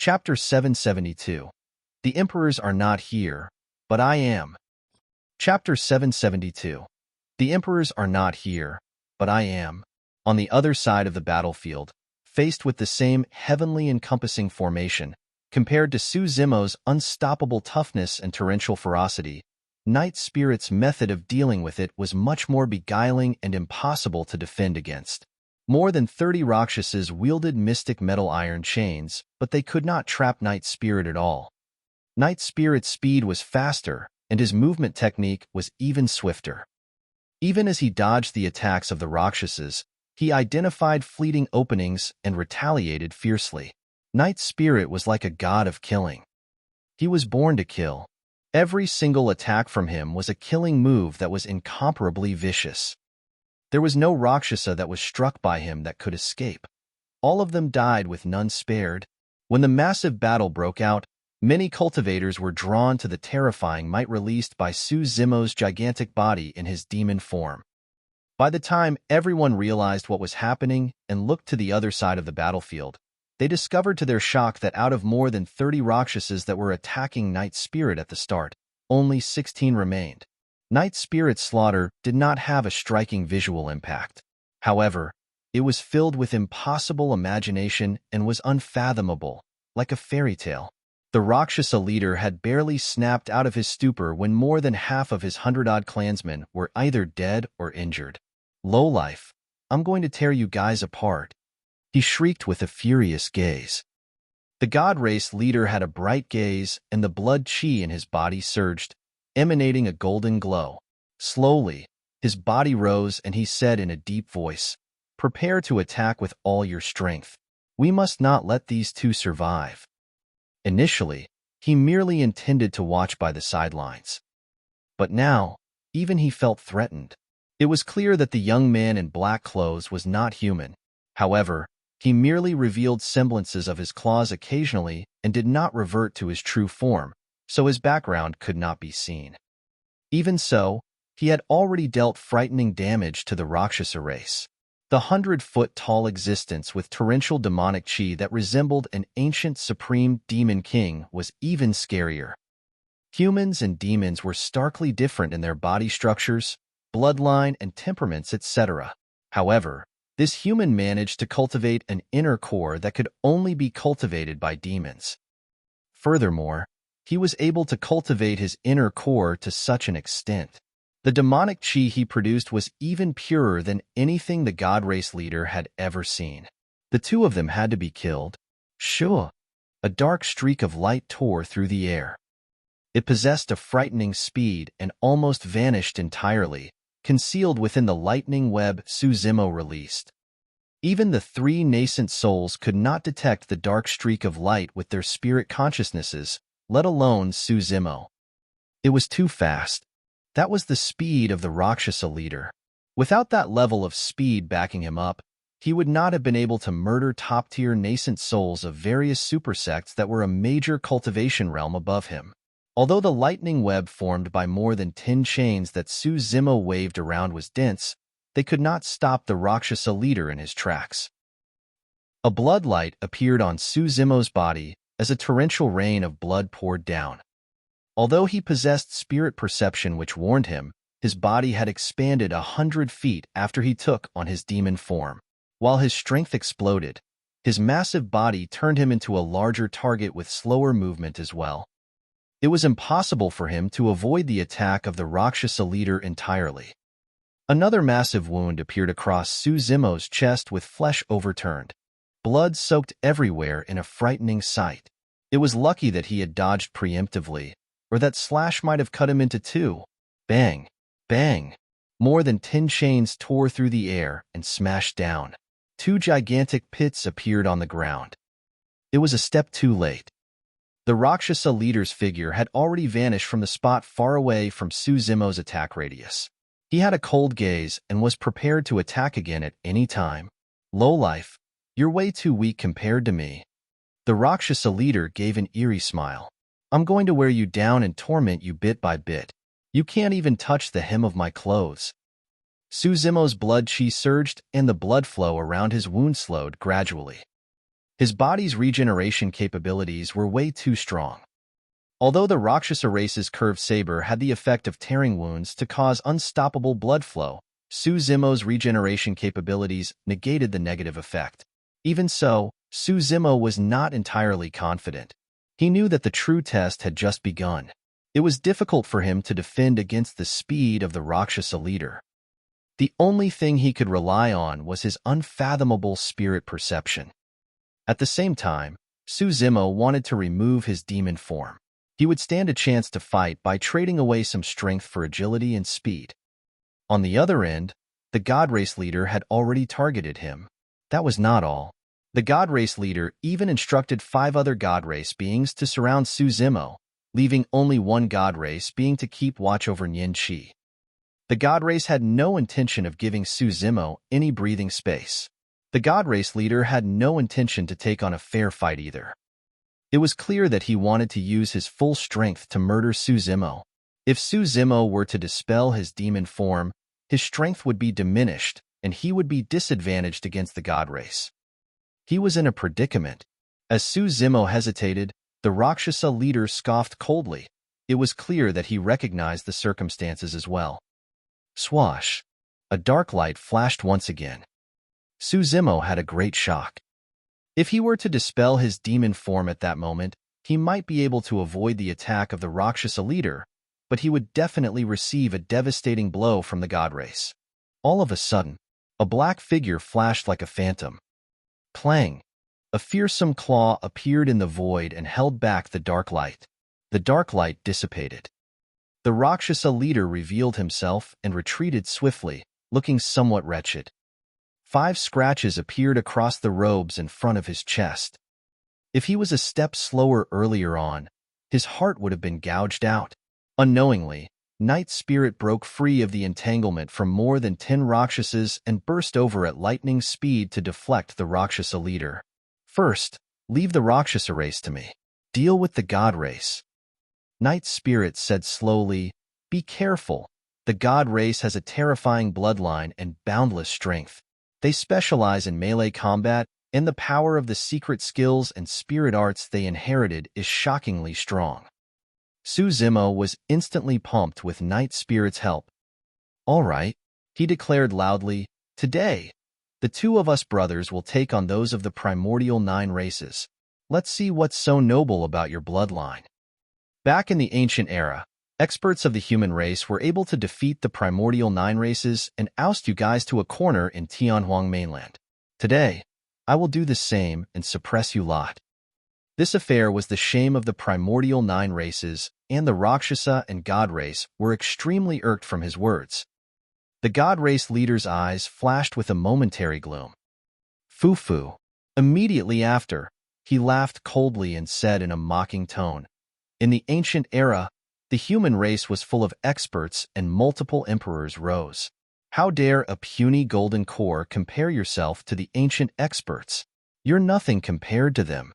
Chapter 772. The Emperors are not here, but I am. Chapter 772. The Emperors are not here, but I am. On the other side of the battlefield, faced with the same heavenly encompassing formation, compared to Su Zimo's unstoppable toughness and torrential ferocity, Night Spirit's method of dealing with it was much more beguiling and impossible to defend against. More than 30 Rakshasas wielded mystic metal iron chains, but they could not trap Night Spirit at all. Night Spirit's speed was faster, and his movement technique was even swifter. Even as he dodged the attacks of the Rakshasas, he identified fleeting openings and retaliated fiercely. Night Spirit was like a god of killing. He was born to kill. Every single attack from him was a killing move that was incomparably vicious. There was no Rakshasa that was struck by him that could escape. All of them died with none spared. When the massive battle broke out, many cultivators were drawn to the terrifying might released by Su Zimo's gigantic body in his demon form. By the time everyone realized what was happening and looked to the other side of the battlefield, they discovered to their shock that out of more than 30 Rakshasas that were attacking Night Spirit at the start, only 16 remained. Night Spirit's slaughter did not have a striking visual impact. However, it was filled with impossible imagination and was unfathomable, like a fairy tale. The Rakshasa leader had barely snapped out of his stupor when more than half of his 100-odd clansmen were either dead or injured. "Lowlife, I'm going to tear you guys apart," he shrieked with a furious gaze. The god race leader had a bright gaze, and the blood chi in his body surged, emanating a golden glow. Slowly, his body rose and he said in a deep voice, "Prepare to attack with all your strength. We must not let these two survive." Initially, he merely intended to watch by the sidelines. But now, even he felt threatened. It was clear that the young man in black clothes was not human. However, he merely revealed semblances of his claws occasionally and did not revert to his true form, so his background could not be seen. Even so, he had already dealt frightening damage to the Rakshasa race. The 100-foot-tall existence with torrential demonic chi that resembled an ancient supreme demon king was even scarier. Humans and demons were starkly different in their body structures, bloodline, and temperaments, etc. However, this human managed to cultivate an inner core that could only be cultivated by demons. Furthermore, he was able to cultivate his inner core to such an extent. The demonic chi he produced was even purer than anything the god race leader had ever seen. The two of them had to be killed. Sure. A dark streak of light tore through the air. It possessed a frightening speed and almost vanished entirely, concealed within the lightning web Su Zimo released. Even the three nascent souls could not detect the dark streak of light with their spirit consciousnesses, let alone Su Zimo. It was too fast. That was the speed of the Rakshasa leader. Without that level of speed backing him up, he would not have been able to murder top-tier nascent souls of various supersects that were a major cultivation realm above him. Although the lightning web formed by more than 10 chains that Su Zimo waved around was dense, they could not stop the Rakshasa leader in his tracks. A bloodlight appeared on Su Zimo's body as a torrential rain of blood poured down. Although he possessed spirit perception which warned him, his body had expanded 100 feet after he took on his demon form. While his strength exploded, his massive body turned him into a larger target with slower movement as well. It was impossible for him to avoid the attack of the Rakshasa leader entirely. Another massive wound appeared across Su Zimo's chest with flesh overturned. Blood soaked everywhere in a frightening sight. It was lucky that he had dodged preemptively, or that slash might have cut him into two. Bang! Bang! More than 10 chains tore through the air and smashed down. 2 gigantic pits appeared on the ground. It was a step too late. The Rakshasa leader's figure had already vanished from the spot far away from Su Zimo's attack radius. He had a cold gaze and was prepared to attack again at any time. "Lowlife, you're way too weak compared to me." The Rakshasa leader gave an eerie smile. "I'm going to wear you down and torment you bit by bit. You can't even touch the hem of my clothes." Su Zimo's blood chi surged and the blood flow around his wound slowed gradually. His body's regeneration capabilities were way too strong. Although the Rakshasa race's curved saber had the effect of tearing wounds to cause unstoppable blood flow, Suzumo's regeneration capabilities negated the negative effect. Even so, Suzumo was not entirely confident. He knew that the true test had just begun. It was difficult for him to defend against the speed of the Rakshasa leader. The only thing he could rely on was his unfathomable spirit perception. At the same time, Suzumo wanted to remove his demon form. He would stand a chance to fight by trading away some strength for agility and speed. On the other end, the God Race leader had already targeted him. That was not all. The God Race leader even instructed 5 other God Race beings to surround Suzumo, leaving only one God Race being to keep watch over Nian. The God Race had no intention of giving Suzumo any breathing space. The God Race leader had no intention to take on a fair fight either. It was clear that he wanted to use his full strength to murder Suzumo. If Suzumo were to dispel his demon form, his strength would be diminished, and he would be disadvantaged against the God Race. He was in a predicament. As Suzumo hesitated, the Rakshasa leader scoffed coldly. It was clear that he recognized the circumstances as well. Swash! A dark light flashed once again. Suzumo had a great shock. If he were to dispel his demon form at that moment, he might be able to avoid the attack of the Rakshasa leader, but he would definitely receive a devastating blow from the God Race. All of a sudden, a black figure flashed like a phantom. Clang! A fearsome claw appeared in the void and held back the dark light. The dark light dissipated. The Rakshasa leader revealed himself and retreated swiftly, looking somewhat wretched. 5 scratches appeared across the robes in front of his chest. If he was a step slower earlier on, his heart would have been gouged out. Unknowingly, Night Spirit broke free of the entanglement from more than 10 Rakshasas and burst over at lightning speed to deflect the Rakshasa leader. First, leave the Rakshasa race to me. Deal with the God Race. Night Spirit said slowly, be careful. The God Race has a terrifying bloodline and boundless strength. They specialize in melee combat, and the power of the secret skills and spirit arts they inherited is shockingly strong. Suzumo was instantly pumped with Night Spirit's help. All right, he declared loudly, today, the 2 of us brothers will take on those of the primordial 9 races. Let's see what's so noble about your bloodline. Back in the ancient era, experts of the human race were able to defeat the primordial 9 races and oust you guys to a corner in Tianhuang mainland. Today, I will do the same and suppress you lot. This affair was the shame of the primordial 9 races, and the Rakshasa and God Race were extremely irked from his words. The God Race leader's eyes flashed with a momentary gloom. Foo-foo. Immediately after, he laughed coldly and said in a mocking tone, in the ancient era, the human race was full of experts and multiple emperors rose. How dare a puny golden core compare yourself to the ancient experts? You're nothing compared to them.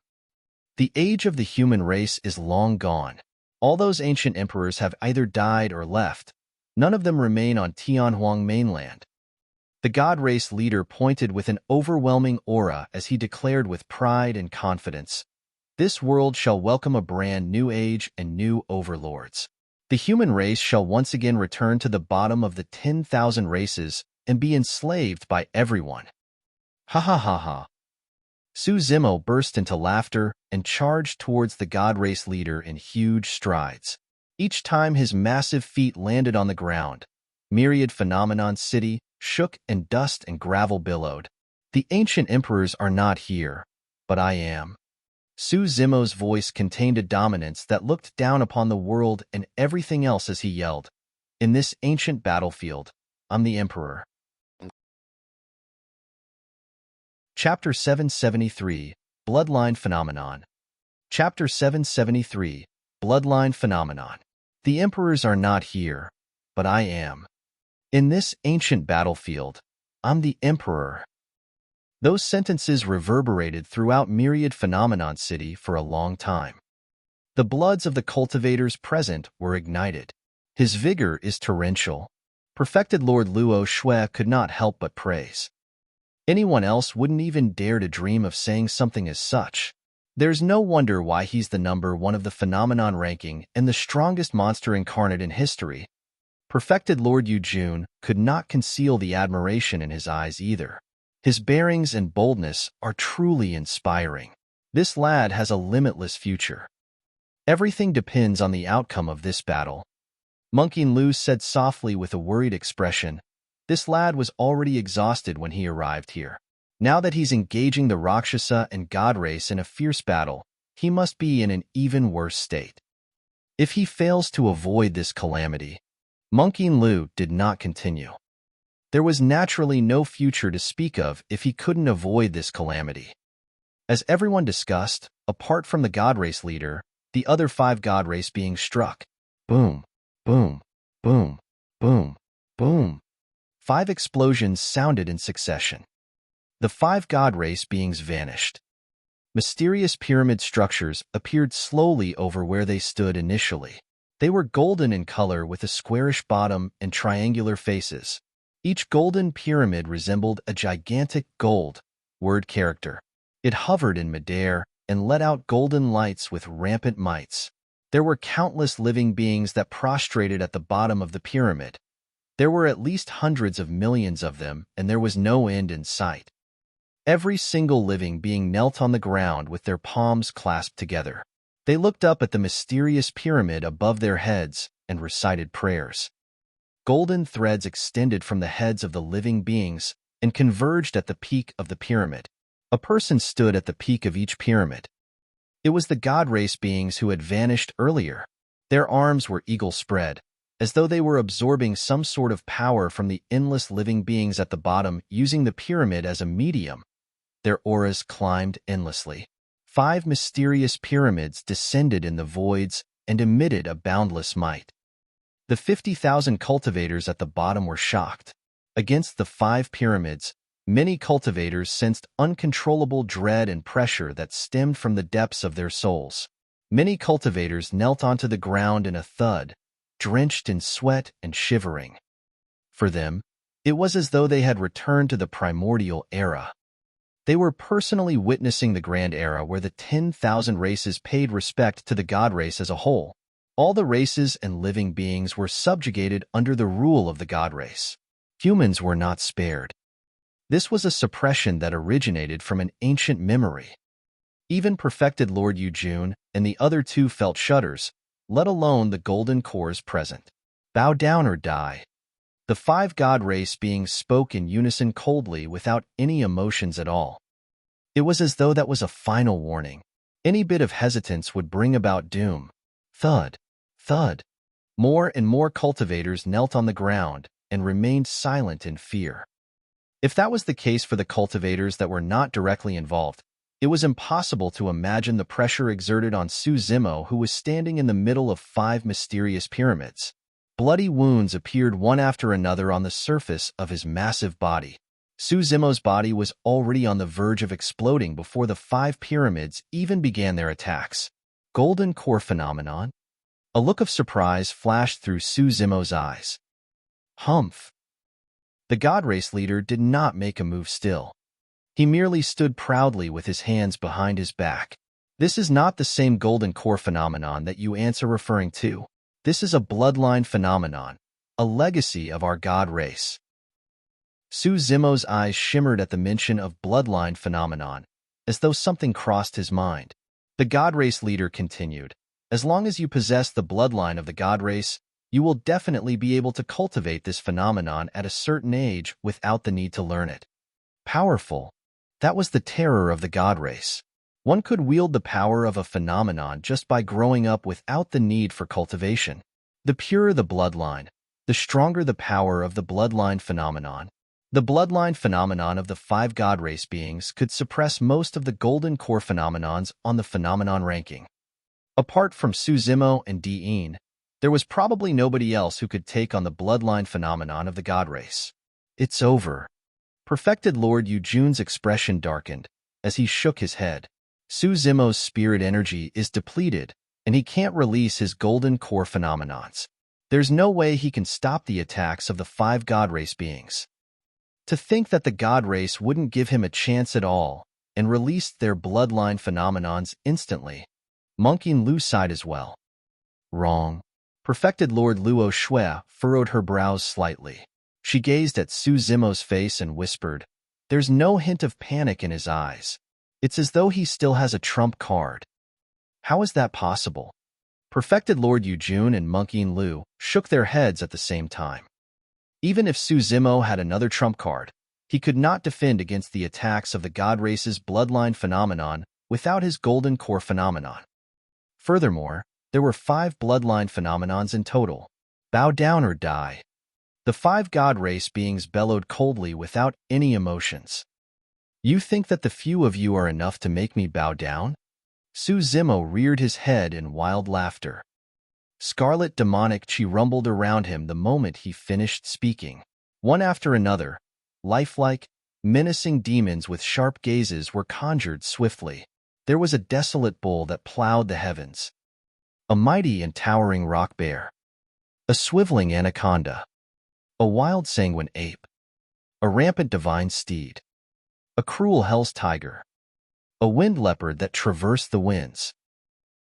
The age of the human race is long gone. All those ancient emperors have either died or left. None of them remain on Tianhuang mainland. The God Race leader pointed with an overwhelming aura as he declared with pride and confidence, this world shall welcome a brand new age and new overlords. The human race shall once again return to the bottom of the 10,000 races and be enslaved by everyone. Ha ha ha ha. Suzumo burst into laughter and charged towards the God Race leader in huge strides. Each time his massive feet landed on the ground, myriad phenomenon city shook and dust and gravel billowed. The ancient emperors are not here, but I am. Suzumo's voice contained a dominance that looked down upon the world and everything else as he yelled, in this ancient battlefield, I'm the emperor. Chapter 773, Bloodline Phenomenon. Chapter 773, Bloodline Phenomenon. The emperors are not here, but I am. In this ancient battlefield, I'm the emperor. Those sentences reverberated throughout myriad phenomenon city for a long time. The bloods of the cultivators present were ignited. His vigor is torrential. Perfected Lord Luo Shui could not help but praise. Anyone else wouldn't even dare to dream of saying something as such. There's no wonder why he's the #1 of the phenomenon ranking and the strongest monster incarnate in history. Perfected Lord Yujun could not conceal the admiration in his eyes either. His bearings and boldness are truly inspiring. This lad has a limitless future. Everything depends on the outcome of this battle. Monkey Lu said softly with a worried expression. This lad was already exhausted when he arrived here. Now that he's engaging the Rakshasa and God race in a fierce battle, he must be in an even worse state. If he fails to avoid this calamity, Monkey Lu did not continue. There was naturally no future to speak of if he couldn't avoid this calamity. As everyone discussed, apart from the God race leader, the other 5 God race beings struck. Boom, boom, boom, boom, boom. 5 explosions sounded in succession. The 5 God race beings vanished. Mysterious pyramid structures appeared slowly over where they stood initially. They were golden in color with a squarish bottom and triangular faces. Each golden pyramid resembled a gigantic gold word character. It hovered in midair and let out golden lights with rampant mights. There were countless living beings that prostrated at the bottom of the pyramid. There were at least hundreds of millions of them, and there was no end in sight. Every single living being knelt on the ground with their palms clasped together. They looked up at the mysterious pyramid above their heads and recited prayers. Golden threads extended from the heads of the living beings and converged at the peak of the pyramid. A person stood at the peak of each pyramid. It was the God race beings who had vanished earlier. Their arms were eagle spread, as though they were absorbing some sort of power from the endless living beings at the bottom, using the pyramid as a medium. Their auras climbed endlessly. 5 mysterious pyramids descended in the voids and emitted a boundless might. The 50,000 cultivators at the bottom were shocked. Against the 5 pyramids, many cultivators sensed uncontrollable dread and pressure that stemmed from the depths of their souls. Many cultivators knelt onto the ground in a thud, drenched in sweat and shivering. For them, it was as though they had returned to the primordial era. They were personally witnessing the grand era where the 10,000 races paid respect to the God race as a whole. All the races and living beings were subjugated under the rule of the God race. Humans were not spared. This was a suppression that originated from an ancient memory. Even perfected Lord Yujun and the other 2 felt shudders, let alone the golden cores present. Bow down or die. The 5 God race beings spoke in unison coldly without any emotions at all. It was as though that was a final warning. Any bit of hesitance would bring about doom. Thud, thud. More and more cultivators knelt on the ground and remained silent in fear. If that was the case for the cultivators that were not directly involved, it was impossible to imagine the pressure exerted on Su Zimo, who was standing in the middle of 5 mysterious pyramids. Bloody wounds appeared one after another on the surface of his massive body. Su Zimo's body was already on the verge of exploding before the 5 pyramids even began their attacks. Golden core phenomenon? A look of surprise flashed through Su Zimo's eyes. Humph! The God race leader did not make a move still. He merely stood proudly with his hands behind his back. This is not the same golden core phenomenon that you answer referring to. This is a bloodline phenomenon, a legacy of our God race. Su Zimo's eyes shimmered at the mention of bloodline phenomenon, as though something crossed his mind. The God race leader continued, as long as you possess the bloodline of the God race, you will definitely be able to cultivate this phenomenon at a certain age without the need to learn it. Powerful. That was the terror of the God race. One could wield the power of a phenomenon just by growing up without the need for cultivation. The purer the bloodline, the stronger the power of the bloodline phenomenon. The bloodline phenomenon of the 5 God race beings could suppress most of the golden core phenomenons on the phenomenon ranking. Apart from Su Zimo and Nian, there was probably nobody else who could take on the bloodline phenomenon of the God race. It's over. Perfected Lord Yujun's expression darkened as he shook his head. Su Zimo's spirit energy is depleted, and he can't release his golden core phenomenons. There's no way he can stop the attacks of the 5 God race beings. To think that the god race wouldn't give him a chance at all and released their bloodline phenomenons instantly. Monkey Lu sighed as well. Wrong. Perfected Lord Luo Shui furrowed her brows slightly. She gazed at Su Zimo's face and whispered, "There's no hint of panic in his eyes. It's as though he still has a trump card." How is that possible? Perfected Lord Yujun and Monkey Lu shook their heads at the same time. Even if Su Zimo had another trump card, he could not defend against the attacks of the god race's bloodline phenomenon without his golden core phenomenon. Furthermore, there were 5 bloodline phenomenons in total. Bow down or die. The 5 god race beings bellowed coldly without any emotions. You think that the few of you are enough to make me bow down? Su Zimo reared his head in wild laughter. Scarlet demonic chi rumbled around him the moment he finished speaking. One after another, lifelike, menacing demons with sharp gazes were conjured swiftly. There was a desolate bull that plowed the heavens, a mighty and towering rock bear, a swiveling anaconda, a wild sanguine ape, a rampant divine steed, a cruel hell's tiger, a wind leopard that traversed the winds.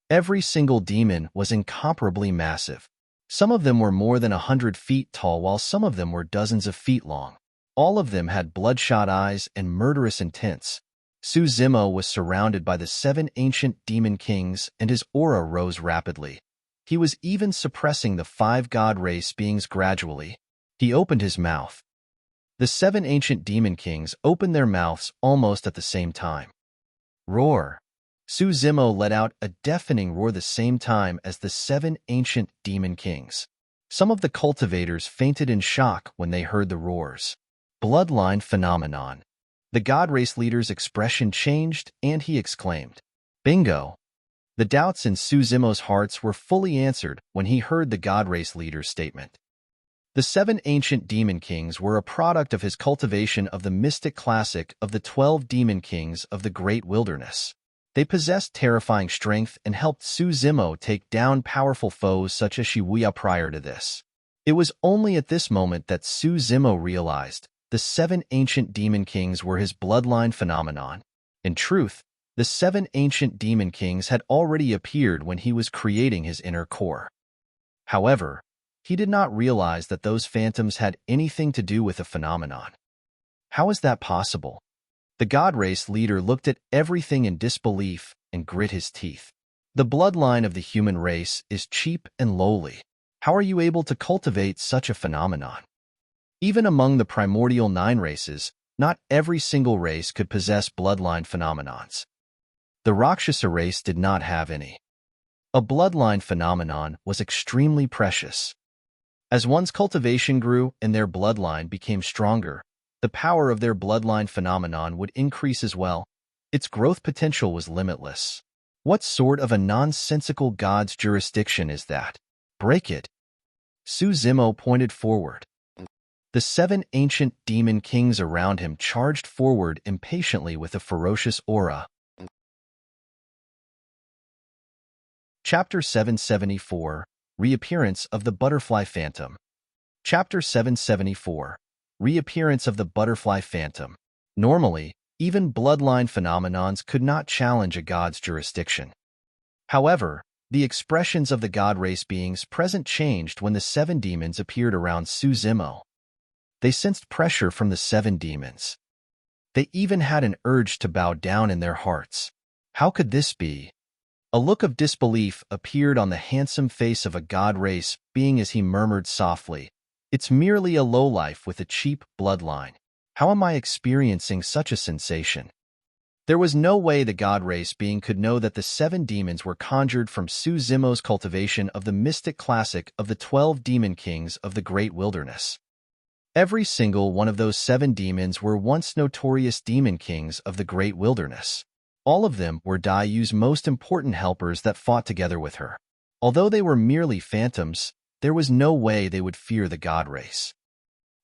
Every single demon was incomparably massive. Some of them were more than 100 feet tall, while some of them were dozens of feet long. All of them had bloodshot eyes and murderous intents. Su Zimo was surrounded by the 7 ancient demon kings, and his aura rose rapidly. He was even suppressing the 5 god race beings gradually. He opened his mouth. The 7 ancient demon kings opened their mouths almost at the same time. Roar! Su Zimo let out a deafening roar the same time as the 7 ancient demon kings. Some of the cultivators fainted in shock when they heard the roars. Bloodline phenomenon. The god race leader's expression changed, and he exclaimed, "Bingo!" The doubts in Su Zimo's hearts were fully answered when he heard the god race leader's statement. The 7 ancient demon kings were a product of his cultivation of the mystic classic of the 12 demon kings of the great wilderness. They possessed terrifying strength and helped Su Zimo take down powerful foes such as Shibuya prior to this. It was only at this moment that Su Zimo realized the 7 ancient demon kings were his bloodline phenomenon. In truth, the 7 ancient demon kings had already appeared when he was creating his inner core. However, he did not realize that those phantoms had anything to do with the phenomenon. How is that possible? The god race leader looked at everything in disbelief and grit his teeth. The bloodline of the human race is cheap and lowly. How are you able to cultivate such a phenomenon? Even among the primordial 9 races, not every single race could possess bloodline phenomenons. The Rakshasa race did not have any. A bloodline phenomenon was extremely precious. As one's cultivation grew and their bloodline became stronger, the power of their bloodline phenomenon would increase as well. Its growth potential was limitless. What sort of a nonsensical god's jurisdiction is that? Break it. Su Zimo pointed forward. The 7 ancient demon kings around him charged forward impatiently with a ferocious aura. Chapter 774, Reappearance of the Butterfly Phantom. Chapter 774, Reappearance of the Butterfly Phantom. Normally, even bloodline phenomenons could not challenge a god's jurisdiction. However, the expressions of the god race beings present changed when the 7 demons appeared around Su Zimo. They sensed pressure from the 7 demons. They even had an urge to bow down in their hearts. How could this be? A look of disbelief appeared on the handsome face of a god race being as he murmured softly, "It's merely a lowlife with a cheap bloodline. How am I experiencing such a sensation?" There was no way the god race being could know that the 7 demons were conjured from Su Zimo's cultivation of the mystic classic of the 12 demon kings of the great wilderness. Every single one of those 7 demons were once notorious demon kings of the great wilderness. All of them were Dai Yu's most important helpers that fought together with her. Although they were merely phantoms, there was no way they would fear the god race.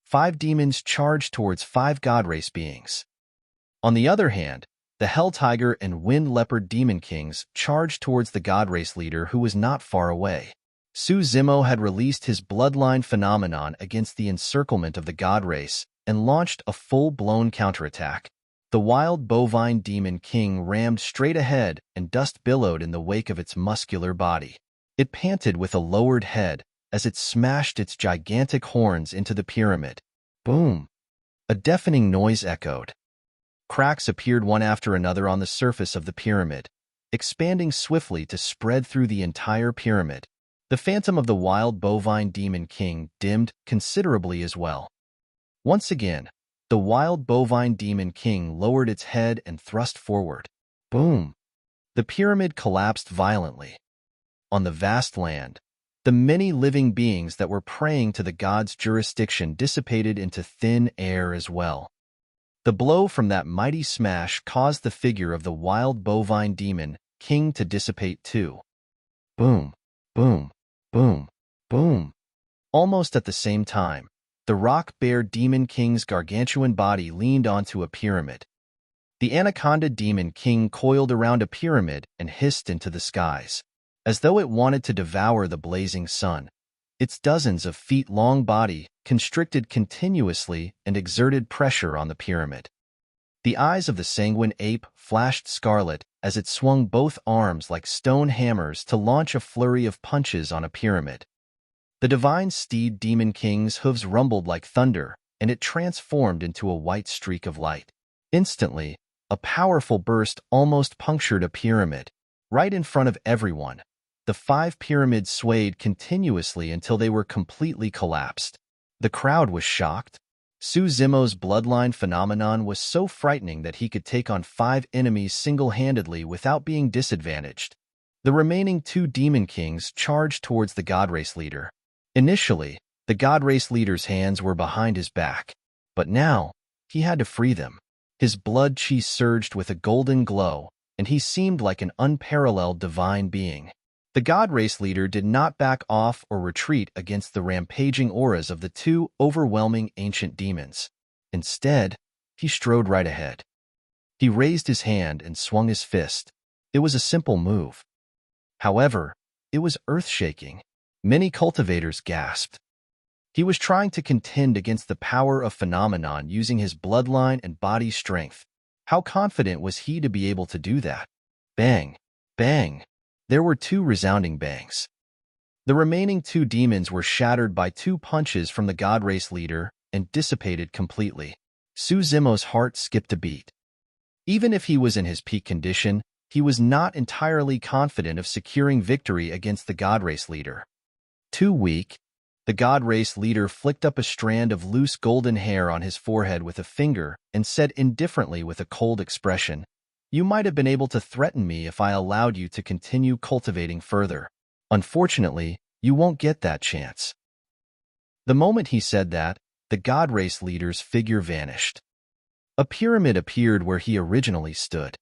5 demons charged towards 5 god race beings. On the other hand, the Hell Tiger and Wind Leopard demon kings charged towards the god race leader who was not far away. Su Zimo had released his bloodline phenomenon against the encirclement of the god race, and launched a full-blown counterattack. The wild bovine demon king rammed straight ahead, and dust billowed in the wake of its muscular body. It panted with a lowered head as it smashed its gigantic horns into the pyramid. Boom! A deafening noise echoed. Cracks appeared one after another on the surface of the pyramid, expanding swiftly to spread through the entire pyramid. The phantom of the wild bovine demon king dimmed considerably as well. Once again, the wild bovine demon king lowered its head and thrust forward. Boom! The pyramid collapsed violently. On the vast land, the many living beings that were praying to the god's jurisdiction dissipated into thin air as well. The blow from that mighty smash caused the figure of the wild bovine demon king to dissipate too. Boom, boom, boom, boom. Almost at the same time, the rock bear demon king's gargantuan body leaned onto a pyramid. The anaconda demon king coiled around a pyramid and hissed into the skies, as though it wanted to devour the blazing sun. Its dozens of feet-long body constricted continuously and exerted pressure on the pyramid. The eyes of the sanguine ape flashed scarlet as it swung both arms like stone hammers to launch a flurry of punches on a pyramid. The divine steed demon king's hooves rumbled like thunder, and it transformed into a white streak of light. Instantly, a powerful burst almost punctured a pyramid. Right in front of everyone, the 5 pyramids swayed continuously until they were completely collapsed. The crowd was shocked. Suzumo's bloodline phenomenon was so frightening that he could take on 5 enemies single-handedly without being disadvantaged. The remaining 2 demon kings charged towards the god race leader. Initially, the god race leader's hands were behind his back, but now he had to free them. His blood chi surged with a golden glow, and he seemed like an unparalleled divine being. The god race leader did not back off or retreat against the rampaging auras of the 2 overwhelming ancient demons. Instead, he strode right ahead. He raised his hand and swung his fist. It was a simple move. However, it was earth-shaking. Many cultivators gasped. He was trying to contend against the power of phenomenon using his bloodline and body strength. How confident was he to be able to do that? Bang! Bang! There were 2 resounding bangs. The remaining 2 demons were shattered by 2 punches from the god race leader and dissipated completely. Suzumo's heart skipped a beat. Even if he was in his peak condition, he was not entirely confident of securing victory against the god race leader. Too weak, the god race leader flicked up a strand of loose golden hair on his forehead with a finger and said indifferently with a cold expression, "You might have been able to threaten me if I allowed you to continue cultivating further. Unfortunately, you won't get that chance." The moment he said that, the god race leader's figure vanished. A pyramid appeared where he originally stood.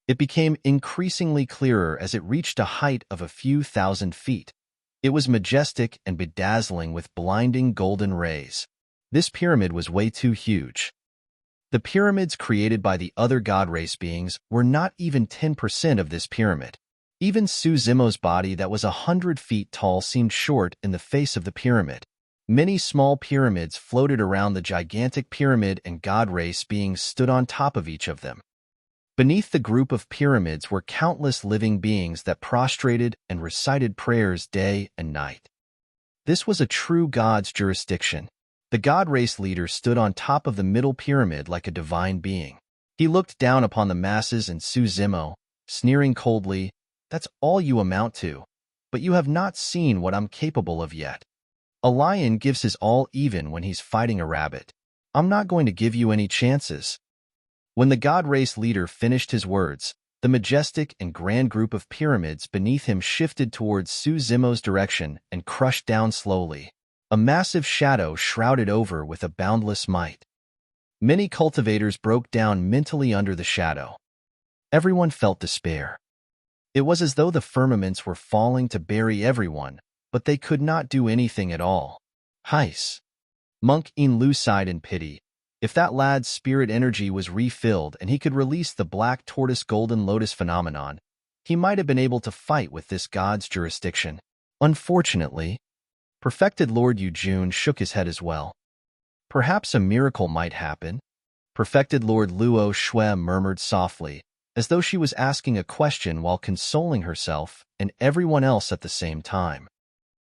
It became increasingly clearer as it reached a height of a few thousand feet. It was majestic and bedazzling with blinding golden rays. This pyramid was way too huge. The pyramids created by the other god race beings were not even 10% of this pyramid. Even Suzumo's body that was 100 feet tall seemed short in the face of the pyramid. Many small pyramids floated around the gigantic pyramid, and god race beings stood on top of each of them. Beneath the group of pyramids were countless living beings that prostrated and recited prayers day and night. This was a true god's jurisdiction. The god race leader stood on top of the middle pyramid like a divine being. He looked down upon the masses and Suzumo, sneering coldly, "That's all you amount to, but you have not seen what I'm capable of yet. A lion gives his all even when he's fighting a rabbit. I'm not going to give you any chances." When the god race leader finished his words, the majestic and grand group of pyramids beneath him shifted towards Suzumo's direction and crushed down slowly. A massive shadow shrouded over with a boundless might. Many cultivators broke down mentally under the shadow. Everyone felt despair. It was as though the firmaments were falling to bury everyone, but they could not do anything at all. Heis. Monk Inlu sighed in pity. If that lad's spirit energy was refilled and he could release the black tortoise golden lotus phenomenon, he might have been able to fight with this god's jurisdiction. Unfortunately, perfected Lord Yujun shook his head as well. Perhaps a miracle might happen. Perfected Lord Luo Shui murmured softly, as though she was asking a question while consoling herself and everyone else at the same time.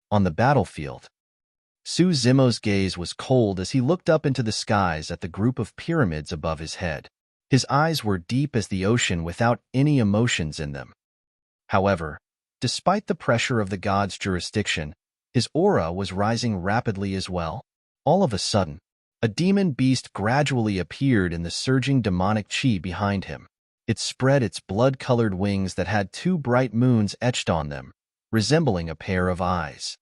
On the battlefield, Su Zimo's gaze was cold as he looked up into the skies at the group of pyramids above his head. His eyes were deep as the ocean without any emotions in them. However, despite the pressure of the god's jurisdiction, his aura was rising rapidly as well. All of a sudden, a demon beast gradually appeared in the surging demonic chi behind him. It spread its blood-colored wings that had two bright moons etched on them, resembling a pair of eyes.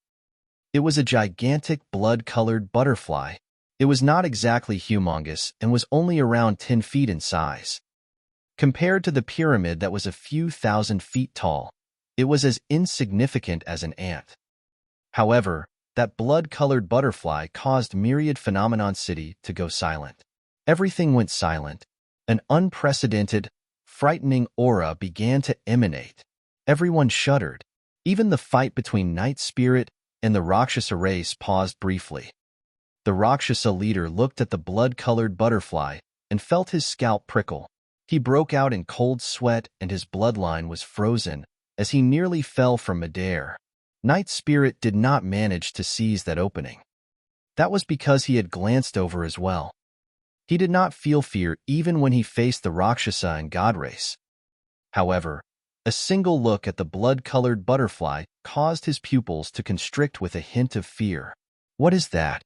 It was a gigantic blood-colored butterfly. It was not exactly humongous and was only around 10 feet in size. Compared to the pyramid that was a few thousand feet tall, it was as insignificant as an ant. However, that blood-colored butterfly caused Myriad Phenomenon City to go silent. Everything went silent. An unprecedented, frightening aura began to emanate. Everyone shuddered. Even the fight between Night Spirit and the Rakshasa race paused briefly. The Rakshasa leader looked at the blood-colored butterfly and felt his scalp prickle. He broke out in cold sweat and his bloodline was frozen as he nearly fell from midair. Night Spirit did not manage to seize that opening. That was because he had glanced over as well. He did not feel fear even when he faced the Rakshasa and God race. However, a single look at the blood-colored butterfly caused his pupils to constrict with a hint of fear. What is that?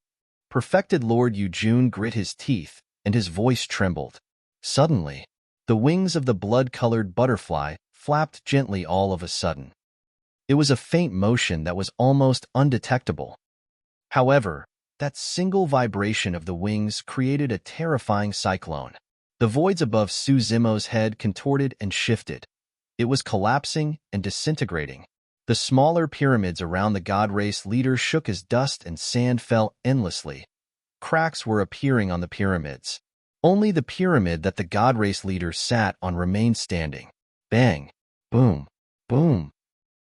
Perfected Lord Yujun grit his teeth, and his voice trembled. Suddenly, the wings of the blood-colored butterfly flapped gently all of a sudden. It was a faint motion that was almost undetectable. However, that single vibration of the wings created a terrifying cyclone. The voids above Su Zimo's head contorted and shifted. It was collapsing and disintegrating. The smaller pyramids around the god race leader shook as dust and sand fell endlessly. Cracks were appearing on the pyramids. Only the pyramid that the god race leader sat on remained standing. Bang! Boom! Boom!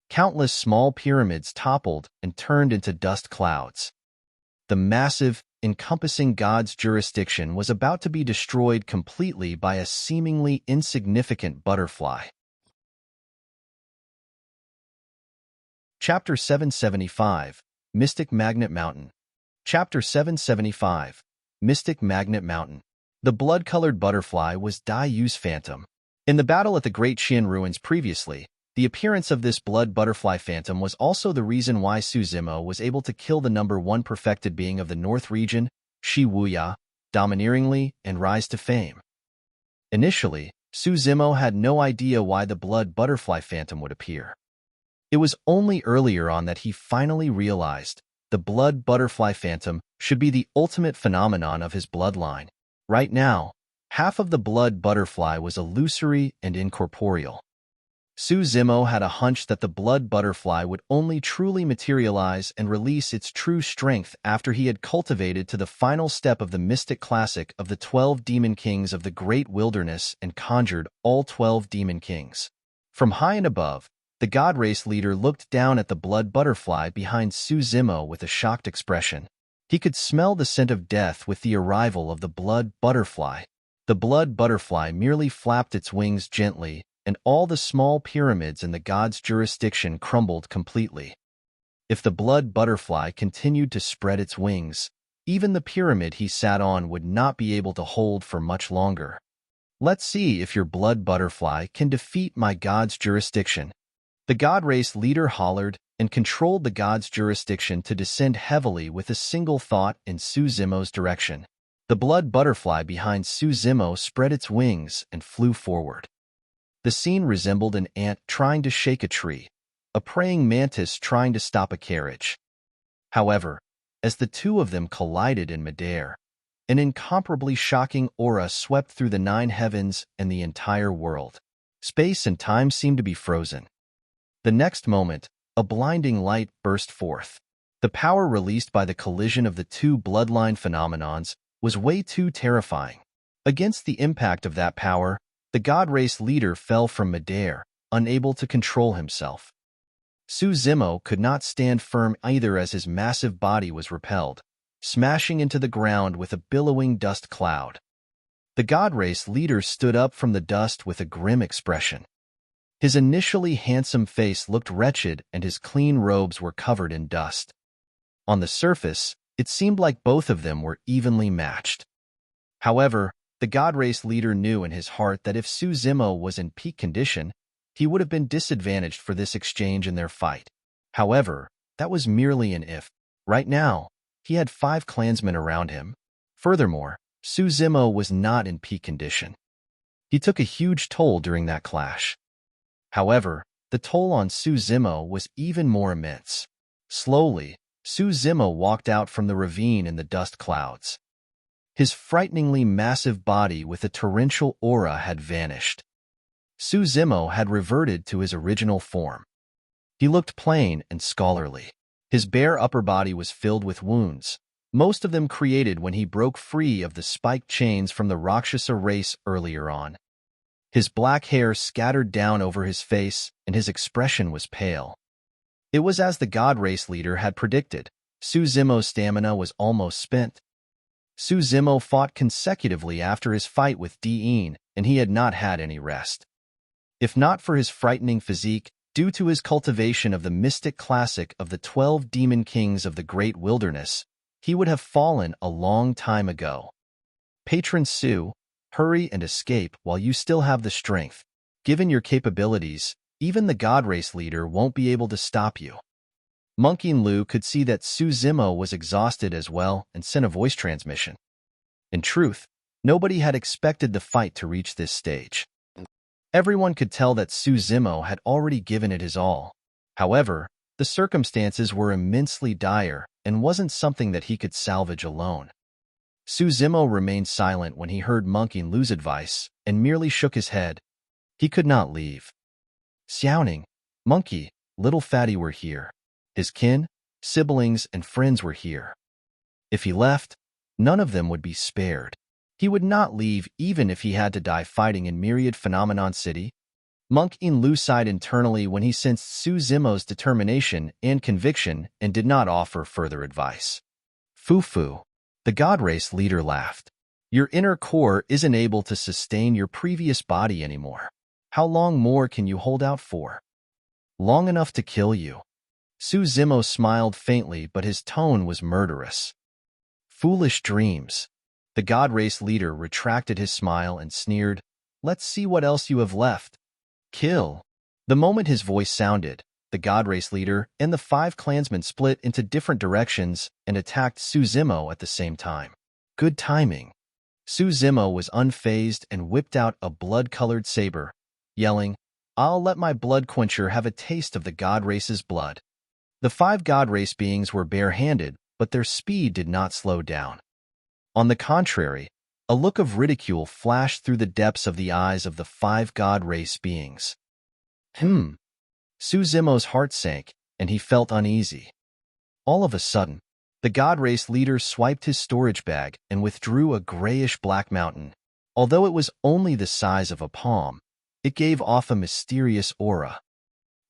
Countless small pyramids toppled and turned into dust clouds. The massive, encompassing god's jurisdiction was about to be destroyed completely by a seemingly insignificant butterfly. Chapter 775, Mystic Magnet Mountain. Chapter 775, Mystic Magnet Mountain. The blood-colored butterfly was Dai Yu's phantom. In the battle at the Great Qian Ruins previously, the appearance of this blood butterfly phantom was also the reason why Su Zimo was able to kill the number 1 perfected being of the North region, Shi Wuya, domineeringly and rise to fame. Initially, Su Zimo had no idea why the blood butterfly phantom would appear. It was only earlier on that he finally realized the blood butterfly phantom should be the ultimate phenomenon of his bloodline. Right now, half of the blood butterfly was illusory and incorporeal. Su Zimo had a hunch that the blood butterfly would only truly materialize and release its true strength after he had cultivated to the final step of the mystic classic of the 12 demon kings of the great wilderness and conjured all 12 demon kings. From high and above, the god race leader looked down at the blood butterfly behind Su Zimo with a shocked expression. He could smell the scent of death with the arrival of the blood butterfly. The blood butterfly merely flapped its wings gently, and all the small pyramids in the god's jurisdiction crumbled completely. If the blood butterfly continued to spread its wings, even the pyramid he sat on would not be able to hold for much longer. Let's see if your blood butterfly can defeat my god's jurisdiction. The god race leader hollered and controlled the god's jurisdiction to descend heavily with a single thought in Su Zimo's direction. The blood butterfly behind Su Zimo spread its wings and flew forward. The scene resembled an ant trying to shake a tree, a praying mantis trying to stop a carriage. However, as the two of them collided in midair, an incomparably shocking aura swept through the 9 heavens and the entire world. Space and time seemed to be frozen. The next moment, a blinding light burst forth. The power released by the collision of the two bloodline phenomenons was way too terrifying. Against the impact of that power, the god race leader fell from midair, unable to control himself. Su Zimo could not stand firm either as his massive body was repelled. smashing into the ground with a billowing dust cloud. The god race leader stood up from the dust with a grim expression. His initially handsome face looked wretched and his clean robes were covered in dust. On the surface, it seemed like both of them were evenly matched. However, the god race leader knew in his heart that if Su Zimo was in peak condition, he would have been disadvantaged for this exchange in their fight. However, that was merely an if. Right now, he had 5 clansmen around him. Furthermore, Su Zimo was not in peak condition. He took a huge toll during that clash. However, the toll on Su Zimo was even more immense. Slowly, Su Zimo walked out from the ravine in the dust clouds. His frighteningly massive body with a torrential aura had vanished. Su Zimo had reverted to his original form. He looked plain and scholarly. His bare upper body was filled with wounds, most of them created when he broke free of the spiked chains from the Rakshasa race earlier on. His black hair scattered down over his face, and his expression was pale. It was as the god race leader had predicted. Su Zimo's stamina was almost spent. Su Zimo fought consecutively after his fight with Nian, and he had not had any rest. If not for his frightening physique, due to his cultivation of the mystic classic of the 12 demon kings of the great wilderness, he would have fallen a long time ago. Patron Su, hurry and escape while you still have the strength. Given your capabilities, even the god race leader won't be able to stop you. Monkey Lu could see that Su Zimo was exhausted as well and sent a voice transmission. In truth, nobody had expected the fight to reach this stage. Everyone could tell that Su Zimo had already given it his all. However, the circumstances were immensely dire and wasn't something that he could salvage alone. Su Zimo remained silent when he heard Monkey Lu's advice and merely shook his head. He could not leave. Xiaoning, Monkey, Little Fatty were here. His kin, siblings, and friends were here. If he left, none of them would be spared. He would not leave even if he had to die fighting in Myriad Phenomenon City. Monkey Lu sighed internally when he sensed Su Zimo's determination and conviction and did not offer further advice. Fufu, the god race leader laughed. Your inner core isn't able to sustain your previous body anymore. How long more can you hold out for? Long enough to kill you. Su Zimo smiled faintly, but his tone was murderous. Foolish dreams. The god race leader retracted his smile and sneered, Let's see what else you have left. Kill. The moment his voice sounded, the god race leader and the 5 clansmen split into different directions and attacked Su Zimo at the same time. Good timing. Su Zimo was unfazed and whipped out a blood-colored saber, yelling, I'll let my blood quencher have a taste of the god race's blood. The 5 god race beings were barehanded, but their speed did not slow down. On the contrary, a look of ridicule flashed through the depths of the eyes of the 5 god race beings. Su Zimo's heart sank, and he felt uneasy. All of a sudden, the god race leader swiped his storage bag and withdrew a grayish-black mountain. Although it was only the size of a palm, it gave off a mysterious aura.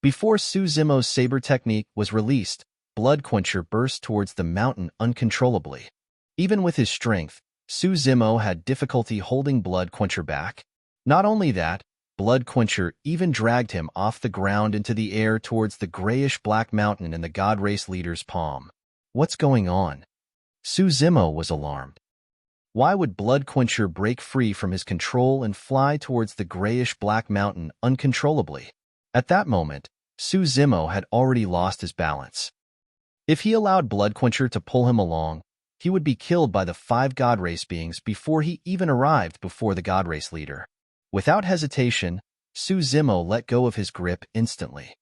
Before Su Zimo's saber technique was released, Blood Quencher burst towards the mountain uncontrollably. Even with his strength, Su Zimo had difficulty holding Blood Quencher back. Not only that, Blood Quencher even dragged him off the ground into the air towards the grayish-black mountain in the god race leader's palm. What's going on? Su Zimo was alarmed. Why would Blood Quencher break free from his control and fly towards the grayish-black mountain uncontrollably? At that moment, Su Zimo had already lost his balance. If he allowed Blood Quencher to pull him along, he would be killed by the 5 god race beings before he even arrived before the god race leader. Without hesitation, Su Zimo let go of his grip instantly.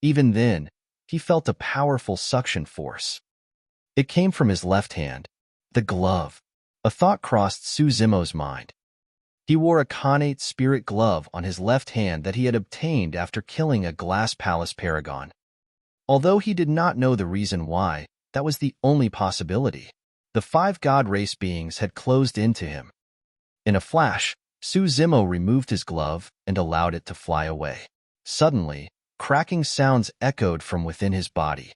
Even then, he felt a powerful suction force. It came from his left hand, the glove. A thought crossed Su Zimo's mind. He wore a connate spirit glove on his left hand that he had obtained after killing a Glass Palace Paragon. Although he did not know the reason why, that was the only possibility. The 5 god race beings had closed into him. In a flash, Su Zimo removed his glove and allowed it to fly away. Suddenly, cracking sounds echoed from within his body.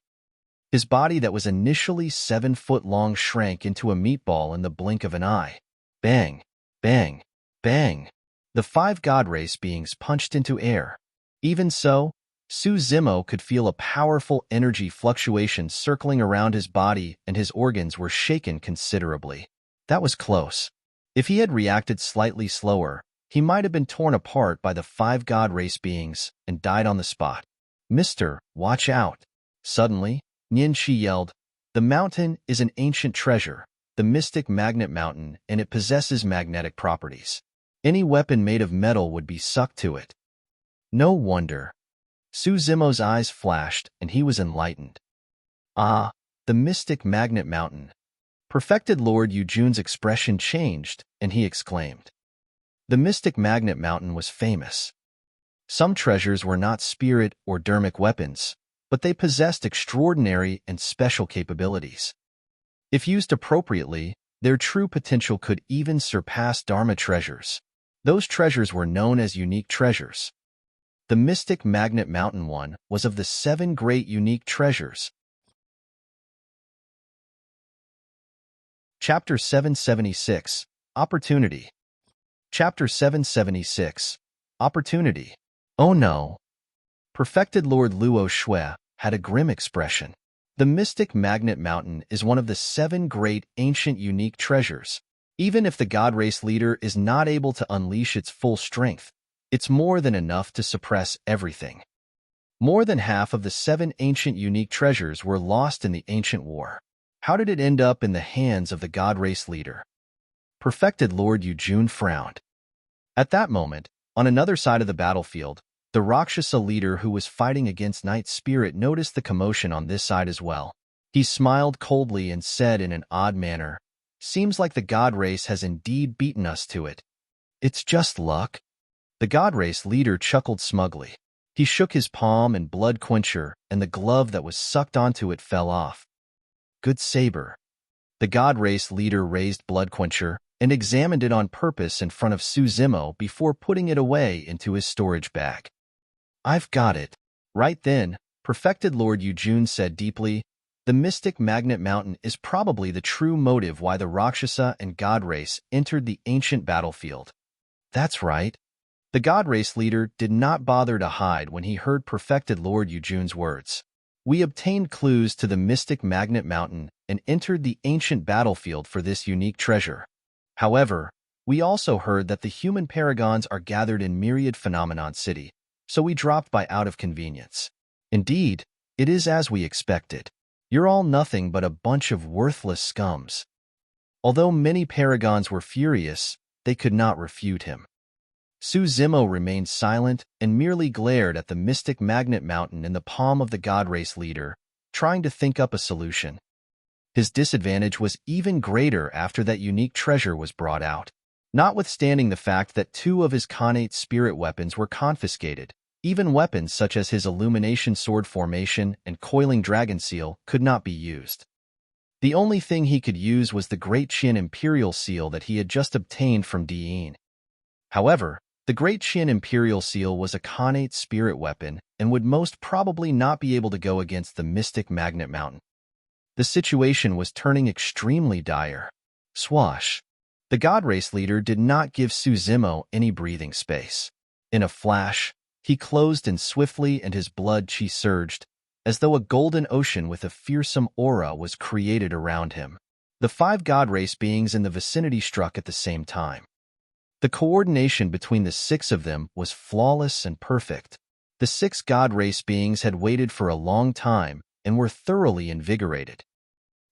His body that was initially 7 foot long shrank into a meatball in the blink of an eye. Bang, bang, bang. The 5 god race beings punched into air. Even so, Su Zimo could feel a powerful energy fluctuation circling around his body, and his organs were shaken considerably. That was close. If he had reacted slightly slower, he might have been torn apart by the 5 god race beings and died on the spot. "Mister, watch out." Suddenly, Nian yelled, "The mountain is an ancient treasure, the mystic magnet mountain, and it possesses magnetic properties. Any weapon made of metal would be sucked to it." No wonder. Su Zimo's eyes flashed, and he was enlightened. Ah, the mystic magnet mountain. Perfected Lord Yujun's expression changed, and he exclaimed. The mystic magnet mountain was famous. Some treasures were not spirit or dermic weapons, but they possessed extraordinary and special capabilities. If used appropriately, their true potential could even surpass Dharma treasures. Those treasures were known as unique treasures. The mystic magnet mountain one was of the 7 great unique treasures. Chapter 776, Opportunity. Chapter 776, Opportunity. Oh no. Perfected Lord Luo Shui had a grim expression. The mystic magnet mountain is one of the 7 great ancient unique treasures. Even if the god race leader is not able to unleash its full strength, it's more than enough to suppress everything. More than half of the 7 ancient unique treasures were lost in the ancient war. How did it end up in the hands of the god race leader? Perfected Lord Yujun frowned. At that moment, on another side of the battlefield, the Rakshasa leader who was fighting against Night Spirit noticed the commotion on this side as well. He smiled coldly and said in an odd manner, "Seems like the god race has indeed beaten us to it. It's just luck." The god race leader chuckled smugly. He shook his palm and blood quencher, and the glove that was sucked onto it fell off. Good saber. The god race leader raised blood quencher and examined it on purpose in front of Su Zimo before putting it away into his storage bag. "I've got it." Right then, Perfected Lord Yujun said deeply, "The mystic magnet mountain is probably the true motive why the Rakshasa and god race entered the ancient battlefield." That's right. The god race leader did not bother to hide when he heard Perfected Lord Yujun's words. "We obtained clues to the mystic magnet mountain and entered the ancient battlefield for this unique treasure. However, we also heard that the human paragons are gathered in Myriad Phenomenon City, so we dropped by out of convenience. Indeed, it is as we expected. You're all nothing but a bunch of worthless scums." Although many paragons were furious, they could not refute him. Su Zimo remained silent and merely glared at the mystic magnet mountain in the palm of the god race leader, trying to think up a solution. His disadvantage was even greater after that unique treasure was brought out. Notwithstanding the fact that 2 of his connate spirit weapons were confiscated, even weapons such as his Illumination sword formation and coiling dragon seal could not be used. The only thing he could use was the Great Qin Imperial Seal that he had just obtained from Nian. However, the Great Qin Imperial Seal was a connate spirit weapon and would most probably not be able to go against the mystic magnet mountain. The situation was turning extremely dire. Swash. The god race leader did not give Su Zimo any breathing space. In a flash, he closed in swiftly and his blood chi surged, as though a golden ocean with a fearsome aura was created around him. The 5 god race beings in the vicinity struck at the same time. The coordination between the 6 of them was flawless and perfect. The 6 god race beings had waited for a long time and were thoroughly invigorated.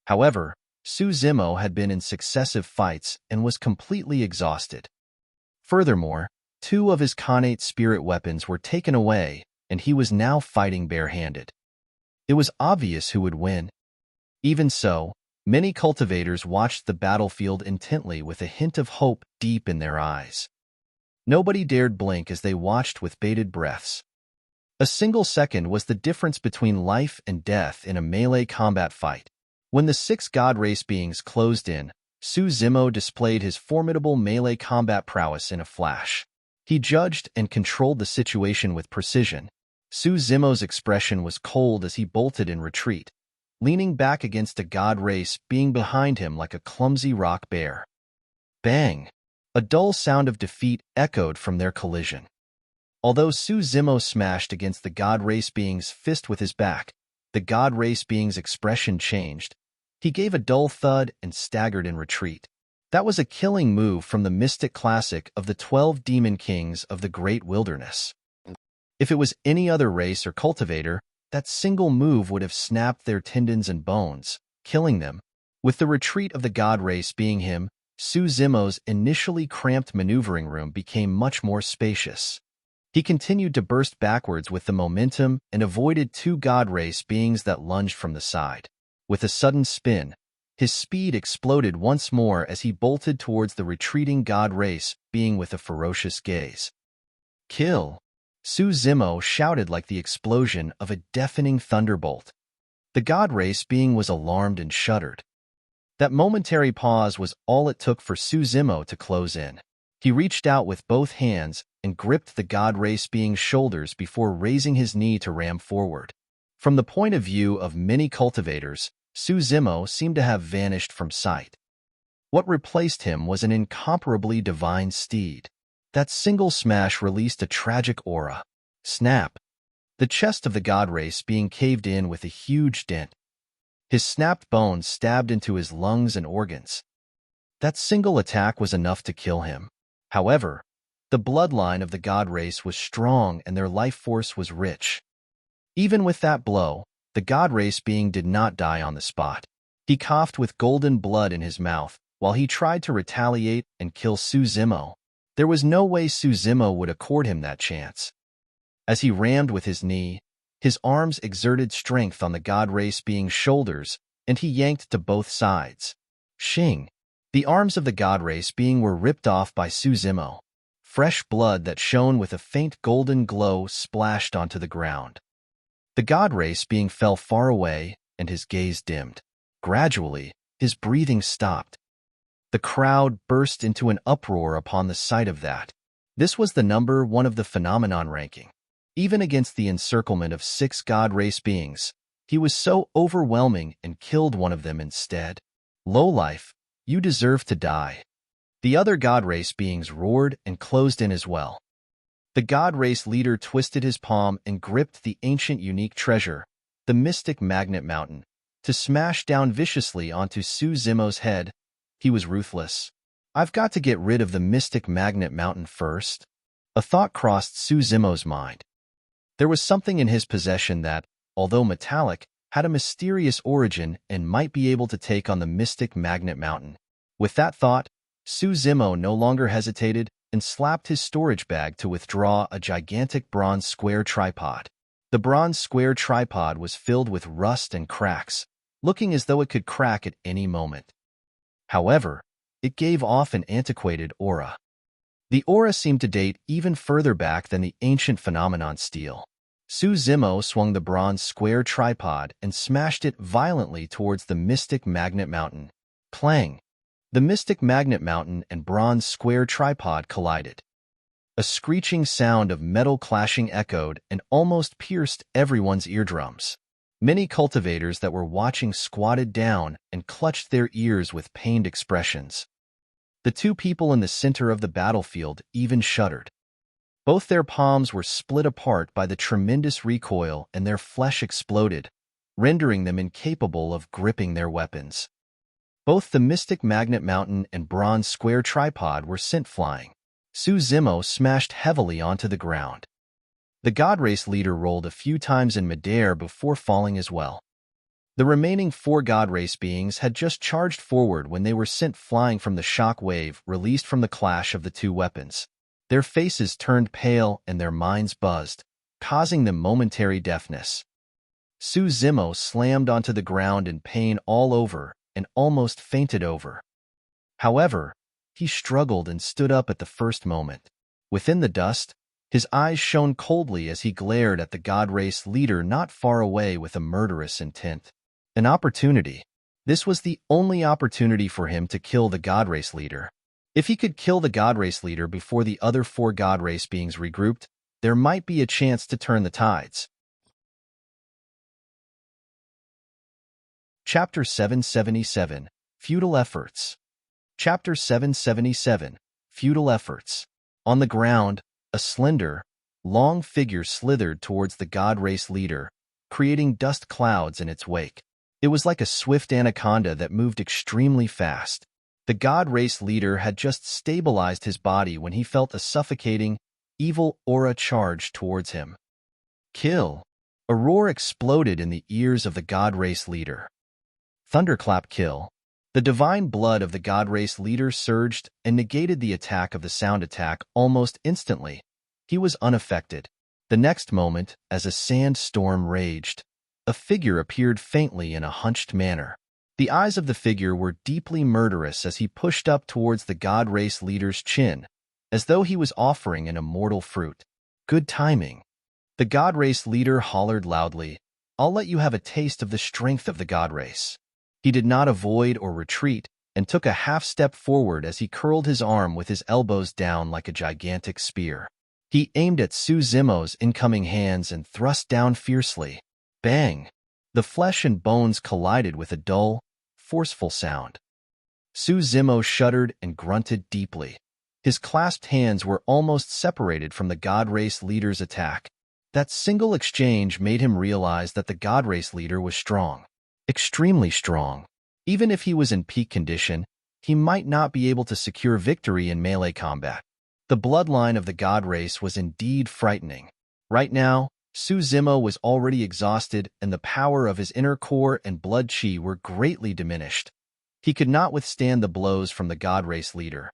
However, Su Zimo had been in successive fights and was completely exhausted. Furthermore, 2 of his connate spirit weapons were taken away, and he was now fighting barehanded. It was obvious who would win. Even so, many cultivators watched the battlefield intently with a hint of hope deep in their eyes. Nobody dared blink as they watched with bated breaths. A single second was the difference between life and death in a melee combat fight. When the 6 god race beings closed in, Su Zimo displayed his formidable melee combat prowess in a flash. He judged and controlled the situation with precision. Su Zimo's expression was cold as he bolted in retreat. leaning back against a god race being behind him like a clumsy rock bear. Bang! A dull sound of defeat echoed from their collision. Although Su Zimo smashed against the god race being's fist with his back, the god race being's expression changed. He gave a dull thud and staggered in retreat. That was a killing move from the mystic classic of the 12 demon kings of the great wilderness. If it was any other race or cultivator, that single move would have snapped their tendons and bones, killing them. With the retreat of the god race being him, Su Zimo's initially cramped maneuvering room became much more spacious. He continued to burst backwards with the momentum and avoided two god race beings that lunged from the side. With a sudden spin, his speed exploded once more as he bolted towards the retreating god race being with a ferocious gaze. Kill! Su Zimo shouted like the explosion of a deafening thunderbolt. The god race being was alarmed and shuddered. That momentary pause was all it took for Su Zimo to close in. He reached out with both hands and gripped the god race being's shoulders before raising his knee to ram forward. From the point of view of many cultivators, Su Zimo seemed to have vanished from sight. What replaced him was an incomparably divine steed. That single smash released a tragic aura. Snap! The chest of the god race being caved in with a huge dent. His snapped bones stabbed into his lungs and organs. That single attack was enough to kill him. However, the bloodline of the god race was strong and their life force was rich. Even with that blow, the god race being did not die on the spot. He coughed with golden blood in his mouth while he tried to retaliate and kill Su Zimo. There was no way Su Zimo would accord him that chance. As he rammed with his knee, his arms exerted strength on the god race being's shoulders, and he yanked to both sides. Shing! The arms of the god race being were ripped off by Su Zimo. Fresh blood that shone with a faint golden glow splashed onto the ground. The god race being fell far away, and his gaze dimmed. Gradually, his breathing stopped. The crowd burst into an uproar upon the sight of that. This was the number one of the phenomenon ranking. Even against the encirclement of 6 god race beings, he was so overwhelming and killed one of them instead. Lowlife, you deserve to die. The other god race beings roared and closed in as well. The god race leader twisted his palm and gripped the ancient unique treasure, the mystic magnet mountain, to smash down viciously onto Su Zimo's head. He was ruthless. I've got to get rid of the mystic magnet mountain first. A thought crossed Su Zimo's mind. There was something in his possession that, although metallic, had a mysterious origin and might be able to take on the mystic magnet mountain. With that thought, Su Zimo no longer hesitated and slapped his storage bag to withdraw a gigantic bronze square tripod. The bronze square tripod was filled with rust and cracks, looking as though it could crack at any moment. However, it gave off an antiquated aura. The aura seemed to date even further back than the ancient phenomenon steel. Su Zimo swung the bronze square tripod and smashed it violently towards the mystic magnet mountain. Clang! The mystic magnet mountain and bronze square tripod collided. A screeching sound of metal clashing echoed and almost pierced everyone's eardrums. Many cultivators that were watching squatted down and clutched their ears with pained expressions. The two people in the center of the battlefield even shuddered. Both their palms were split apart by the tremendous recoil and their flesh exploded, rendering them incapable of gripping their weapons. Both the mystic magnet mountain and bronze square tripod were sent flying. Su Zimo smashed heavily onto the ground. The god race leader rolled a few times in midair before falling as well. The remaining 4 god race beings had just charged forward when they were sent flying from the shock wave released from the clash of the two weapons. Their faces turned pale and their minds buzzed, causing them momentary deafness. Su Zimo slammed onto the ground in pain all over and almost fainted over. However, he struggled and stood up at the first moment. Within the dust, his eyes shone coldly as he glared at the god race leader not far away with a murderous intent. An opportunity. This was the only opportunity for him to kill the god race leader. If he could kill the god race leader before the other 4 god race beings regrouped, there might be a chance to turn the tides. Chapter 777, Futile Efforts. Chapter 777, Futile Efforts. On the ground, a slender, long figure slithered towards the god race leader, creating dust clouds in its wake. It was like a swift anaconda that moved extremely fast. The god race leader had just stabilized his body when he felt a suffocating, evil aura charge towards him. Kill! A roar exploded in the ears of the god race leader. Thunderclap kill. The divine blood of the god race leader surged and negated the attack of the sound attack almost instantly. He was unaffected. The next moment, as a sandstorm raged, a figure appeared faintly in a hunched manner. The eyes of the figure were deeply murderous as he pushed up towards the god race leader's chin, as though he was offering an immortal fruit. Good timing. The god race leader hollered loudly, "I'll let you have a taste of the strength of the god race." He did not avoid or retreat and took a half-step forward as he curled his arm with his elbows down like a gigantic spear. He aimed at Su Zimo's incoming hands and thrust down fiercely. Bang! The flesh and bones collided with a dull, forceful sound. Su Zimo shuddered and grunted deeply. His clasped hands were almost separated from the god race leader's attack. That single exchange made him realize that the god race leader was strong. Extremely strong. Even if he was in peak condition, he might not be able to secure victory in melee combat. The bloodline of the god race was indeed frightening. Right now, Su Zimo was already exhausted and the power of his inner core and blood chi were greatly diminished. He could not withstand the blows from the god race leader.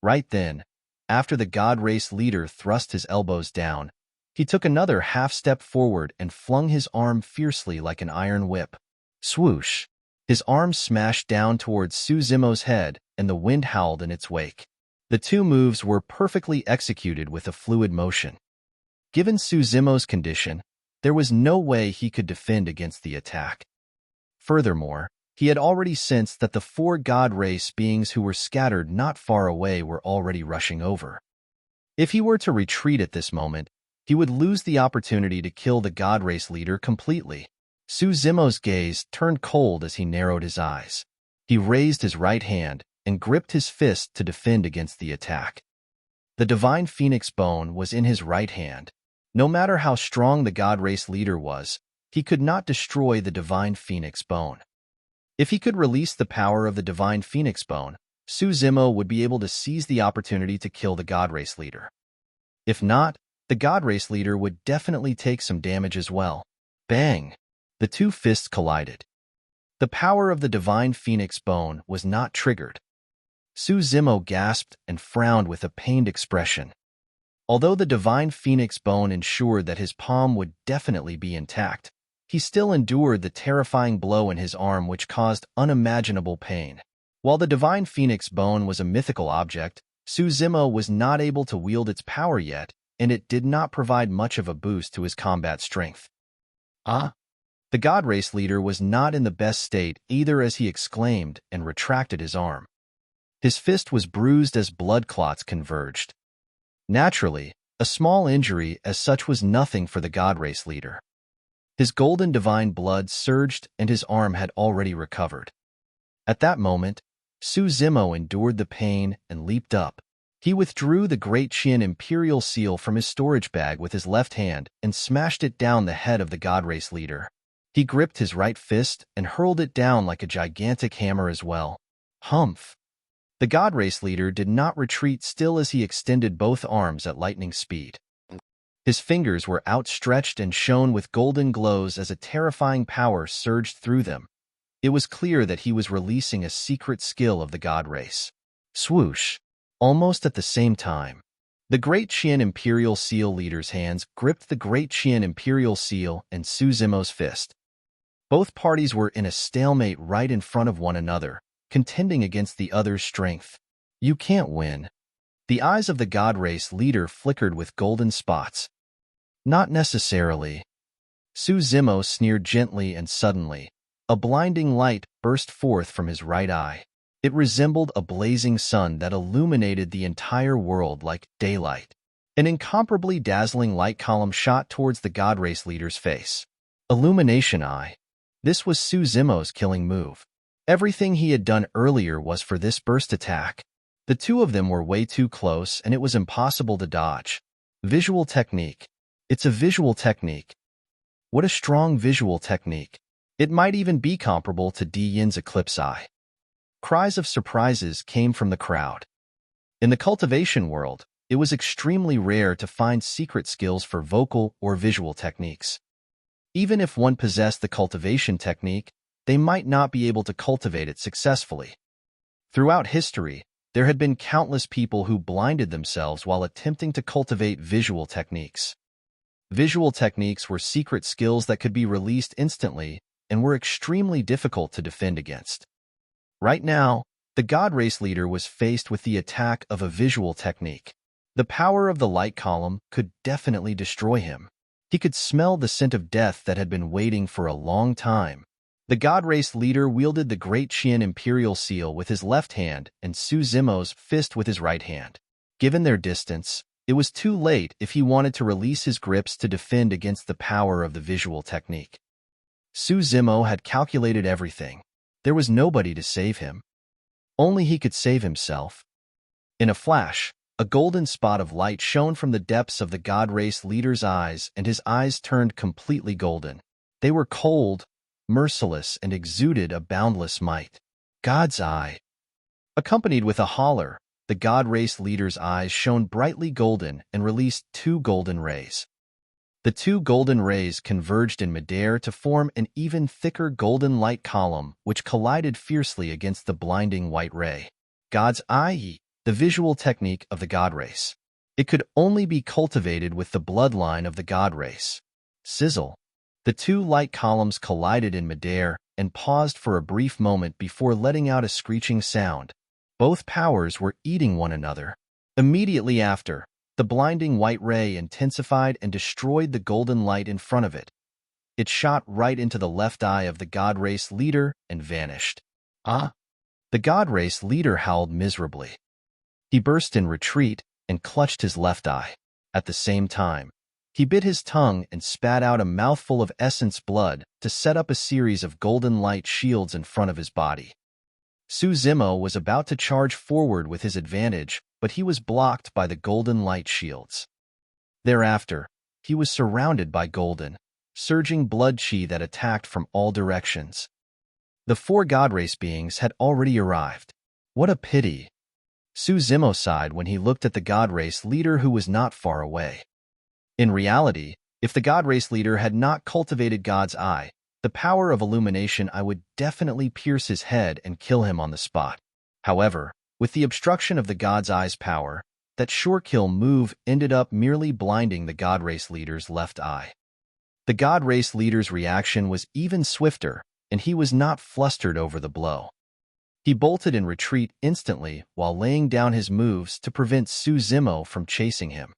Right then, after the god race leader thrust his elbows down, he took another half-step forward and flung his arm fiercely like an iron whip. Swoosh! His arm smashed down towards Su Zimo's head, and the wind howled in its wake. The two moves were perfectly executed with a fluid motion. Given Su Zimo's condition, there was no way he could defend against the attack. Furthermore, he had already sensed that the four god race beings who were scattered not far away were already rushing over. If he were to retreat at this moment, he would lose the opportunity to kill the god race leader completely. Su Zimo's gaze turned cold as he narrowed his eyes. He raised his right hand and gripped his fist to defend against the attack. The divine phoenix bone was in his right hand. No matter how strong the god race leader was, he could not destroy the divine phoenix bone. If he could release the power of the divine phoenix bone, Su Zimo would be able to seize the opportunity to kill the god race leader. If not, the god race leader would definitely take some damage as well. Bang! The two fists collided. The power of the divine phoenix bone was not triggered. Su Zimo gasped and frowned with a pained expression. Although the divine phoenix bone ensured that his palm would definitely be intact, he still endured the terrifying blow in his arm which caused unimaginable pain. While the divine phoenix bone was a mythical object, Su Zimo was not able to wield its power yet, and it did not provide much of a boost to his combat strength. The god race leader was not in the best state either as he exclaimed and retracted his arm. His fist was bruised as blood clots converged. Naturally, a small injury as such was nothing for the god race leader. His golden divine blood surged and his arm had already recovered. At that moment, Su Zimo endured the pain and leaped up. He withdrew the Great Qian Imperial Seal from his storage bag with his left hand and smashed it down the head of the god race leader. He gripped his right fist and hurled it down like a gigantic hammer as well. Humph! The god race leader did not retreat still as he extended both arms at lightning speed. His fingers were outstretched and shone with golden glows as a terrifying power surged through them. It was clear that he was releasing a secret skill of the god race. Swoosh! Almost at the same time, the Great Qian Imperial Seal leader's hands gripped the Great Qian Imperial Seal and Su Zimo's fist. Both parties were in a stalemate right in front of one another, contending against the other's strength. You can't win. The eyes of the god race leader flickered with golden spots. Not necessarily. Su Zimo sneered gently and suddenly. A blinding light burst forth from his right eye. It resembled a blazing sun that illuminated the entire world like daylight. An incomparably dazzling light column shot towards the god race leader's face. Illumination Eye. This was Su Zimo's killing move. Everything he had done earlier was for this burst attack. The two of them were way too close, and it was impossible to dodge. Visual technique. It's a visual technique. What a strong visual technique. It might even be comparable to Di Yin's Eclipse Eye. Cries of surprises came from the crowd. In the cultivation world, it was extremely rare to find secret skills for vocal or visual techniques. Even if one possessed the cultivation technique, they might not be able to cultivate it successfully. Throughout history, there had been countless people who blinded themselves while attempting to cultivate visual techniques. Visual techniques were secret skills that could be released instantly and were extremely difficult to defend against. Right now, the God Race leader was faced with the attack of a visual technique. The power of the light column could definitely destroy him. He could smell the scent of death that had been waiting for a long time. The God Race leader wielded the Great Qian Imperial Seal with his left hand and Su Zimo's fist with his right hand. Given their distance, it was too late if he wanted to release his grips to defend against the power of the visual technique. Su Zimo had calculated everything. There was nobody to save him. Only he could save himself. In a flash, a golden spot of light shone from the depths of the God Race leader's eyes, and his eyes turned completely golden. They were cold, merciless, and exuded a boundless might. God's Eye. Accompanied with a holler, the God Race leader's eyes shone brightly golden and released two golden rays. The two golden rays converged in midair to form an even thicker golden light column which collided fiercely against the blinding white ray. God's Eye, the visual technique of the God Race. It could only be cultivated with the bloodline of the God Race. Sizzle. The two light columns collided in midair and paused for a brief moment before letting out a screeching sound. Both powers were eating one another. Immediately after, the blinding white ray intensified and destroyed the golden light in front of it. It shot right into the left eye of the God Race leader and vanished. Ah! The God Race leader howled miserably. He burst in retreat and clutched his left eye. At the same time, he bit his tongue and spat out a mouthful of essence blood to set up a series of golden light shields in front of his body. Su Zimo was about to charge forward with his advantage, but he was blocked by the golden light shields. Thereafter, he was surrounded by golden, surging blood chi that attacked from all directions. The four God Race beings had already arrived. What a pity! Su Zimo sighed when he looked at the God Race leader who was not far away. In reality, if the God Race leader had not cultivated God's Eye, the power of illumination, I would definitely pierce his head and kill him on the spot. However, with the obstruction of the God's Eye's power, that sure kill move ended up merely blinding the God Race leader's left eye. The God Race leader's reaction was even swifter, and he was not flustered over the blow. He bolted in retreat instantly while laying down his moves to prevent Su Zimo from chasing him.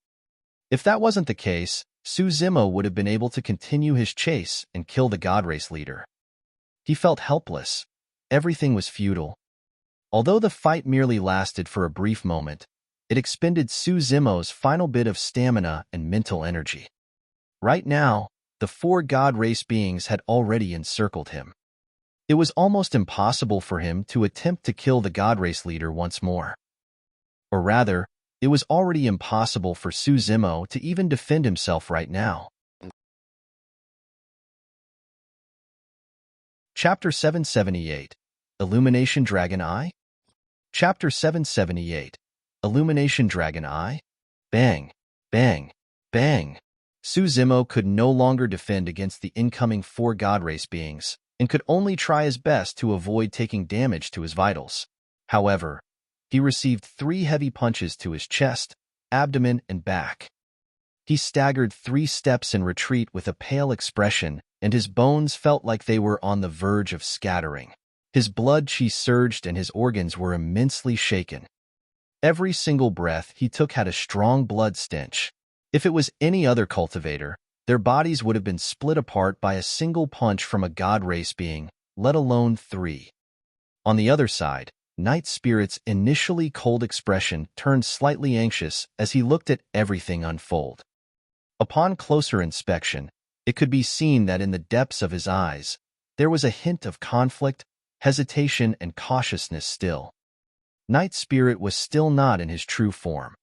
If that wasn't the case, Su Zimo would have been able to continue his chase and kill the God Race leader. He felt helpless. Everything was futile. Although the fight merely lasted for a brief moment, it expended Su Zimo's final bit of stamina and mental energy. Right now, the four God Race beings had already encircled him. It was almost impossible for him to attempt to kill the God Race leader once more. Or rather, it was already impossible for Su Zimo to even defend himself right now. Chapter 778, Illumination Dragon Eye? Chapter 778, Illumination Dragon Eye? Bang, bang, bang. Su Zimo could no longer defend against the incoming four God Race beings, and could only try his best to avoid taking damage to his vitals. However, he received 3 heavy punches to his chest, abdomen, and back. He staggered 3 steps in retreat with a pale expression, and his bones felt like they were on the verge of scattering. His blood chi surged and his organs were immensely shaken. Every single breath he took had a strong blood stench. If it was any other cultivator, their bodies would have been split apart by a single punch from a God Race being, let alone 3. On the other side, Night Spirit's initially cold expression turned slightly anxious as he looked at everything unfold. Upon closer inspection, it could be seen that in the depths of his eyes, there was a hint of conflict, hesitation, and cautiousness still. Night Spirit was still not in his true form.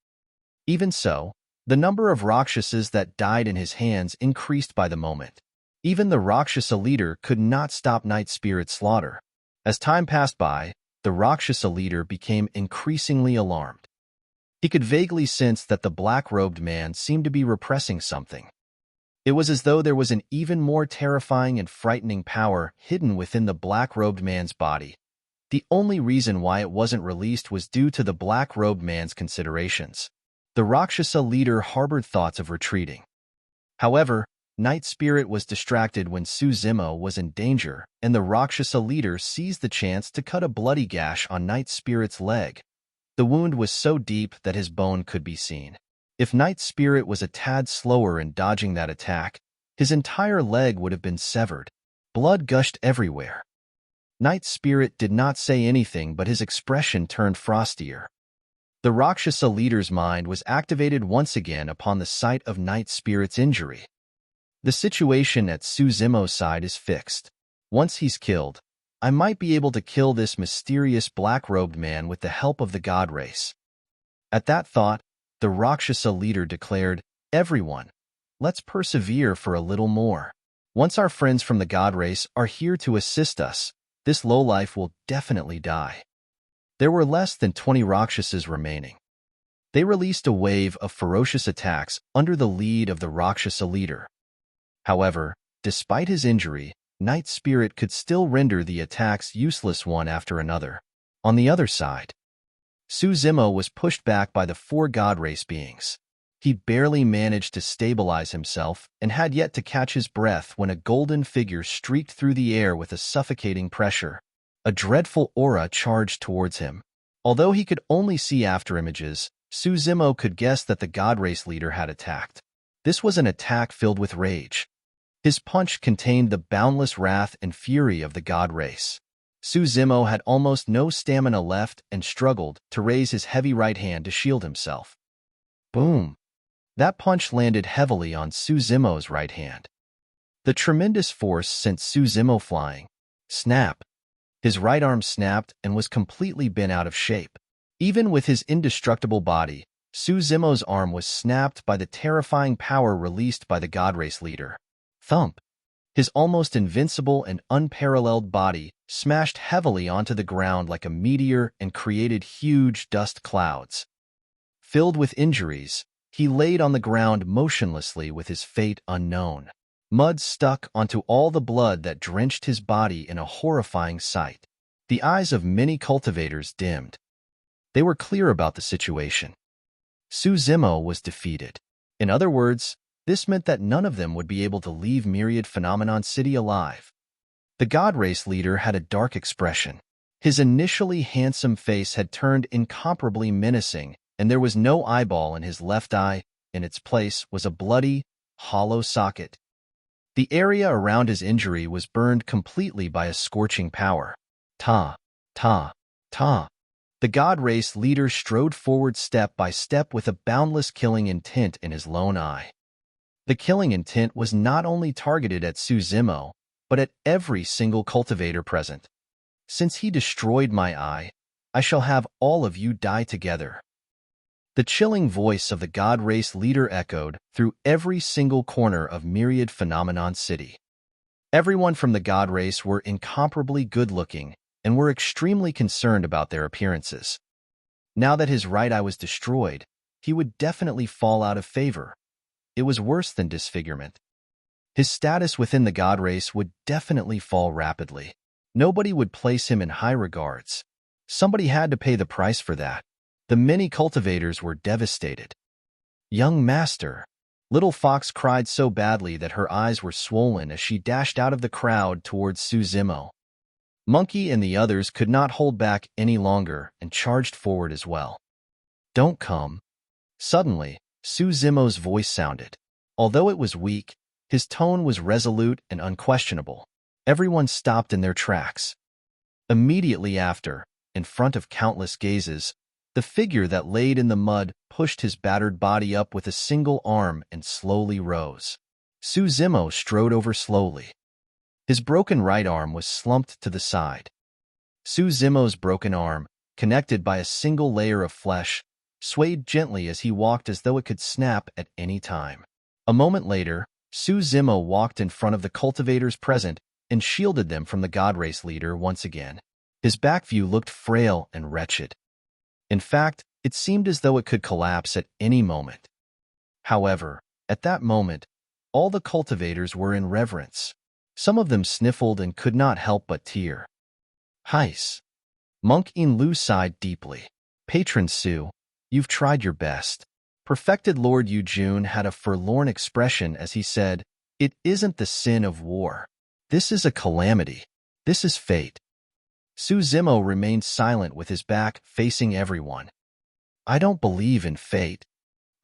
Even so, the number of Rakshasas that died in his hands increased by the moment. Even the Rakshasa leader could not stop Night Spirit's slaughter. As time passed by, the Rakshasa leader became increasingly alarmed. He could vaguely sense that the black-robed man seemed to be repressing something. It was as though there was an even more terrifying and frightening power hidden within the black-robed man's body. The only reason why it wasn't released was due to the black-robed man's considerations. The Rakshasa leader harbored thoughts of retreating. However, Night Spirit was distracted when Suzimo was in danger, and the Rakshasa leader seized the chance to cut a bloody gash on Night Spirit's leg. The wound was so deep that his bone could be seen. If Night Spirit was a tad slower in dodging that attack, his entire leg would have been severed. Blood gushed everywhere. Night Spirit did not say anything, but his expression turned frostier. The Rakshasa leader's mind was activated once again upon the sight of Night Spirit's injury. The situation at Suzimo's side is fixed. Once he's killed, I might be able to kill this mysterious black-robed man with the help of the god race. At that thought, the Rakshasa leader declared, "Everyone, let's persevere for a little more. Once our friends from the god race are here to assist us, this lowlife will definitely die." There were less than 20 Rakshasas remaining. They released a wave of ferocious attacks under the lead of the Rakshasa leader. However, despite his injury, Night Spirit could still render the attacks useless one after another. On the other side, Suzimo was pushed back by the 4 god race beings. He barely managed to stabilize himself and had yet to catch his breath when a golden figure streaked through the air with a suffocating pressure. A dreadful aura charged towards him. Although he could only see afterimages, Suzimo could guess that the god race leader had attacked. This was an attack filled with rage. His punch contained the boundless wrath and fury of the god race. Suzimo had almost no stamina left and struggled to raise his heavy right hand to shield himself. Boom! That punch landed heavily on Suzimo's right hand. The tremendous force sent Suzimo flying. Snap! His right arm snapped and was completely bent out of shape. Even with his indestructible body, Suzimo's arm was snapped by the terrifying power released by the god race leader. Thump! His almost invincible and unparalleled body smashed heavily onto the ground like a meteor and created huge dust clouds. Filled with injuries, he laid on the ground motionlessly with his fate unknown. Mud stuck onto all the blood that drenched his body in a horrifying sight. The eyes of many cultivators dimmed. They were clear about the situation. Suzimo was defeated. In other words, this meant that none of them would be able to leave Myriad Phenomenon City alive. The god race leader had a dark expression. His initially handsome face had turned incomparably menacing, and there was no eyeball in his left eye. In its place was a bloody, hollow socket. The area around his injury was burned completely by a scorching power. Ta, ta, ta. The god race leader strode forward step by step with a boundless killing intent in his lone eye. The killing intent was not only targeted at Suzimo, but at every single cultivator present. Since he destroyed my eye, I shall have all of you die together. The chilling voice of the god race leader echoed through every single corner of Myriad Phenomenon City. Everyone from the god race were incomparably good-looking and were extremely concerned about their appearances. Now that his right eye was destroyed, he would definitely fall out of favor. It was worse than disfigurement. His status within the god race would definitely fall rapidly. Nobody would place him in high regards. Somebody had to pay the price for that. The many cultivators were devastated. "Young master!" Little Fox cried so badly that her eyes were swollen as she dashed out of the crowd towards Suzimo. Monkey and the others could not hold back any longer and charged forward as well. "Don't come." Suddenly, Suzimo's voice sounded. Although it was weak, his tone was resolute and unquestionable. Everyone stopped in their tracks. Immediately after, in front of countless gazes, the figure that laid in the mud pushed his battered body up with a single arm and slowly rose. Suzimo strode over slowly. His broken right arm was slumped to the side. Su Zimo's broken arm, connected by a single layer of flesh, swayed gently as he walked as though it could snap at any time. A moment later, Su Zimo walked in front of the cultivators present and shielded them from the God Race leader once again. His back view looked frail and wretched. In fact, it seemed as though it could collapse at any moment. However, at that moment, all the cultivators were in reverence. Some of them sniffled and could not help but tear. Heis. Monk In Lu sighed deeply. Patron Su, you've tried your best. Perfected Lord Yujun had a forlorn expression as he said, "It isn't the sin of war. This is a calamity. This is fate." Su Zimo remained silent with his back facing everyone. "I don't believe in fate."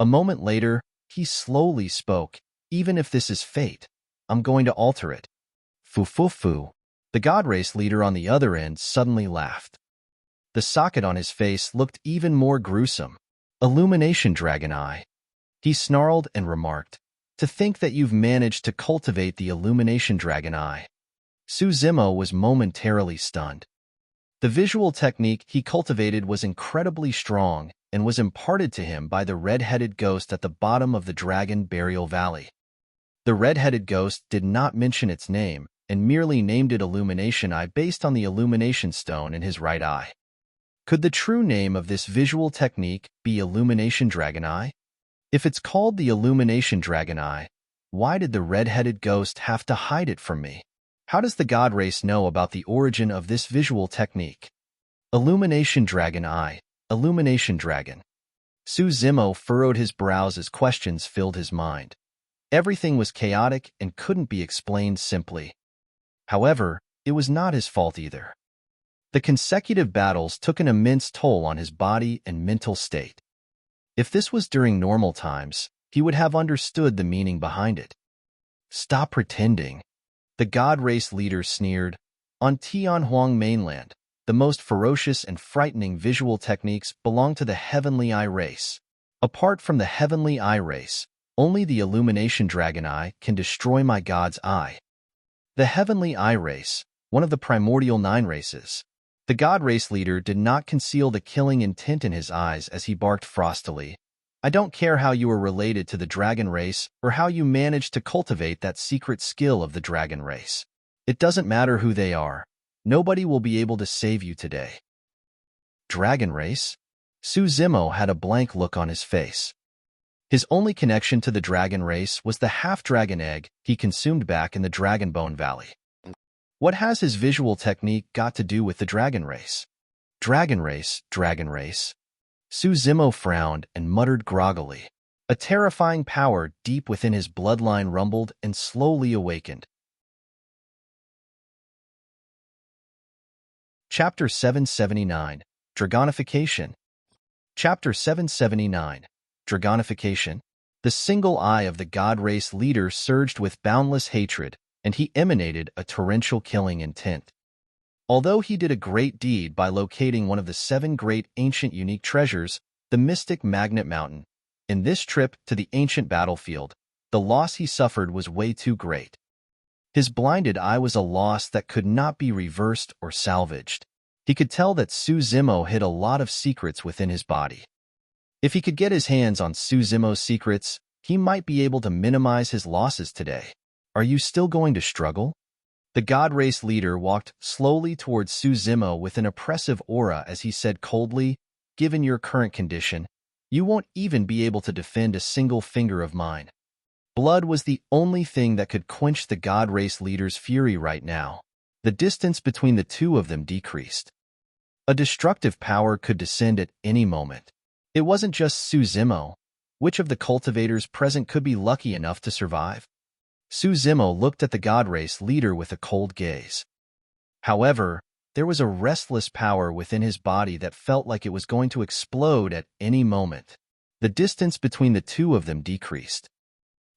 A moment later, he slowly spoke, "Even if this is fate, I'm going to alter it." Fu. The God Race leader on the other end suddenly laughed. The socket on his face looked even more gruesome. Illumination Dragon Eye. He snarled and remarked, "To think that you've managed to cultivate the Illumination Dragon Eye." Su Zimo was momentarily stunned. The visual technique he cultivated was incredibly strong and was imparted to him by the red-headed ghost at the bottom of the Dragon Burial Valley. The red-headed ghost did not mention its name and merely named it Illumination Eye based on the illumination stone in his right eye. Could the true name of this visual technique be Illumination Dragon Eye? If it's called the Illumination Dragon Eye, why did the red-headed ghost have to hide it from me? How does the God Race know about the origin of this visual technique? Illumination Dragon Eye, Illumination Dragon. Su Zimo furrowed his brows as questions filled his mind. Everything was chaotic and couldn't be explained simply. However, it was not his fault either. The consecutive battles took an immense toll on his body and mental state. If this was during normal times, he would have understood the meaning behind it. "Stop pretending." The God Race leader sneered. On Tianhuang mainland, the most ferocious and frightening visual techniques belong to the Heavenly Eye race. Apart from the Heavenly Eye race, only the Illumination Dragon Eye can destroy my God's eye. The Heavenly Eye race, one of the primordial 9 races. The God Race leader did not conceal the killing intent in his eyes as he barked frostily. "I don't care how you are related to the dragon race or how you managed to cultivate that secret skill of the dragon race. It doesn't matter who they are. Nobody will be able to save you today." Dragon race? Su Zimo had a blank look on his face. His only connection to the dragon race was the half-dragon egg he consumed back in the Dragonbone Valley. What has his visual technique got to do with the dragon race? Dragon race, dragon race. Su Zimo frowned and muttered groggily. A terrifying power deep within his bloodline rumbled and slowly awakened. Chapter 779, Dragonification. Chapter 779, Dragonification. The single eye of the God Race leader surged with boundless hatred, and he emanated a torrential killing intent. Although he did a great deed by locating one of the 7 great ancient unique treasures, the mystic Magnet Mountain, in this trip to the ancient battlefield, the loss he suffered was way too great. His blinded eye was a loss that could not be reversed or salvaged. He could tell that Su Zimo hid a lot of secrets within his body. If he could get his hands on Su Zimo's secrets, he might be able to minimize his losses today. Are you still going to struggle? The God Race leader walked slowly towards Su Zimo with an oppressive aura as he said coldly, "Given your current condition, you won't even be able to defend a single finger of mine." Blood was the only thing that could quench the God Race leader's fury right now. The distance between the two of them decreased. A destructive power could descend at any moment. It wasn't just Su Zimo. Which of the cultivators present could be lucky enough to survive? Su Zimo looked at the God Race leader with a cold gaze. However, there was a restless power within his body that felt like it was going to explode at any moment. The distance between the two of them decreased.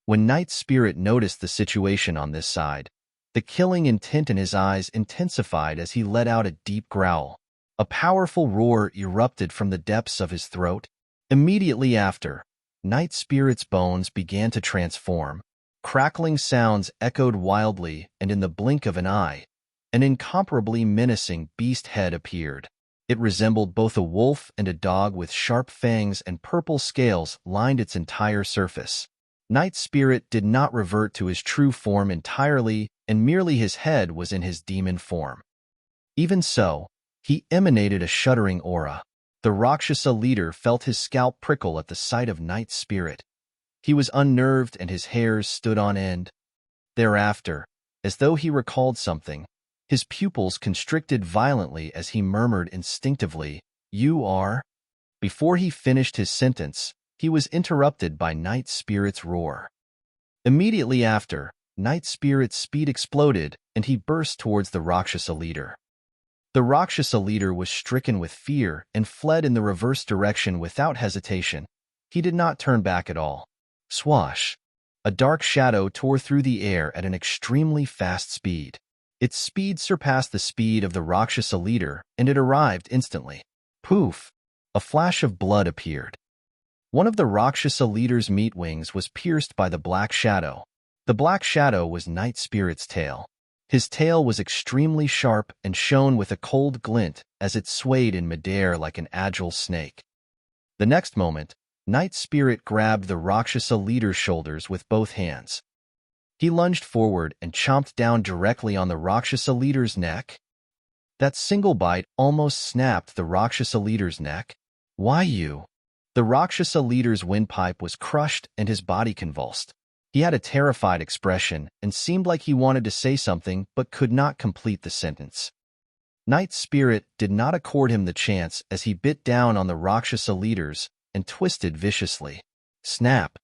When Knight's spirit noticed the situation on this side, the killing intent in his eyes intensified as he let out a deep growl. A powerful roar erupted from the depths of his throat. Immediately after, Knight's spirit's bones began to transform. Crackling sounds echoed wildly, and in the blink of an eye, an incomparably menacing beast head appeared. It resembled both a wolf and a dog with sharp fangs and purple scales lined its entire surface. Night Spirit did not revert to his true form entirely, and merely his head was in his demon form. Even so, he emanated a shuddering aura. The Rakshasa leader felt his scalp prickle at the sight of Night Spirit. He was unnerved and his hairs stood on end. Thereafter, as though he recalled something, his pupils constricted violently as he murmured instinctively, "You are?" Before he finished his sentence, he was interrupted by Night Spirit's roar. Immediately after, Night Spirit's speed exploded and he burst towards the Rakshasa leader. The Rakshasa leader was stricken with fear and fled in the reverse direction without hesitation. He did not turn back at all. Swash! A dark shadow tore through the air at an extremely fast speed. Its speed surpassed the speed of the Rakshasa leader, and it arrived instantly. Poof! A flash of blood appeared. One of the Rakshasa leader's meat wings was pierced by the black shadow. The black shadow was Night Spirit's tail. His tail was extremely sharp and shone with a cold glint as it swayed in midair like an agile snake. The next moment, Night Spirit grabbed the Rakshasa leader's shoulders with both hands. He lunged forward and chomped down directly on the Rakshasa leader's neck. That single bite almost snapped the Rakshasa leader's neck. "Why you?" The Rakshasa leader's windpipe was crushed and his body convulsed. He had a terrified expression and seemed like he wanted to say something but could not complete the sentence. Night Spirit did not accord him the chance as he bit down on the Rakshasa leaders and twisted viciously. Snap!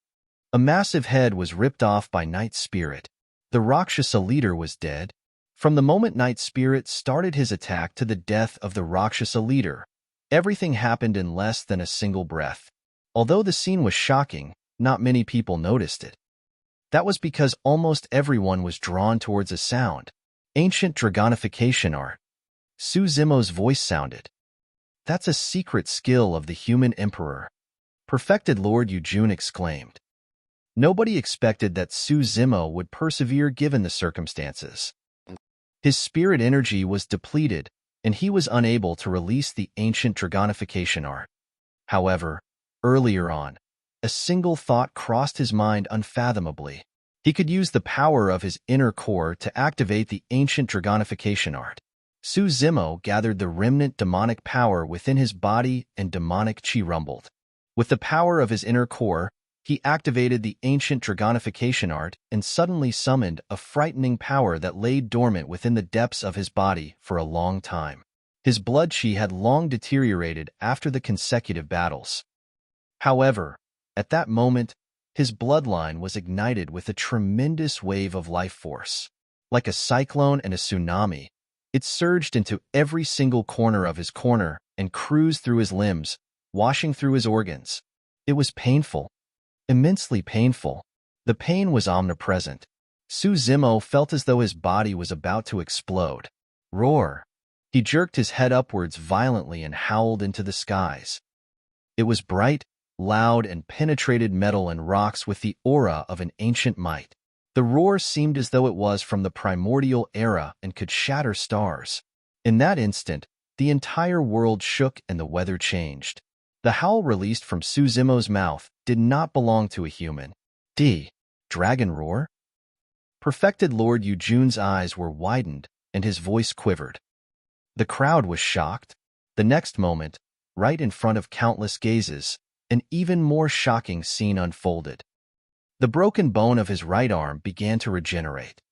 A massive head was ripped off by Night Spirit. The Rakshasa leader was dead. From the moment Night Spirit started his attack to the death of the Rakshasa leader, everything happened in less than a single breath. Although the scene was shocking, not many people noticed it. That was because almost everyone was drawn towards a sound. Ancient Dragonification art. Su Zimo's voice sounded. "That's a secret skill of the human emperor," Perfected Lord Yujun exclaimed. Nobody expected that Su Zimo would persevere given the circumstances. His spirit energy was depleted, and he was unable to release the ancient Dragonification art. However, earlier on, a single thought crossed his mind unfathomably. He could use the power of his inner core to activate the ancient Dragonification art. Su Zimo gathered the remnant demonic power within his body and demonic chi rumbled. With the power of his inner core, he activated the ancient Dragonification art and suddenly summoned a frightening power that lay dormant within the depths of his body for a long time. His blood chi had long deteriorated after the consecutive battles. However, at that moment, his bloodline was ignited with a tremendous wave of life force. Like a cyclone and a tsunami, it surged into every single corner of his corner and cruised through his limbs, washing through his organs. It was painful. Immensely painful. The pain was omnipresent. Su Zimo felt as though his body was about to explode. Roar! He jerked his head upwards violently and howled into the skies. It was bright, loud, and penetrated metal and rocks with the aura of an ancient might. The roar seemed as though it was from the primordial era and could shatter stars. In that instant, the entire world shook and the weather changed. The howl released from Su Zimo's mouth did not belong to a human. Dragon roar? Perfected Lord Yujun's eyes were widened and his voice quivered. The crowd was shocked. The next moment, right in front of countless gazes, an even more shocking scene unfolded. The broken bone of his right arm began to regenerate.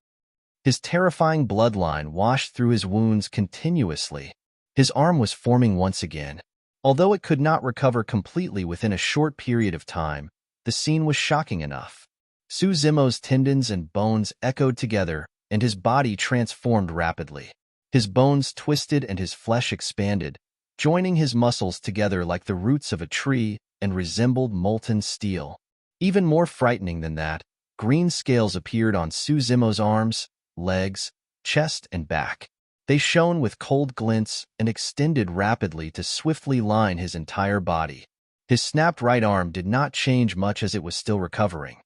His terrifying bloodline washed through his wounds continuously. His arm was forming once again. Although it could not recover completely within a short period of time, the scene was shocking enough. Su Zimo's tendons and bones echoed together, and his body transformed rapidly. His bones twisted and his flesh expanded, joining his muscles together like the roots of a tree and resembled molten steel. Even more frightening than that, green scales appeared on Su Zimo's arms, legs, chest, and back. They shone with cold glints and extended rapidly to swiftly line his entire body. His snapped right arm did not change much as it was still recovering.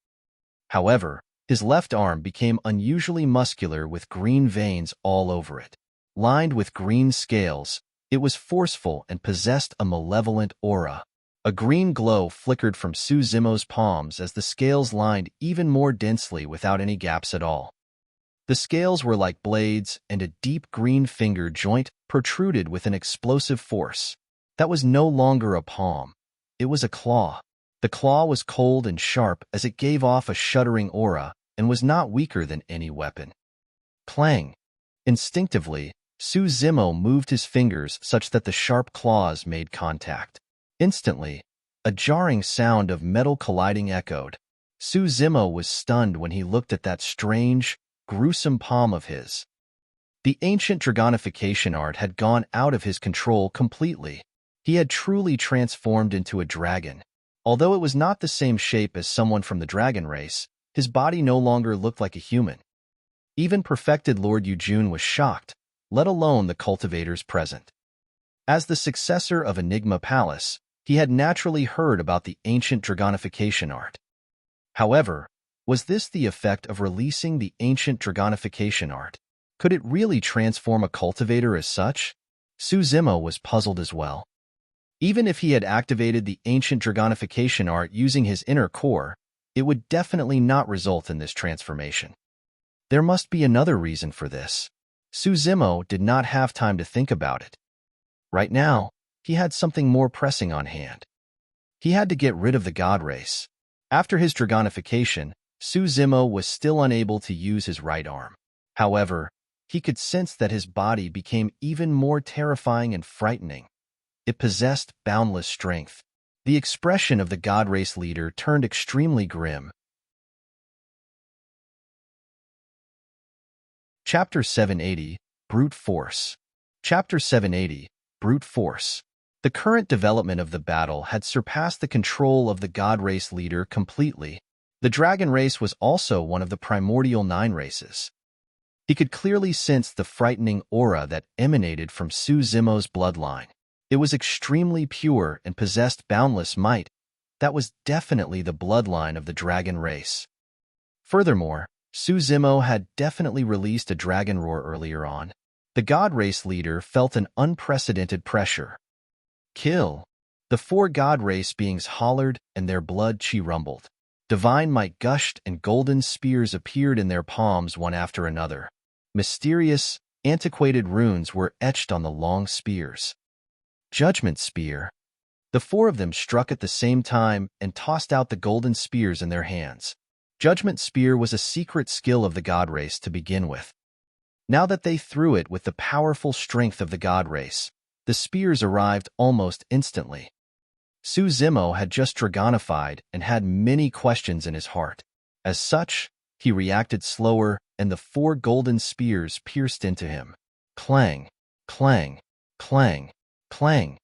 However, His left arm became unusually muscular with green veins all over it. Lined with green scales, it was forceful and possessed a malevolent aura. A green glow flickered from Su Zimo's palms as the scales lined even more densely without any gaps at all. The scales were like blades, and a deep green finger joint protruded with an explosive force. That was no longer a palm. It was a claw. The claw was cold and sharp as it gave off a shuddering aura and was not weaker than any weapon. Clang! Instinctively, Su Zimo moved his fingers such that the sharp claws made contact. Instantly, a jarring sound of metal colliding echoed. Su Zimo was stunned when he looked at that strange, gruesome palm of his. The ancient Dragonification art had gone out of his control completely. He had truly transformed into a dragon. Although it was not the same shape as someone from the dragon race, his body no longer looked like a human. Even perfected Lord Yujun was shocked, let alone the cultivators present. As the successor of Enigma Palace, he had naturally heard about the ancient Dragonification art. However, was this the effect of releasing the ancient Dragonification art? Could it really transform a cultivator as such? Su Zimo was puzzled as well. Even if he had activated the ancient Dragonification art using his inner core, it would definitely not result in this transformation. There must be another reason for this. Su Zimo did not have time to think about it. Right now, he had something more pressing on hand. He had to get rid of the god race. After his Dragonification, Su Zimo was still unable to use his right arm. However, he could sense that his body became even more terrifying and frightening. It possessed boundless strength. The expression of the god race leader turned extremely grim. Chapter 780, Brute Force. Chapter 780, Brute Force. The current development of the battle had surpassed the control of the god race leader completely. The dragon race was also one of the primordial 9 races. He could clearly sense the frightening aura that emanated from Su Zimo's bloodline. It was extremely pure and possessed boundless might. That was definitely the bloodline of the dragon race. Furthermore, Su Zimo had definitely released a dragon roar earlier on. The god race leader felt an unprecedented pressure. Kill! The 4 god race beings hollered and their blood chi rumbled. Divine might gushed and golden spears appeared in their palms one after another. Mysterious, antiquated runes were etched on the long spears. Judgment Spear. The 4 of them struck at the same time and tossed out the golden spears in their hands. Judgment Spear was a secret skill of the god race to begin with. Now that they threw it with the powerful strength of the god race, the spears arrived almost instantly. Su Zimo had just dragonified and had many questions in his heart. As such, he reacted slower, and the 4 golden spears pierced into him. Clang, clang, clang, clang.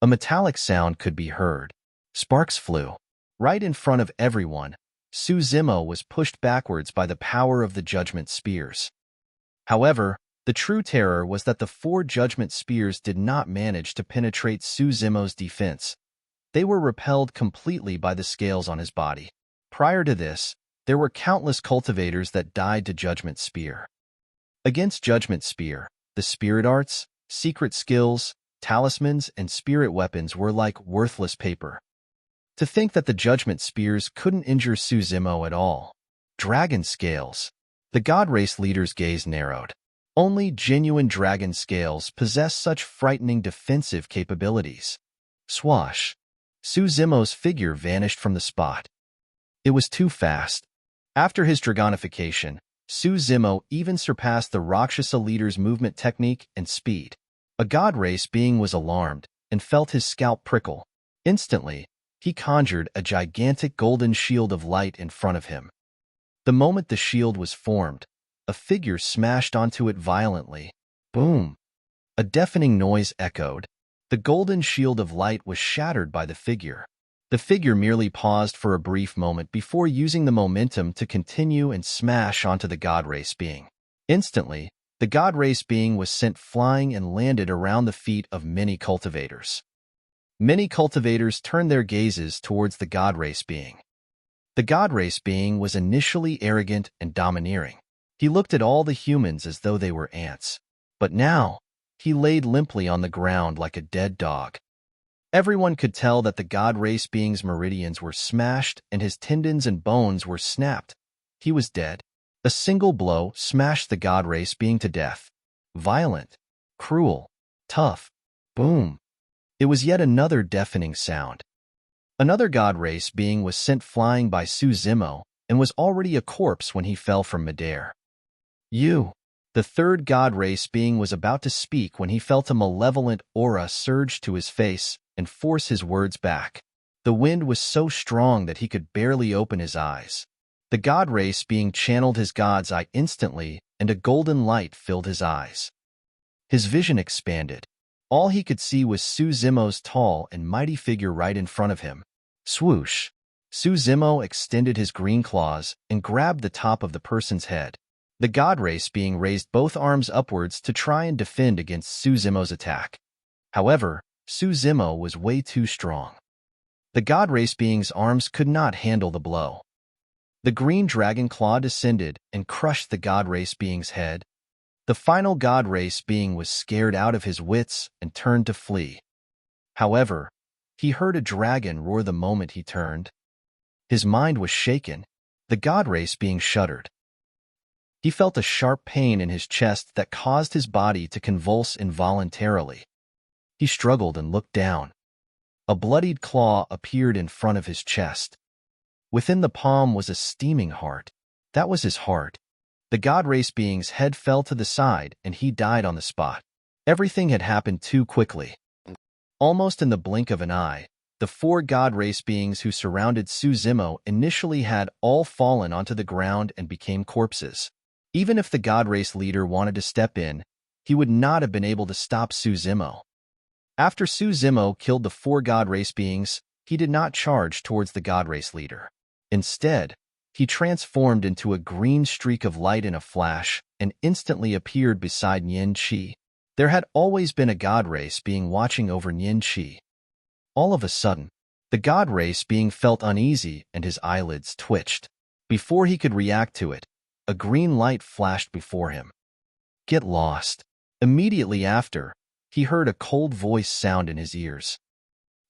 A metallic sound could be heard. Sparks flew. Right in front of everyone, Su Zimo was pushed backwards by the power of the Judgment Spears. However, the true terror was that the 4 Judgment Spears did not manage to penetrate Su Zimo's defense. They were repelled completely by the scales on his body. Prior to this, there were countless cultivators that died to Judgment Spear. Against Judgment Spear, the spirit arts, secret skills, talismans, and spirit weapons were like worthless paper. To think that the Judgment Spears couldn't injure Su Zimo at all. Dragon Scales. The god race leader's gaze narrowed. Only genuine dragon scales possess such frightening defensive capabilities. Swash. Su Zimo's figure vanished from the spot. It was too fast. After his Dragonification, Su Zimo even surpassed the Rakshasa leader's movement technique and speed. A god race being was alarmed and felt his scalp prickle. Instantly, he conjured a gigantic golden shield of light in front of him. The moment the shield was formed, a figure smashed onto it violently. Boom! A deafening noise echoed. The golden shield of light was shattered by the figure. The figure merely paused for a brief moment before using the momentum to continue and smash onto the god race being. Instantly, the god race being was sent flying and landed around the feet of many cultivators. Many cultivators turned their gazes towards the god race being. The god race being was initially arrogant and domineering. He looked at all the humans as though they were ants. But now, he laid limply on the ground like a dead dog. Everyone could tell that the god race being's meridians were smashed and his tendons and bones were snapped. He was dead. A single blow smashed the god race being to death. Violent, cruel, tough. Boom. It was yet another deafening sound. Another god race being was sent flying by Suzimo and was already a corpse when he fell from midair. The third god race being was about to speak when he felt a malevolent aura surge to his face and force his words back. The wind was so strong that he could barely open his eyes. The god race being channeled his god's eye instantly, and a golden light filled his eyes. His vision expanded. All he could see was Suzimo's tall and mighty figure right in front of him. Swoosh! Suzimo extended his green claws and grabbed the top of the person's head. The god race being raised both arms upwards to try and defend against Suzimo's attack. However, Suzimo was way too strong. The god race being's arms could not handle the blow. The green dragon claw descended and crushed the god race being's head. The final god race being was scared out of his wits and turned to flee. However, he heard a dragon roar the moment he turned. His mind was shaken. The god race being shuddered. He felt a sharp pain in his chest that caused his body to convulse involuntarily. He struggled and looked down. A bloodied claw appeared in front of his chest. Within the palm was a steaming heart. That was his heart. The god race being's head fell to the side and he died on the spot. Everything had happened too quickly. Almost in the blink of an eye, the four god race beings who surrounded Suzimo initially had all fallen onto the ground and became corpses. Even if the god race leader wanted to step in, he would not have been able to stop Suzimo. After Suzimo killed the four god race beings, he did not charge towards the god race leader. Instead, he transformed into a green streak of light in a flash and instantly appeared beside Nian Qi. There had always been a god race being watching over Nian Qi. All of a sudden, the god race being felt uneasy and his eyelids twitched. Before he could react to it, a green light flashed before him. Get lost. Immediately after, he heard a cold voice sound in his ears.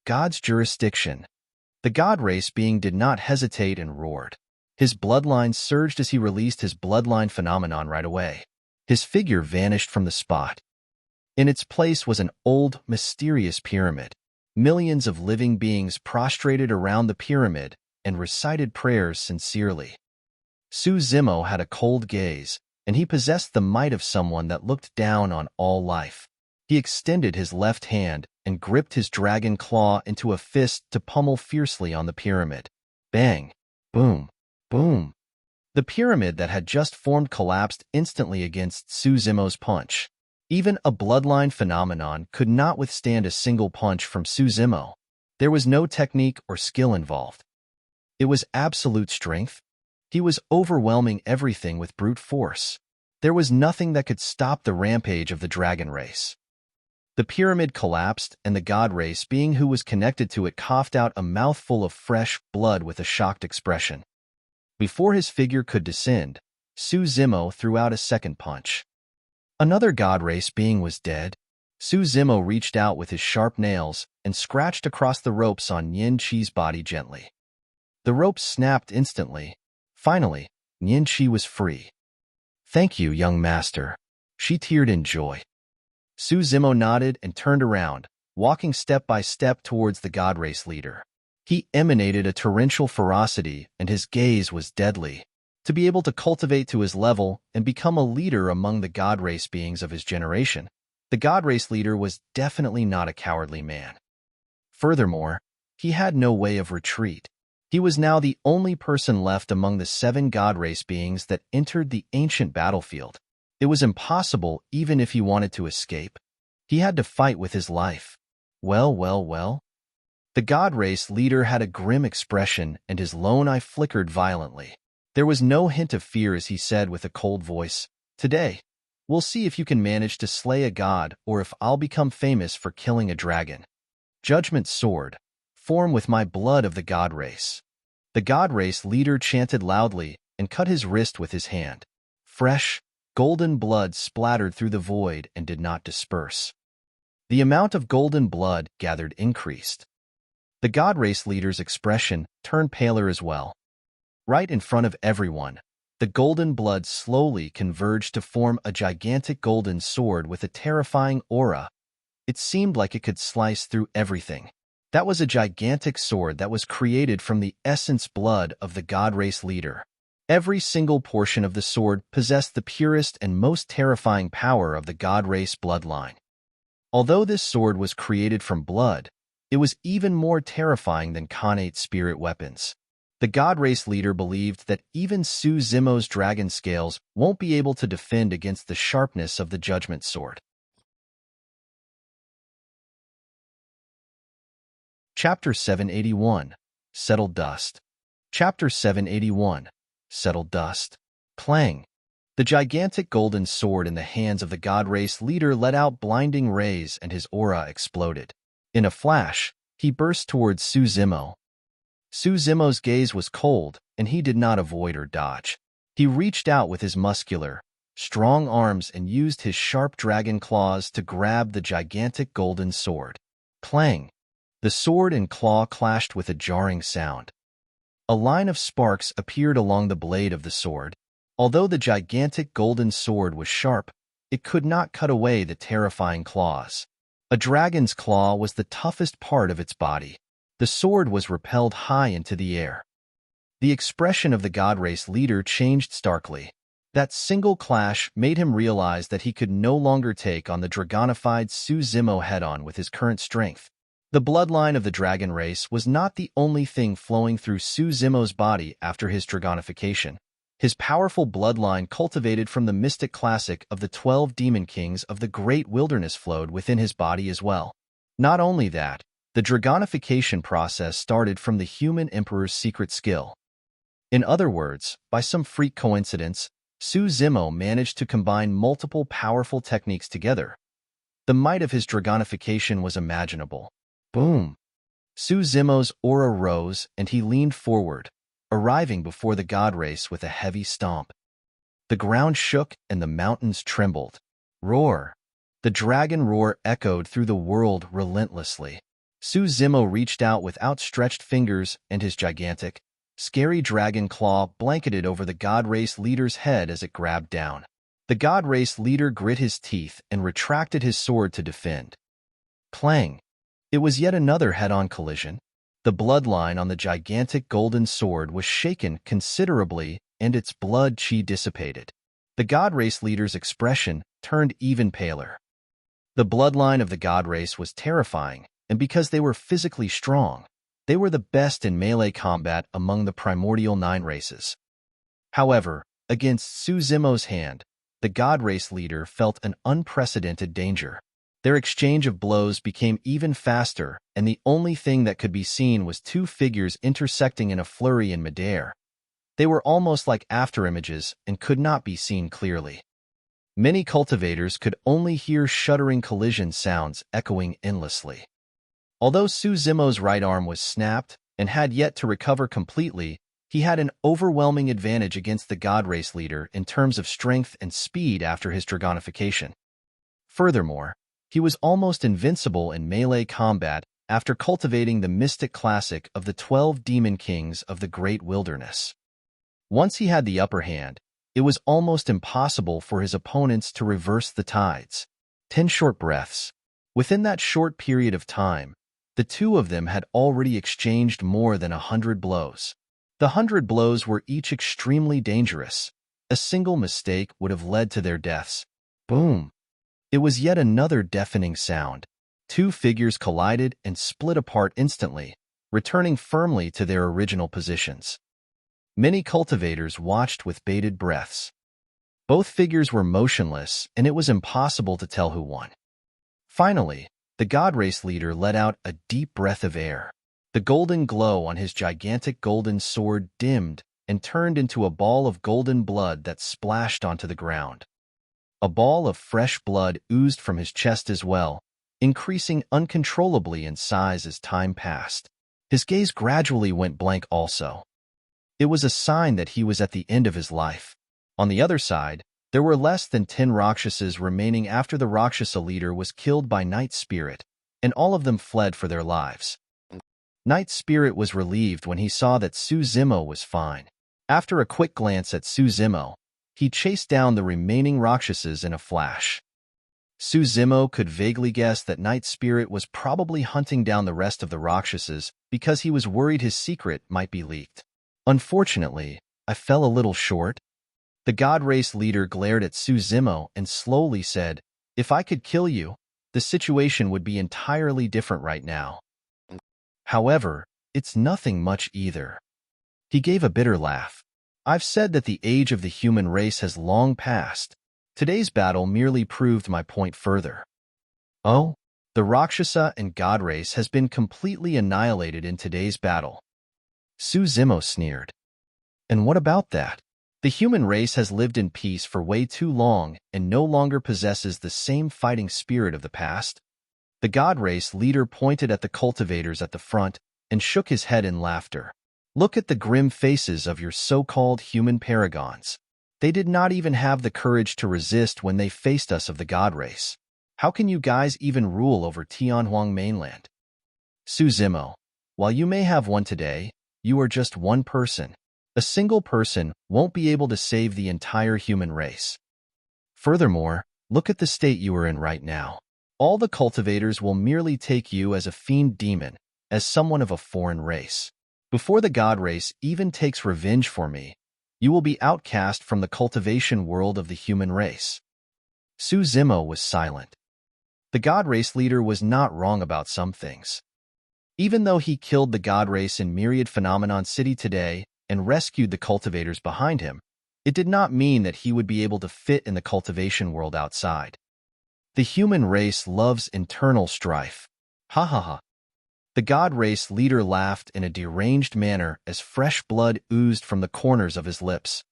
God's jurisdiction. The god race being did not hesitate and roared. His bloodline surged as he released his bloodline phenomenon right away. His figure vanished from the spot. In its place was an old, mysterious pyramid. Millions of living beings prostrated around the pyramid and recited prayers sincerely. Suzimo had a cold gaze, and he possessed the might of someone that looked down on all life. He extended his left hand and gripped his dragon claw into a fist to pummel fiercely on the pyramid. Bang! Boom! Boom! The pyramid that had just formed collapsed instantly against Suzimo's punch. Even a bloodline phenomenon could not withstand a single punch from Suzimo. There was no technique or skill involved. It was absolute strength. He was overwhelming everything with brute force. There was nothing that could stop the rampage of the dragon race. The pyramid collapsed, and the god race being who was connected to it coughed out a mouthful of fresh blood with a shocked expression. Before his figure could descend, Suzimo threw out a second punch. Another god race being was dead. Suzimo reached out with his sharp nails and scratched across the ropes on Nian Qi's body gently. The ropes snapped instantly. Finally, Nian Qi was free. Thank you, young master. She teared in joy. Suzimo nodded and turned around, walking step by step towards the god race leader. He emanated a torrential ferocity, and his gaze was deadly. To be able to cultivate to his level and become a leader among the god race beings of his generation, the god race leader was definitely not a cowardly man. Furthermore, he had no way of retreat. He was now the only person left among the 7 god race beings that entered the ancient battlefield. It was impossible even if he wanted to escape. He had to fight with his life. Well. The god race leader had a grim expression and his lone eye flickered violently. There was no hint of fear as he said with a cold voice, "Today, we'll see if you can manage to slay a god or if I'll become famous for killing a dragon. Judgment sword, form with my blood of the god race." The god race leader chanted loudly and cut his wrist with his hand. Fresh, golden blood splattered through the void and did not disperse. The amount of golden blood gathered increased. The god race leader's expression turned paler as well. Right in front of everyone, the golden blood slowly converged to form a gigantic golden sword with a terrifying aura. It seemed like it could slice through everything. That was a gigantic sword that was created from the essence blood of the god race leader. Every single portion of the sword possessed the purest and most terrifying power of the god race bloodline. Although this sword was created from blood, it was even more terrifying than Khanate spirit weapons. The god race leader believed that even Su Zimo's dragon scales won't be able to defend against the sharpness of the judgment sword. Chapter 781. Settled Dust. Chapter 781. Settled Dust. Clang. The gigantic golden sword in the hands of the god race leader let out blinding rays and his aura exploded. In a flash, he burst towards Su Zimo. Su Zimo's gaze was cold, and he did not avoid or dodge. He reached out with his muscular, strong arms and used his sharp dragon claws to grab the gigantic golden sword. Clang! The sword and claw clashed with a jarring sound. A line of sparks appeared along the blade of the sword. Although the gigantic golden sword was sharp, it could not cut away the terrifying claws. A dragon's claw was the toughest part of its body. The sword was repelled high into the air. The expression of the god race leader changed starkly. That single clash made him realize that he could no longer take on the dragonified Su Zimo head-on with his current strength. The bloodline of the dragon race was not the only thing flowing through Su Zimo's body after his dragonification. His powerful bloodline cultivated from the mystic classic of the 12 demon kings of the great wilderness flowed within his body as well. Not only that, the dragonification process started from the human emperor's secret skill. In other words, by some freak coincidence, Su Zimo managed to combine multiple powerful techniques together. The might of his dragonification was imaginable. Boom! Su Zimo's aura rose and he leaned forward, arriving before the god race with a heavy stomp. The ground shook and the mountains trembled. Roar! The dragon roar echoed through the world relentlessly. Su Zimo reached out with outstretched fingers and his gigantic, scary dragon claw blanketed over the god race leader's head as it grabbed down. The god race leader grit his teeth and retracted his sword to defend. Clang! It was yet another head-on collision. The bloodline on the gigantic golden sword was shaken considerably and its blood chi dissipated. The god race leader's expression turned even paler. The bloodline of the god race was terrifying, and because they were physically strong, they were the best in melee combat among the primordial 9 races. However, against Su Zimo's hand, the god race leader felt an unprecedented danger. Their exchange of blows became even faster, and the only thing that could be seen was 2 figures intersecting in a flurry in midair. They were almost like afterimages and could not be seen clearly. Many cultivators could only hear shuddering collision sounds echoing endlessly. Although Su Zimo's right arm was snapped and had yet to recover completely, he had an overwhelming advantage against the god race leader in terms of strength and speed after his dragonification. Furthermore, he was almost invincible in melee combat after cultivating the mystic classic of the 12 demon kings of the great wilderness. Once he had the upper hand, it was almost impossible for his opponents to reverse the tides. 10 short breaths. Within that short period of time, the two of them had already exchanged more than 100 blows. The 100 blows were each extremely dangerous. A single mistake would have led to their deaths. Boom! It was yet another deafening sound. 2 figures collided and split apart instantly, returning firmly to their original positions. Many cultivators watched with bated breaths. Both figures were motionless, and it was impossible to tell who won. Finally, the god race leader let out a deep breath of air. The golden glow on his gigantic golden sword dimmed and turned into a ball of golden blood that splashed onto the ground. A ball of fresh blood oozed from his chest as well, increasing uncontrollably in size as time passed. His gaze gradually went blank also. It was a sign that he was at the end of his life. On the other side, there were less than 10 Rakshasas remaining after the Rakshasa leader was killed by Night Spirit, and all of them fled for their lives. Night Spirit was relieved when he saw that Suzimo was fine. After a quick glance at Suzimo, he chased down the remaining Rakshasas in a flash. Suzimo could vaguely guess that Night Spirit was probably hunting down the rest of the Rakshasas because he was worried his secret might be leaked. Unfortunately, I fell a little short. The God Race leader glared at Suzimo and slowly said, "If I could kill you, the situation would be entirely different right now. However, it's nothing much either." He gave a bitter laugh. "I've said that the age of the human race has long passed. Today's battle merely proved my point further." "Oh, the Rakshasa and God Race has been completely annihilated in today's battle." Suzimo sneered. "And what about that? The human race has lived in peace for way too long and no longer possesses the same fighting spirit of the past." The God Race leader pointed at the cultivators at the front and shook his head in laughter. "Look at the grim faces of your so-called human paragons. They did not even have the courage to resist when they faced us of the God Race. How can you guys even rule over Tianhuang mainland?" "Suzimo, while you may have one today, you are just one person. A single person won't be able to save the entire human race. Furthermore, look at the state you are in right now. All the cultivators will merely take you as a fiend demon, as someone of a foreign race. Before the God Race even takes revenge for me, you will be outcast from the cultivation world of the human race." Suzimo was silent. The God Race leader was not wrong about some things. Even though he killed the God Race in Myriad Phenomenon City today and rescued the cultivators behind him, it did not mean that he would be able to fit in the cultivation world outside. The human race loves internal strife. Ha ha ha. The God Race leader laughed in a deranged manner as fresh blood oozed from the corners of his lips.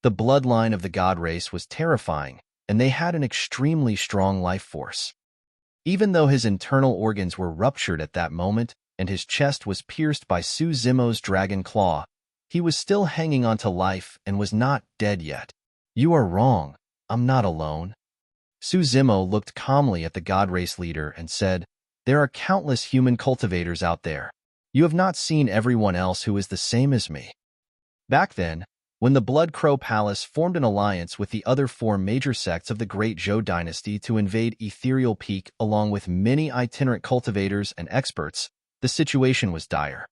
The bloodline of the God Race was terrifying, and they had an extremely strong life force. Even though his internal organs were ruptured at that moment and his chest was pierced by Suzimo's dragon claw, he was still hanging on to life and was not dead yet. "You are wrong. I'm not alone." Suzimo looked calmly at the God Race leader and said, "There are countless human cultivators out there. You have not seen everyone else who is the same as me." Back then, when the Blood Crow Palace formed an alliance with the other 4 major sects of the Great Zhou dynasty to invade Ethereal Peak along with many itinerant cultivators and experts, the situation was dire.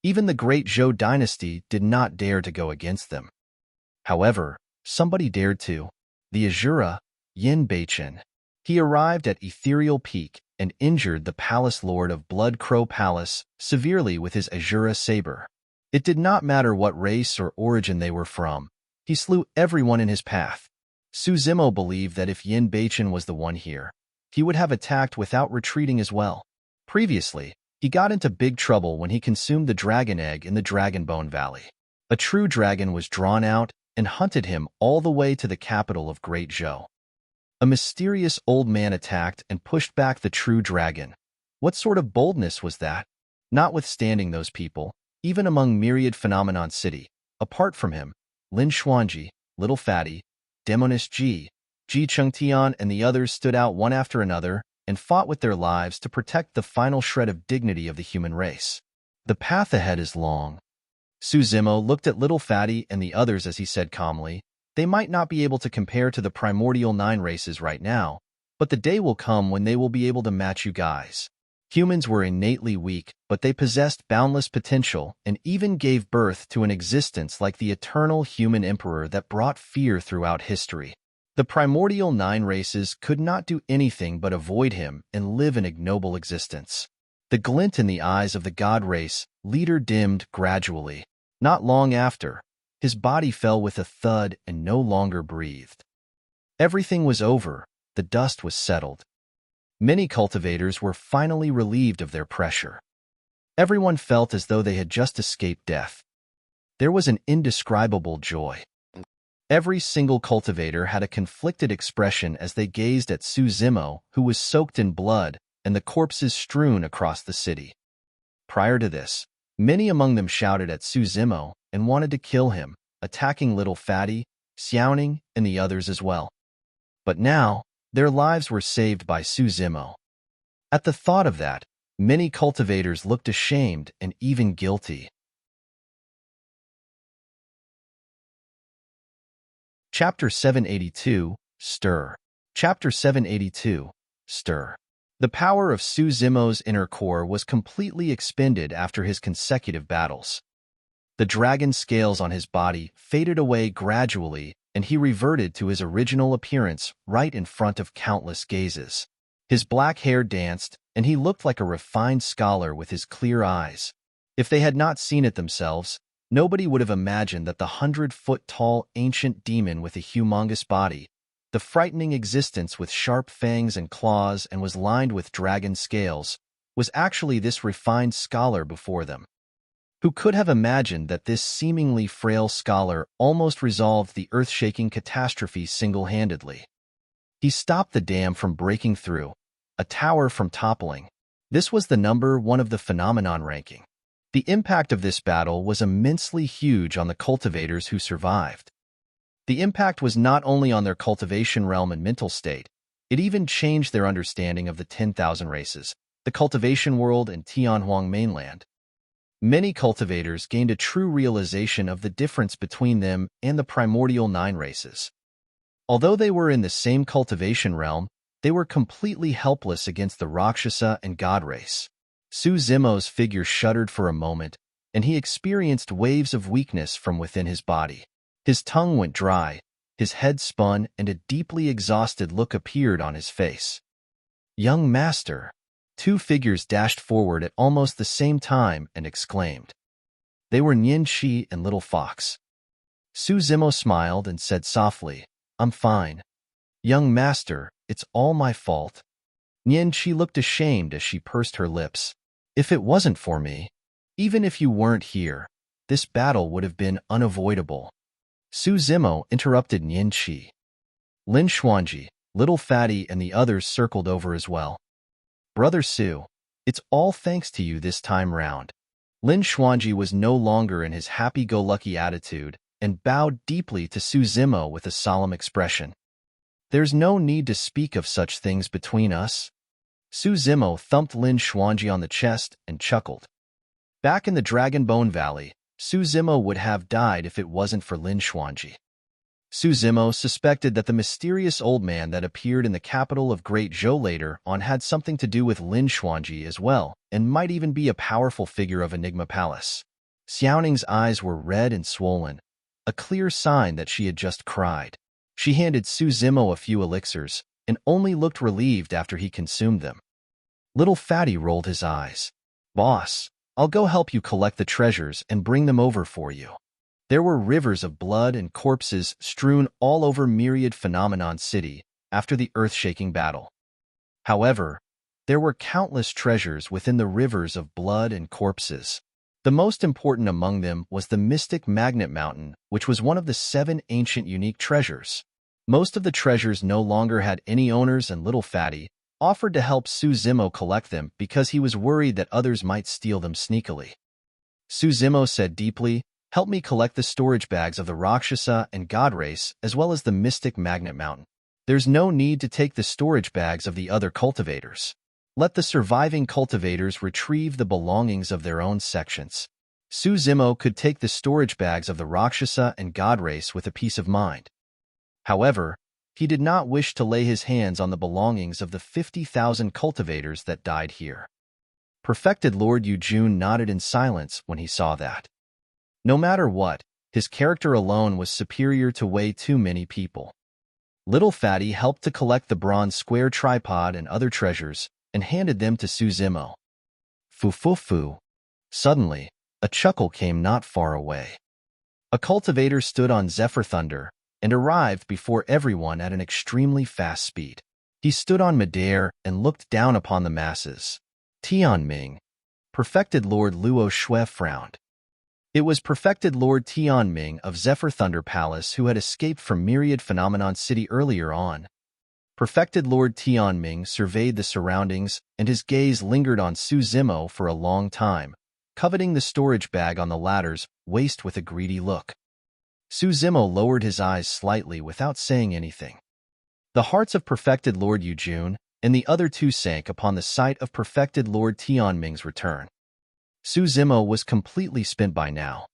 Even the Great Zhou dynasty did not dare to go against them. However, somebody dared to. The Azura, Yin Beichen. He arrived at Ethereal Peak and injured the Palace Lord of Blood Crow Palace severely with his Azura saber. It did not matter what race or origin they were from. He slew everyone in his path. Suzimo believed that if Yin Beichen was the one here, he would have attacked without retreating as well. Previously, he got into big trouble when he consumed the dragon egg in the Dragonbone Valley. A true dragon was drawn out and hunted him all the way to the capital of Great Zhou. A mysterious old man attacked and pushed back the true dragon. What sort of boldness was that? Notwithstanding those people, even among Myriad Phenomenon City, apart from him, Lin Xuanji, Little Fatty, Demonist Ji Chengtian and the others stood out one after another and fought with their lives to protect the final shred of dignity of the human race. The path ahead is long. Suzimo looked at Little Fatty and the others as he said calmly, "They might not be able to compare to the primordial 9 races right now, but the day will come when they will be able to match you guys." Humans were innately weak, but they possessed boundless potential and even gave birth to an existence like the eternal human emperor that brought fear throughout history. The primordial 9 races could not do anything but avoid him and live an ignoble existence. The glint in the eyes of the God Race leader dimmed gradually. Not long after, his body fell with a thud and no longer breathed. Everything was over. The dust was settled. Many cultivators were finally relieved of their pressure. Everyone felt as though they had just escaped death. There was an indescribable joy. Every single cultivator had a conflicted expression as they gazed at Suzimo, who was soaked in blood, and the corpses strewn across the city. Prior to this, many among them shouted at Suzimo, and wanted to kill him, attacking little Fatty, Xiaoning, and the others as well. But now, their lives were saved by Su Zimo. At the thought of that, many cultivators looked ashamed and even guilty. Chapter 782, Stir. Chapter 782, Stir. The power of Su Zimo's inner core was completely expended after his consecutive battles. The dragon scales on his body faded away gradually, and he reverted to his original appearance right in front of countless gazes. His black hair danced, and he looked like a refined scholar with his clear eyes. If they had not seen it themselves, nobody would have imagined that the 100-foot-tall ancient demon with a humongous body, the frightening existence with sharp fangs and claws and was lined with dragon scales, was actually this refined scholar before them. Who could have imagined that this seemingly frail scholar almost resolved the earth-shaking catastrophe single-handedly? He stopped the dam from breaking through, a tower from toppling. This was the number 1 of the phenomenon ranking. The impact of this battle was immensely huge on the cultivators who survived. The impact was not only on their cultivation realm and mental state, it even changed their understanding of the 10,000 races, the cultivation world, and Tianhuang mainland. Many cultivators gained a true realization of the difference between them and the primordial 9 races. Although they were in the same cultivation realm, they were completely helpless against the Rakshasa and God race. Su Zimo's figure shuddered for a moment, and he experienced waves of weakness from within his body. His tongue went dry, his head spun, and a deeply exhausted look appeared on his face. "Young master!" 2 figures dashed forward at almost the same time and exclaimed. They were Nian and Little Fox. Su Zimo smiled and said softly, "I'm fine. Young master, it's all my fault." Nian looked ashamed as she pursed her lips. "If it wasn't for me, even if you weren't here, this battle would have been unavoidable." Su Zimo interrupted Nian. Lin Xuanji, Little Fatty, and the others circled over as well. "Brother Su, it's all thanks to you this time round." Lin Xuanji was no longer in his happy-go-lucky attitude and bowed deeply to Su Zimo with a solemn expression. "There's no need to speak of such things between us." Su Zimo thumped Lin Xuanji on the chest and chuckled. Back in the Dragonbone Valley, Su Zimo would have died if it wasn't for Lin Xuanji. Su Zimo suspected that the mysterious old man that appeared in the capital of Great Zhou later on had something to do with Lin Xuanji as well, and might even be a powerful figure of Enigma Palace. Xiaoning's eyes were red and swollen, a clear sign that she had just cried. She handed Su Zimo a few elixirs, and only looked relieved after he consumed them. Little Fatty rolled his eyes. "Boss, I'll go help you collect the treasures and bring them over for you." There were rivers of blood and corpses strewn all over Myriad Phenomenon City after the earth-shaking battle. However, there were countless treasures within the rivers of blood and corpses. The most important among them was the mystic Magnet Mountain, which was one of the 7 ancient unique treasures. Most of the treasures no longer had any owners, and Little Fatty offered to help Su Zimo collect them because he was worried that others might steal them sneakily. Su Zimo said deeply, "Help me collect the storage bags of the Rakshasa and God race, as well as the mystic Magnet Mountain. There's no need to take the storage bags of the other cultivators. Let the surviving cultivators retrieve the belongings of their own sections." Su Zimo could take the storage bags of the Rakshasa and God race with a peace of mind. However, he did not wish to lay his hands on the belongings of the 50,000 cultivators that died here. Perfected Lord Yujun nodded in silence when he saw that. No matter what, his character alone was superior to way too many people. Little Fatty helped to collect the bronze square tripod and other treasures and handed them to Su Zimo. Fu. Suddenly, a chuckle came not far away. A cultivator stood on Zephyr Thunder and arrived before everyone at an extremely fast speed. He stood on midair and looked down upon the masses. Tianming. Perfected Lord Luo Shui frowned. It was Perfected Lord Tianming of Zephyr Thunder Palace who had escaped from Myriad Phenomenon City earlier on. Perfected Lord Tianming surveyed the surroundings, and his gaze lingered on Su Zimo for a long time, coveting the storage bag on the ladder's waist with a greedy look. Suzimo lowered his eyes slightly without saying anything. The hearts of Perfected Lord Yujun and the other two sank upon the sight of Perfected Lord Tianming's return. Suzimo was completely spent by now.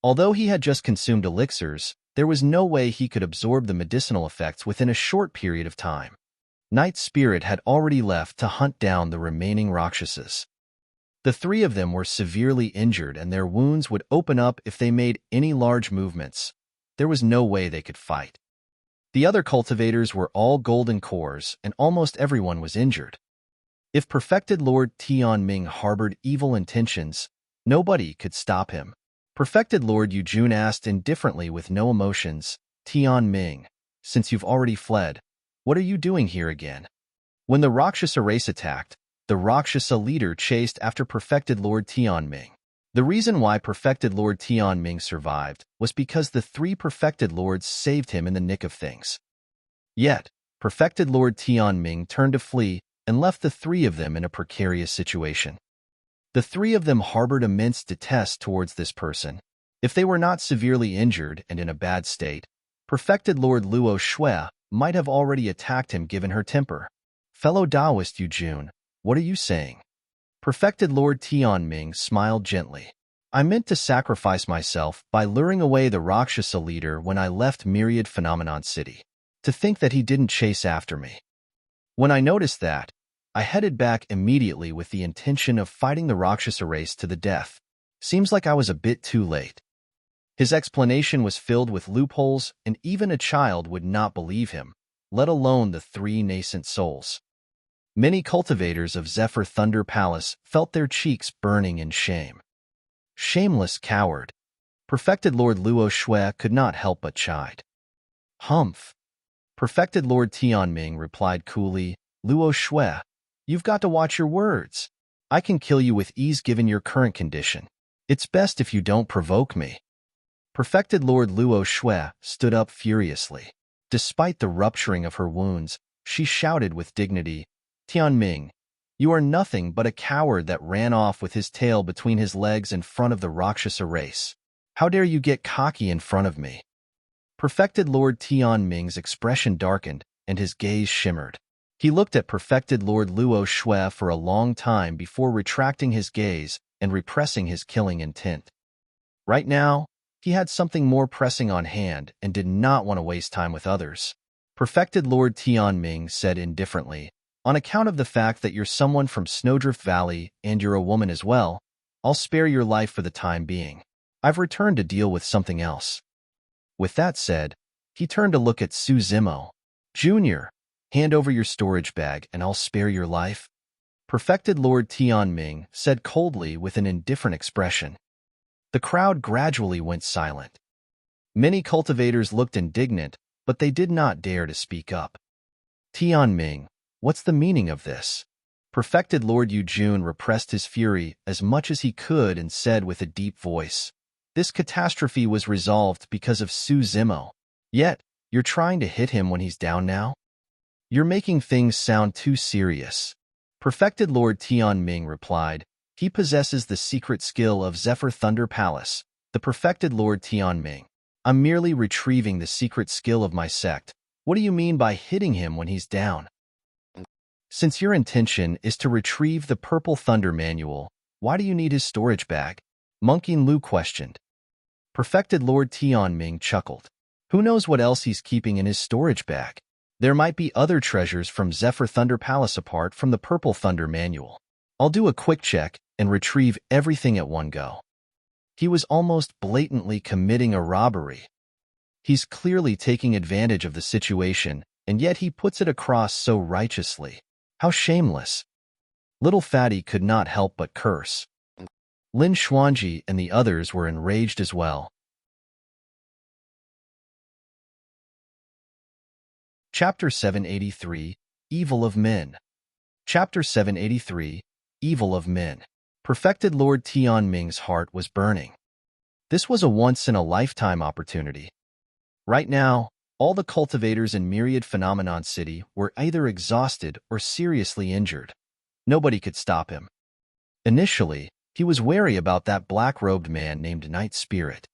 Although he had just consumed elixirs, there was no way he could absorb the medicinal effects within a short period of time. Night Spirit had already left to hunt down the remaining Rakshasas. The three of them were severely injured and their wounds would open up if they made any large movements. There was no way they could fight. The other cultivators were all golden cores and almost everyone was injured. If Perfected Lord Tianming harbored evil intentions, nobody could stop him. Perfected Lord Yujun asked indifferently with no emotions, Tianming, since you've already fled, what are you doing here again? When the Rakshasa race attacked, the Rakshasa leader chased after Perfected Lord Tianming. The reason why Perfected Lord Tianming survived was because the three Perfected Lords saved him in the nick of things. Yet, Perfected Lord Tianming turned to flee and left the three of them in a precarious situation. The three of them harbored immense detest towards this person. If they were not severely injured and in a bad state, Perfected Lord Luo Shui might have already attacked him given her temper. Fellow Taoist Yujun, what are you saying? Perfected Lord Tianming smiled gently. I meant to sacrifice myself by luring away the Rakshasa leader when I left Myriad Phenomenon City. To think that he didn't chase after me. When I noticed that, I headed back immediately with the intention of fighting the Rakshasa race to the death. Seems like I was a bit too late. His explanation was filled with loopholes, and even a child would not believe him, let alone the three nascent souls. Many cultivators of Zephyr Thunder Palace felt their cheeks burning in shame. Shameless coward. Perfected Lord Luo Shui could not help but chide. Humph. Perfected Lord Tianming replied coolly, Luo Shui, you've got to watch your words. I can kill you with ease given your current condition. It's best if you don't provoke me. Perfected Lord Luo Shui stood up furiously. Despite the rupturing of her wounds, she shouted with dignity, Tianming, you are nothing but a coward that ran off with his tail between his legs in front of the Rakshasa race. How dare you get cocky in front of me? Perfected Lord Tianming's expression darkened, and his gaze shimmered. He looked at Perfected Lord Luo Shui for a long time before retracting his gaze and repressing his killing intent. Right now, he had something more pressing on hand and did not want to waste time with others. Perfected Lord Tianming said indifferently, on account of the fact that you're someone from Snowdrift Valley and you're a woman as well, I'll spare your life for the time being. I've returned to deal with something else. With that said, he turned to look at Suzimo. Junior, hand over your storage bag and I'll spare your life. Perfected Lord Tianming said coldly with an indifferent expression. The crowd gradually went silent. Many cultivators looked indignant, but they did not dare to speak up. Tianming, what's the meaning of this? Perfected Lord Yujun repressed his fury as much as he could and said with a deep voice, this catastrophe was resolved because of Suzimo. Yet, you're trying to hit him when he's down now? You're making things sound too serious. Perfected Lord Tianming replied, he possesses the secret skill of Zephyr Thunder Palace, the Perfected Lord Tianming. I'm merely retrieving the secret skill of my sect. What do you mean by hitting him when he's down? Since your intention is to retrieve the Purple Thunder Manual, why do you need his storage bag? Monkey Lu questioned. Perfected Lord Tianming chuckled. Who knows what else he's keeping in his storage bag? There might be other treasures from Zephyr Thunder Palace apart from the Purple Thunder Manual. I'll do a quick check and retrieve everything at one go. He was almost blatantly committing a robbery. He's clearly taking advantage of the situation, and yet he puts it across so righteously. How shameless. Little Fatty could not help but curse. Lin Xuanji and the others were enraged as well. Chapter 783, Evil of Men. Chapter 783, Evil of Men. Perfected Lord Tianming's heart was burning. This was a once-in-a-lifetime opportunity. Right now, all the cultivators in Myriad Phenomenon City were either exhausted or seriously injured. Nobody could stop him. Initially, He was wary about that black-robed man named Night Spirit.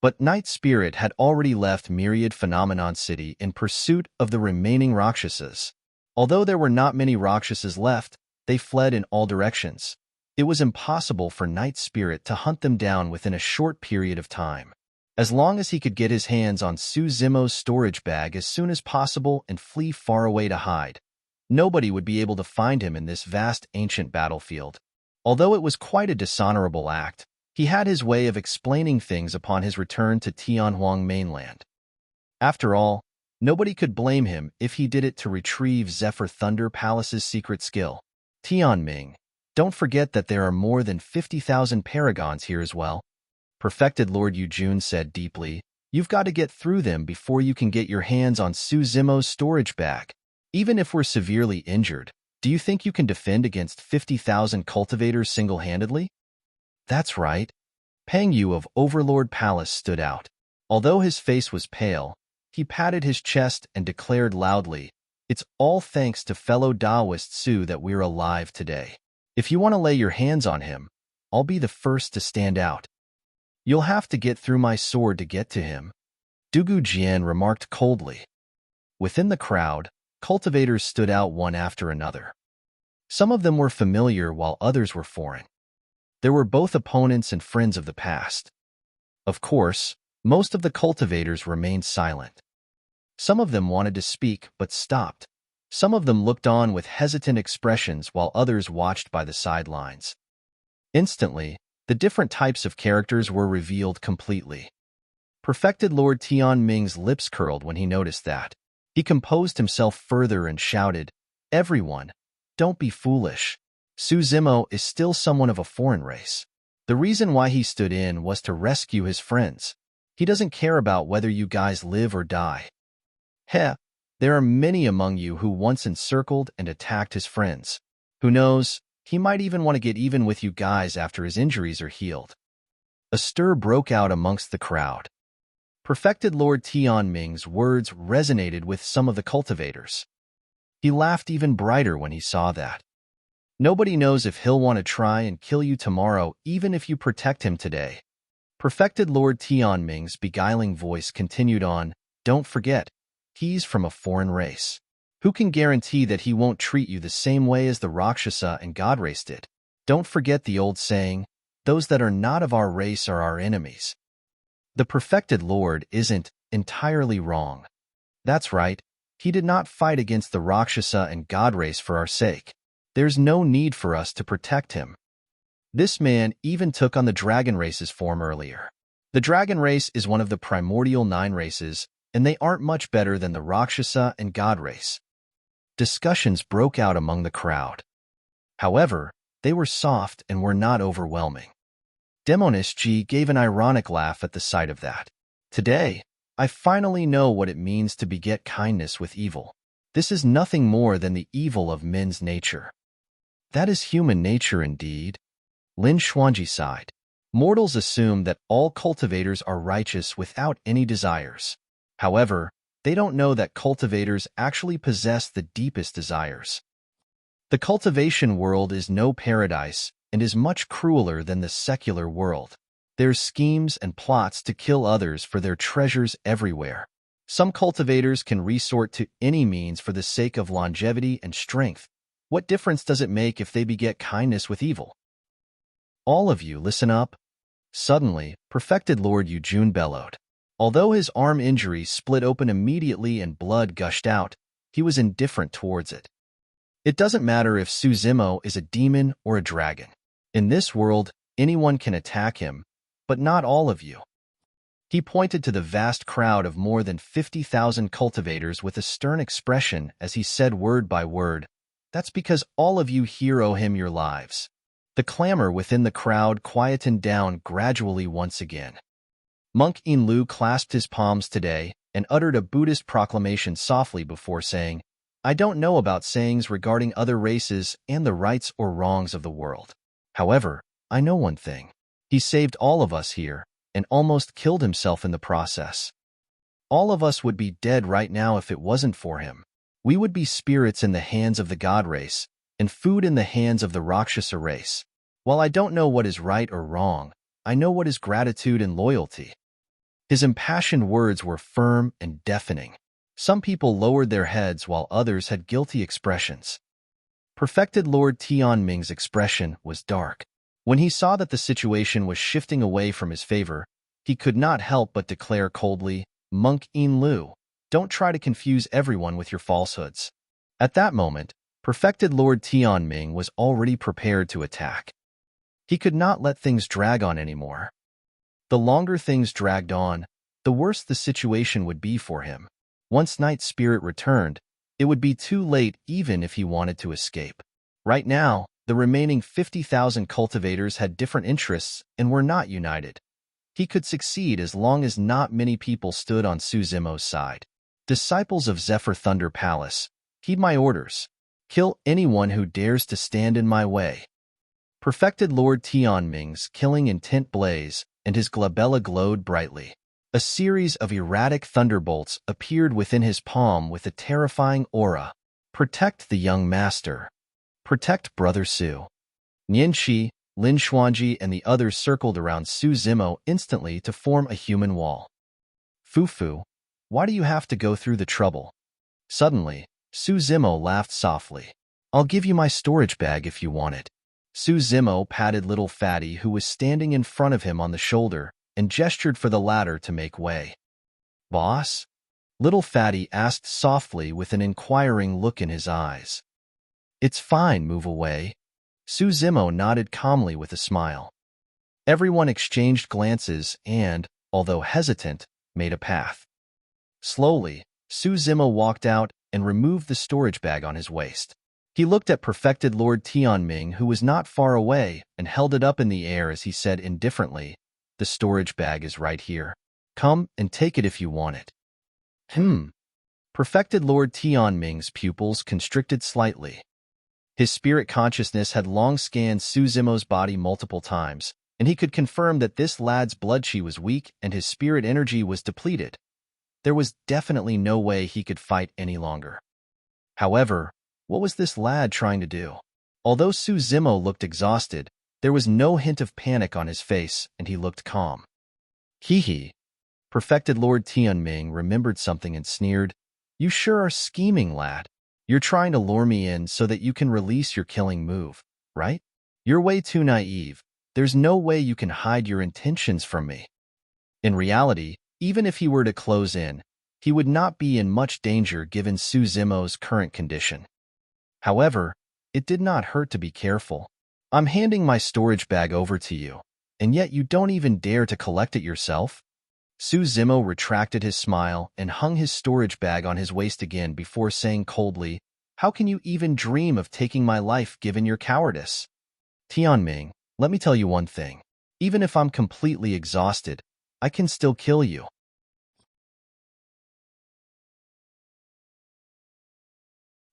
But Night Spirit had already left Myriad Phenomenon City in pursuit of the remaining Rakshasas. Although there were not many Rakshasas left, they fled in all directions. It was impossible for Night Spirit to hunt them down within a short period of time. As long as he could get his hands on Suzimo's storage bag as soon as possible and flee far away to hide, nobody would be able to find him in this vast ancient battlefield. Although it was quite a dishonorable act, he had his way of explaining things upon his return to Tianhuang mainland. After all, nobody could blame him if he did it to retrieve Zephyr Thunder Palace's secret skill. Tianming, don't forget that there are more than 50,000 paragons here as well. Perfected Lord Yujun said deeply, you've got to get through them before you can get your hands on Suzimo's storage bag. Even if we're severely injured, do you think you can defend against 50,000 cultivators single-handedly? That's right. Peng Yu of Overlord Palace stood out. Although his face was pale, he patted his chest and declared loudly, it's all thanks to fellow Taoist Su that we're alive today. If you want to lay your hands on him, I'll be the first to stand out. You'll have to get through my sword to get to him, Dugu Jian remarked coldly. Within the crowd, cultivators stood out one after another. Some of them were familiar while others were foreign. There were both opponents and friends of the past. Of course, most of the cultivators remained silent. Some of them wanted to speak but stopped. Some of them looked on with hesitant expressions while others watched by the sidelines. Instantly, the different types of characters were revealed completely. Perfected Lord Tianming's lips curled when he noticed that. He composed himself further and shouted, everyone, don't be foolish. Suzimo is still someone of a foreign race. The reason why he stood in was to rescue his friends. He doesn't care about whether you guys live or die. Heh, there are many among you who once encircled and attacked his friends. Who knows, he might even want to get even with you guys after his injuries are healed. A stir broke out amongst the crowd. Perfected Lord Tianming's words resonated with some of the cultivators. He laughed even brighter when he saw that. Nobody knows if he'll want to try and kill you tomorrow even if you protect him today. Perfected Lord Tianming's beguiling voice continued on, don't forget, he's from a foreign race. Who can guarantee that he won't treat you the same way as the Rakshasa and God race did? Don't forget the old saying, those that are not of our race are our enemies. The Perfected Lord isn't entirely wrong. That's right, he did not fight against the Rakshasa and God race for our sake. There's no need for us to protect him. This man even took on the dragon race's form earlier. The dragon race is one of the primordial 9 races, and they aren't much better than the Rakshasa and God race. Discussions broke out among the crowd. However, they were soft and were not overwhelming. Demonist G gave an ironic laugh at the sight of that. Today, I finally know what it means to beget kindness with evil. This is nothing more than the evil of men's nature. That is human nature indeed. Lin Xuanji sighed. Mortals assume that all cultivators are righteous without any desires. However, they don't know that cultivators actually possess the deepest desires. The cultivation world is no paradise and is much crueler than the secular world. There's schemes and plots to kill others for their treasures everywhere. Some cultivators can resort to any means for the sake of longevity and strength. What difference does it make if they beget kindness with evil? All of you, listen up. Suddenly, Perfected Lord Yujun bellowed. Although his arm injury split open immediately and blood gushed out, he was indifferent towards it. It doesn't matter if Suzimo is a demon or a dragon. In this world, anyone can attack him, but not all of you. He pointed to the vast crowd of more than 50,000 cultivators with a stern expression as he said word by word, that's because all of you here owe him your lives. The clamor within the crowd quietened down gradually once again. Monk Inlu clasped his palms today and uttered a Buddhist proclamation softly before saying, I don't know about sayings regarding other races and the rights or wrongs of the world. However, I know one thing. He saved all of us here and almost killed himself in the process. All of us would be dead right now if it wasn't for him. We would be spirits in the hands of the God race and food in the hands of the Rakshasa race. While I don't know what is right or wrong, I know what is gratitude and loyalty. His impassioned words were firm and deafening. Some people lowered their heads while others had guilty expressions. Perfected Lord Tianming's expression was dark. When he saw that the situation was shifting away from his favor, he could not help but declare coldly, "Monk Yin Lu, don't try to confuse everyone with your falsehoods." At that moment, Perfected Lord Tianming was already prepared to attack. He could not let things drag on anymore. The longer things dragged on, the worse the situation would be for him. Once Night Spirit returned, it would be too late even if he wanted to escape. Right now, the remaining 50,000 cultivators had different interests and were not united. He could succeed as long as not many people stood on Su Zimo's side. Disciples of Zephyr Thunder Palace, heed my orders. Kill anyone who dares to stand in my way. Perfected Lord Tianming's killing intent blazed, and his glabella glowed brightly. A series of erratic thunderbolts appeared within his palm with a terrifying aura. Protect the young master. Protect Brother Su. Nian Shi, Lin Xuanji, and the others circled around Su Zimo instantly to form a human wall. Fufu, why do you have to go through the trouble? Suddenly, Su Zimo laughed softly. I'll give you my storage bag if you want it. Su Zimo patted little Fatty who was standing in front of him on the shoulder and gestured for the latter to make way. Boss? Little Fatty asked softly with an inquiring look in his eyes. It's fine, move away. Su Zimo nodded calmly with a smile. Everyone exchanged glances and, although hesitant, made a path. Slowly, Su Zimo walked out and removed the storage bag on his waist. He looked at Perfected Lord Tianming, who was not far away, and held it up in the air as he said indifferently, "The storage bag is right here. Come and take it if you want it." Perfected Lord Tianming's pupils constricted slightly. His spirit consciousness had long scanned Su Zimo's body multiple times, and he could confirm that this lad's blood chi was weak and his spirit energy was depleted. There was definitely no way he could fight any longer. However, what was this lad trying to do? Although Su Zimo looked exhausted, there was no hint of panic on his face, and he looked calm. Hee. Perfected Lord Tianming remembered something and sneered, "You sure are scheming, lad. You're trying to lure me in so that you can release your killing move, right? You're way too naive. There's no way you can hide your intentions from me." In reality, even if he were to close in, he would not be in much danger given Su Zimo's current condition. However, it did not hurt to be careful. I'm handing my storage bag over to you, and yet you don't even dare to collect it yourself? Su Zimo retracted his smile and hung his storage bag on his waist again before saying coldly, "How can you even dream of taking my life given your cowardice? Tianming, let me tell you one thing. Even if I'm completely exhausted, I can still kill you."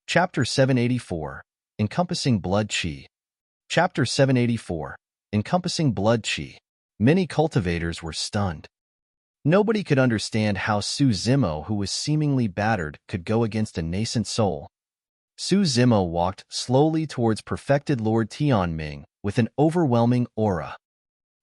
Chapter 784, Encompassing Blood Chi. Chapter 784, Encompassing Blood Chi. Many cultivators were stunned. Nobody could understand how Su Zimo, who was seemingly battered, could go against a nascent soul. Su Zimo walked slowly towards Perfected Lord Tianming with an overwhelming aura.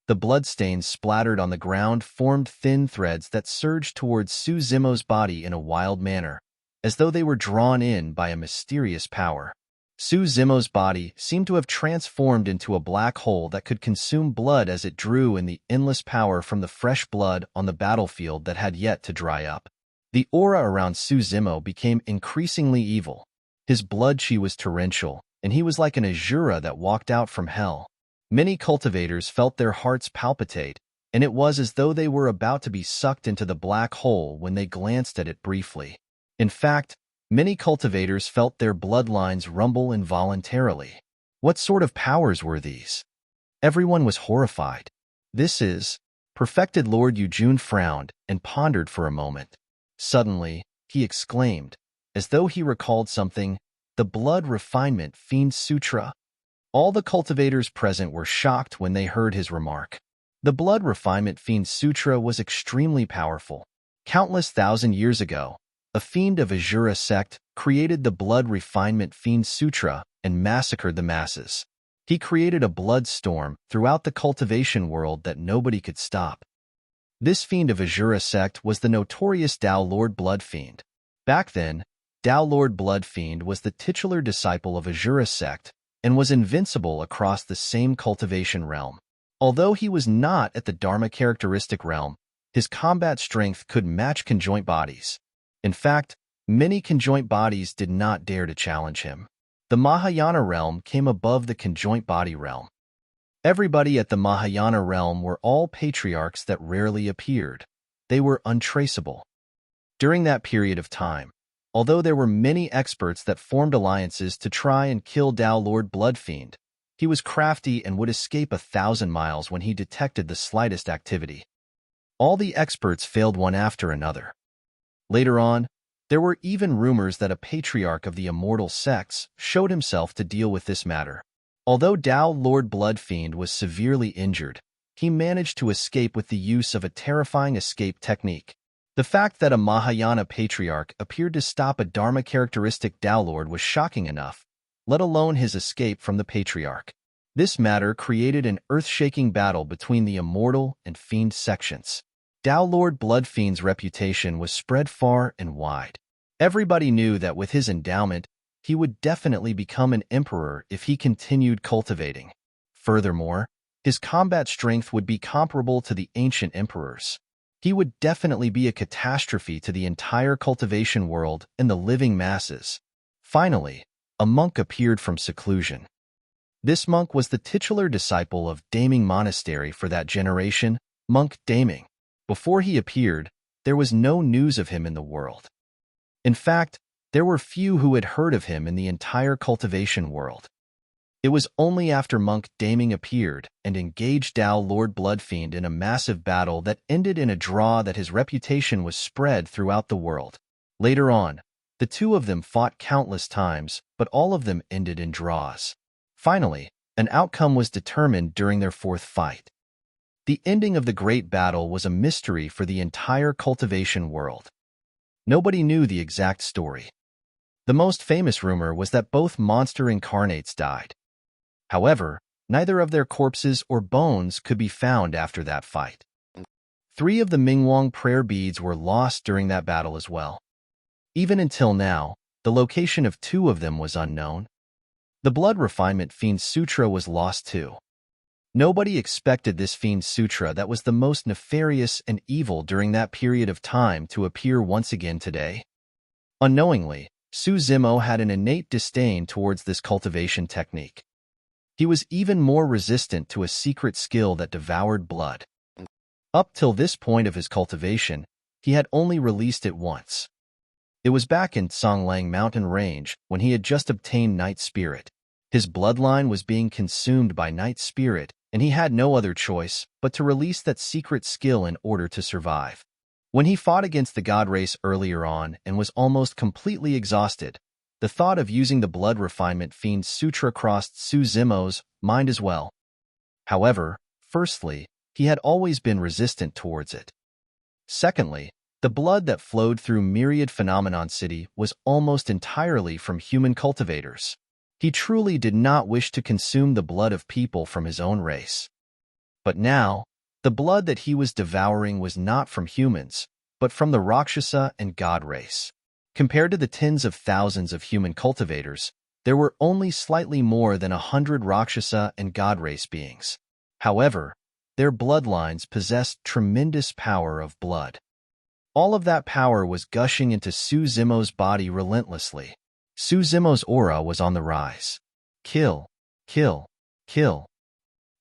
The bloodstains splattered on the ground formed thin threads that surged towards Su Zimo's body in a wild manner, as though they were drawn in by a mysterious power. Su Zimo's body seemed to have transformed into a black hole that could consume blood as it drew in the endless power from the fresh blood on the battlefield that had yet to dry up. The aura around Su Zimo became increasingly evil. His blood chi was torrential, and he was like an Azura that walked out from hell. Many cultivators felt their hearts palpitate, and it was as though they were about to be sucked into the black hole when they glanced at it briefly. In fact, many cultivators felt their bloodlines rumble involuntarily. What sort of powers were these? Everyone was horrified. This is... Perfected Lord Yujun frowned and pondered for a moment. Suddenly, he exclaimed, as though he recalled something, "The blood refinement fiend Sutra." All the cultivators present were shocked when they heard his remark. The blood refinement fiend Sutra was extremely powerful. Countless thousand years ago, a fiend of Azura sect created the blood refinement fiend Sutra and massacred the masses. He created a blood storm throughout the cultivation world that nobody could stop. This fiend of Azura sect was the notorious Tao Lord Blood Fiend. Back then, Tao Lord Blood Fiend was the titular disciple of Azura sect and was invincible across the same cultivation realm. Although he was not at the Dharma characteristic realm, his combat strength could match conjoint bodies. In fact, many conjoint bodies did not dare to challenge him. The Mahayana realm came above the conjoint body realm. Everybody at the Mahayana realm were all patriarchs that rarely appeared. They were untraceable. During that period of time, although there were many experts that formed alliances to try and kill Tao Lord Bloodfiend, he was crafty and would escape 1,000 miles when he detected the slightest activity. All the experts failed one after another. Later on, there were even rumors that a patriarch of the Immortal sects showed himself to deal with this matter. Although Tao Lord Bloodfiend was severely injured, he managed to escape with the use of a terrifying escape technique. The fact that a Mahayana patriarch appeared to stop a Dharma characteristic Tao Lord was shocking enough, let alone his escape from the patriarch. This matter created an earth-shaking battle between the Immortal and Fiend sections. Tao Lord Bloodfiend's reputation was spread far and wide. Everybody knew that with his endowment, he would definitely become an emperor if he continued cultivating. Furthermore, his combat strength would be comparable to the ancient emperors. He would definitely be a catastrophe to the entire cultivation world and the living masses. Finally, a monk appeared from seclusion. This monk was the titular disciple of Daming Monastery for that generation, Monk Daming. Before he appeared, there was no news of him in the world. In fact, there were few who had heard of him in the entire cultivation world. It was only after Monk Daming appeared and engaged Tao Lord Bloodfiend in a massive battle that ended in a draw that his reputation was spread throughout the world. Later on, the two of them fought countless times, but all of them ended in draws. Finally, an outcome was determined during their fourth fight. The ending of the great battle was a mystery for the entire cultivation world. Nobody knew the exact story. The most famous rumor was that both monster incarnates died. However, neither of their corpses or bones could be found after that fight. 3 of the Mingwang prayer beads were lost during that battle as well. Even until now, the location of 2 of them was unknown. The blood refinement fiend Sutra was lost too. Nobody expected this fiend Sutra that was the most nefarious and evil during that period of time to appear once again today. Unknowingly, Su Zimo had an innate disdain towards this cultivation technique. He was even more resistant to a secret skill that devoured blood. Up till this point of his cultivation, he had only released it once. It was back in Songlang Mountain Range when he had just obtained Night Spirit. His bloodline was being consumed by Night Spirit, and he had no other choice but to release that secret skill in order to survive. When he fought against the God race earlier on and was almost completely exhausted, the thought of using the blood refinement fiend Sutra crossed Su Zimo's mind as well. However, firstly, he had always been resistant towards it. Secondly, the blood that flowed through Myriad Phenomenon City was almost entirely from human cultivators. He truly did not wish to consume the blood of people from his own race. But now, the blood that he was devouring was not from humans, but from the Rakshasa and God race. Compared to the tens of thousands of human cultivators, there were only slightly more than 100 Rakshasa and God race beings. However, their bloodlines possessed tremendous power of blood. All of that power was gushing into Su Zimo's body relentlessly. Su Zimo's aura was on the rise. Kill, kill, kill.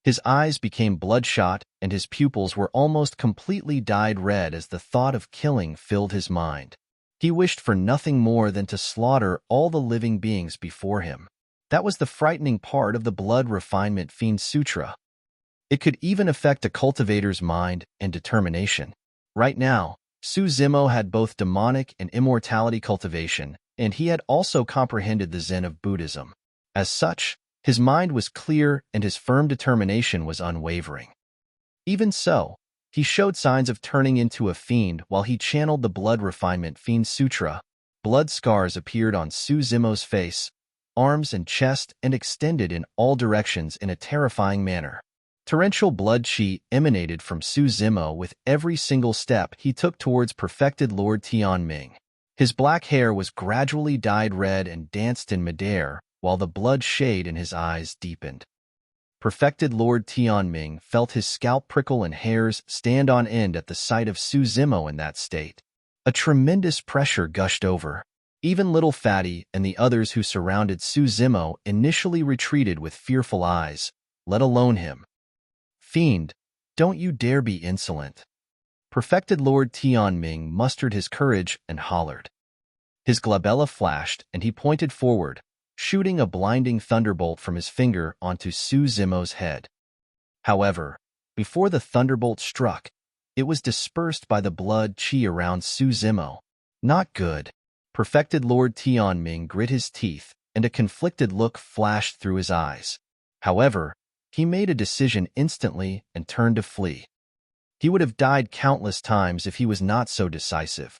His eyes became bloodshot, and his pupils were almost completely dyed red as the thought of killing filled his mind. He wished for nothing more than to slaughter all the living beings before him. That was the frightening part of the blood refinement fiend Sutra. It could even affect a cultivator's mind and determination. Right now, Su Zimo had both demonic and immortality cultivation, and he had also comprehended the Zen of Buddhism. As such, his mind was clear and his firm determination was unwavering. Even so, he showed signs of turning into a fiend while he channeled the blood refinement fiend Sutra. Blood scars appeared on Su Zimo's face, arms and chest, and extended in all directions in a terrifying manner. Torrential blood qi emanated from Su Zimo with every single step he took towards perfected Lord Tianming. His black hair was gradually dyed red and danced in midair, while the blood shade in his eyes deepened. Perfected Lord Tianming felt his scalp prickle and hairs stand on end at the sight of Su Zimo in that state. A tremendous pressure gushed over. Even Little Fatty and the others who surrounded Su Zimo initially retreated with fearful eyes, let alone him. "Fiend, don't you dare be insolent." Perfected Lord Tianming mustered his courage and hollered. His glabella flashed and he pointed forward, shooting a blinding thunderbolt from his finger onto Su Zimo's head. However, before the thunderbolt struck, it was dispersed by the blood qi around Su Zimo. Not good. Perfected Lord Tianming grit his teeth, and a conflicted look flashed through his eyes. However, he made a decision instantly and turned to flee. He would have died countless times if he was not so decisive.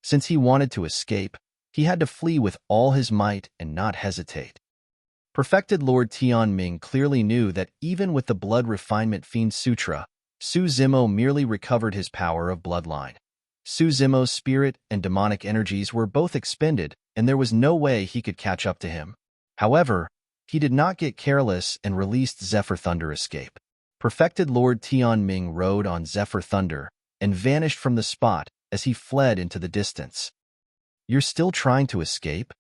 Since he wanted to escape, he had to flee with all his might and not hesitate. Perfected Lord Tianming clearly knew that even with the blood refinement fiend Sutra, Su Zimo merely recovered his power of bloodline. Su Zimo's spirit and demonic energies were both expended, and there was no way he could catch up to him. However, he did not get careless and released Zephyr Thunder Escape. Perfected Lord Tianming rode on Zephyr Thunder and vanished from the spot as he fled into the distance. "You're still trying to escape?"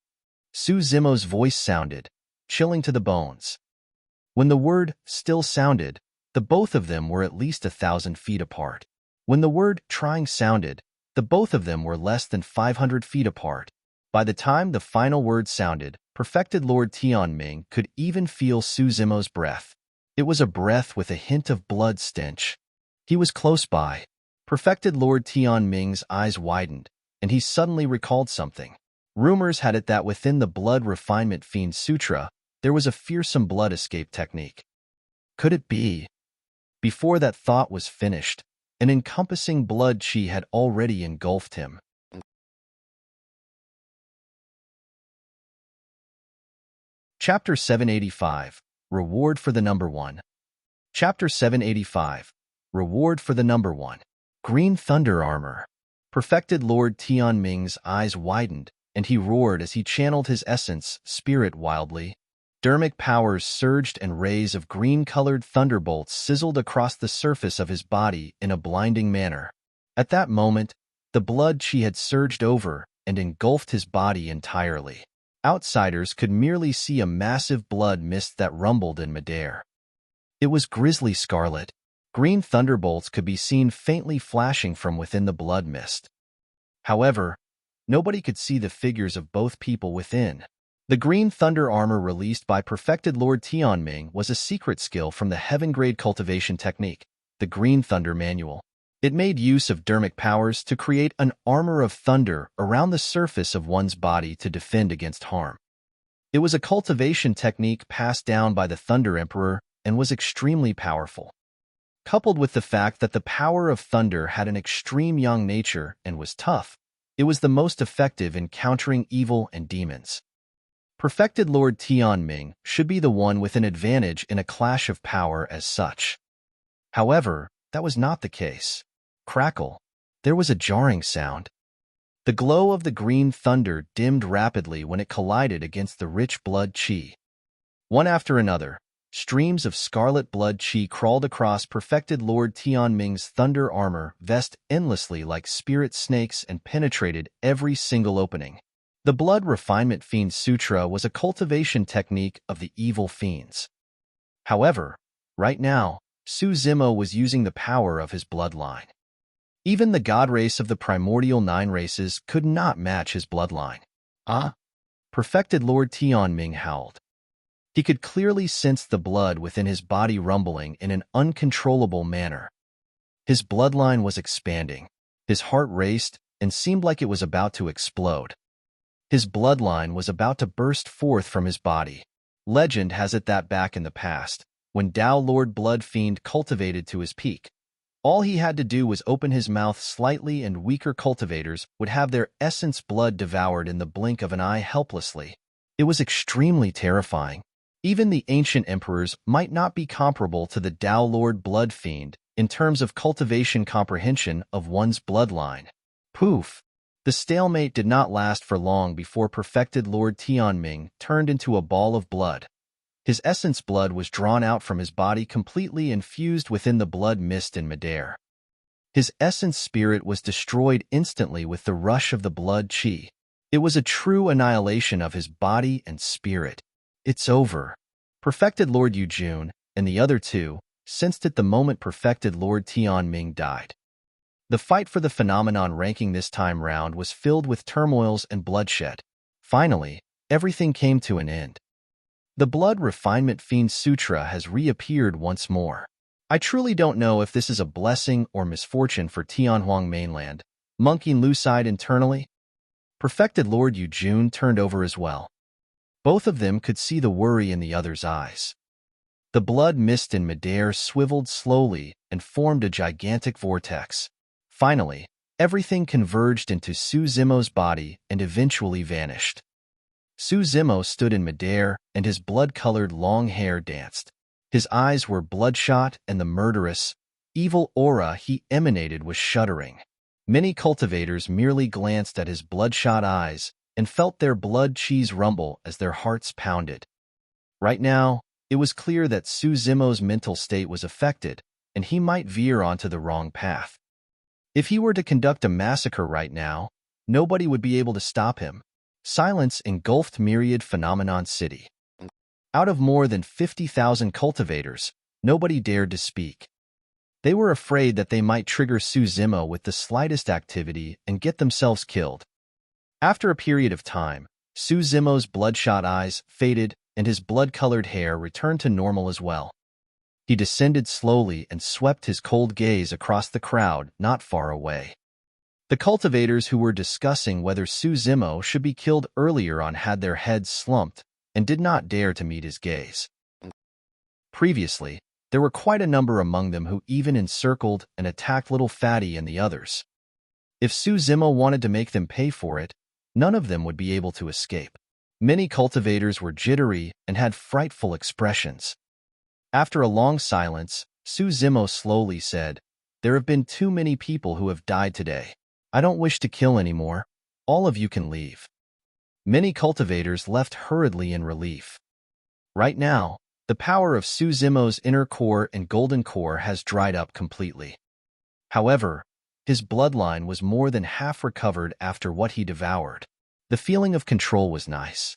Su Zimo's voice sounded, chilling to the bones. When the word "still" sounded, the both of them were at least 1,000 feet apart. When the word "trying" sounded, the both of them were less than 500 feet apart. By the time the final word sounded, Perfected Lord Tianming could even feel Su Zimo's breath. It was a breath with a hint of blood stench. He was close by. Perfected Lord Tianming's eyes widened, and he suddenly recalled something. Rumors had it that within the blood refinement fiend Sutra, there was a fearsome blood escape technique. Could it be? Before that thought was finished, an encompassing blood qi had already engulfed him. Chapter 785, Reward for the Number 1. Chapter 785, Reward for the Number 1. Green Thunder Armor. Perfected Lord Tianming's eyes widened, and he roared as he channeled his essence, spirit wildly. Dermic powers surged and rays of green-colored thunderbolts sizzled across the surface of his body in a blinding manner. At that moment, the blood qi had surged over and engulfed his body entirely. Outsiders could merely see a massive blood mist that rumbled in midair. It was grisly scarlet. Green thunderbolts could be seen faintly flashing from within the blood mist. However, nobody could see the figures of both people within. The green thunder armor released by Perfected Lord Tianming was a secret skill from the heaven-grade cultivation technique, the Green Thunder Manual. It made use of dermic powers to create an armor of thunder around the surface of one's body to defend against harm. It was a cultivation technique passed down by the Thunder Emperor and was extremely powerful. Coupled with the fact that the power of thunder had an extreme yang nature and was tough, it was the most effective in countering evil and demons. Perfected Lord Tianming should be the one with an advantage in a clash of power as such. However, that was not the case. Crackle. There was a jarring sound. The glow of the green thunder dimmed rapidly when it collided against the rich blood qi. One after another, streams of scarlet blood qi crawled across Perfected Lord Tianming's thunder armor vest endlessly like spirit snakes and penetrated every single opening. The blood refinement fiend Sutra was a cultivation technique of the evil fiends. However, right now, Su Zimo was using the power of his bloodline. Even the god race of the primordial 9 races could not match his bloodline. Perfected Lord Tianming howled. He could clearly sense the blood within his body rumbling in an uncontrollable manner. His bloodline was expanding. His heart raced and seemed like it was about to explode. His bloodline was about to burst forth from his body. Legend has it that back in the past, when Dao Lord Blood Fiend cultivated to his peak, all he had to do was open his mouth slightly and weaker cultivators would have their essence blood devoured in the blink of an eye helplessly. It was extremely terrifying. Even the ancient emperors might not be comparable to the Tao Lord Blood Fiend in terms of cultivation comprehension of one's bloodline. Poof! The stalemate did not last for long before perfected Lord Tianming turned into a ball of blood. His essence blood was drawn out from his body completely and fused within the blood mist in midair. His essence spirit was destroyed instantly with the rush of the blood qi. It was a true annihilation of his body and spirit. It's over. Perfected Lord Yujun and the other two sensed it the moment perfected Lord Tianming died. The fight for the phenomenon ranking this time round was filled with turmoils and bloodshed. Finally, everything came to an end. The blood refinement fiend Sutra has reappeared once more. I truly don't know if this is a blessing or misfortune for Tianhuang mainland. Monkey Lu sighed internally. Perfected Lord Yujun turned over as well. Both of them could see the worry in the other's eyes. The blood mist in midair swiveled slowly and formed a gigantic vortex. Finally, everything converged into Su Zimo's body and eventually vanished. Su Zimo stood in midair, and his blood-colored long hair danced. His eyes were bloodshot, and the murderous, evil aura he emanated was shuddering. Many cultivators merely glanced at his bloodshot eyes and felt their blood cheese rumble as their hearts pounded. Right now, it was clear that Su Zimo's mental state was affected, and he might veer onto the wrong path. If he were to conduct a massacre right now, nobody would be able to stop him. Silence engulfed Myriad Phenomenon City. Out of more than 50,000 cultivators, nobody dared to speak. They were afraid that they might trigger Su Zimo with the slightest activity and get themselves killed. After a period of time, Su Zimo's bloodshot eyes faded and his blood-colored hair returned to normal as well. He descended slowly and swept his cold gaze across the crowd not far away. The cultivators who were discussing whether Su Zimo should be killed earlier on had their heads slumped and did not dare to meet his gaze. Previously, there were quite a number among them who even encircled and attacked Little Fatty and the others. If Su Zimo wanted to make them pay for it, none of them would be able to escape. Many cultivators were jittery and had frightful expressions. After a long silence, Su Zimo slowly said, "There have been too many people who have died today. I don't wish to kill anymore. All of you can leave." Many cultivators left hurriedly in relief. Right now, the power of Su Zimo's inner core and golden core has dried up completely. However, his bloodline was more than half recovered after what he devoured. The feeling of control was nice.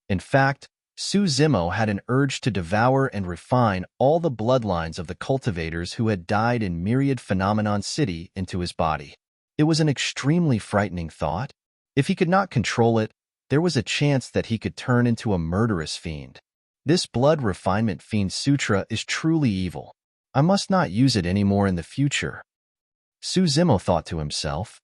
In fact, Su Zimo had an urge to devour and refine all the bloodlines of the cultivators who had died in Myriad Phenomenon City into his body. It was an extremely frightening thought. If he could not control it, there was a chance that he could turn into a murderous fiend. This blood refinement fiend Sutra is truly evil. I must not use it anymore in the future. Su Zimo thought to himself.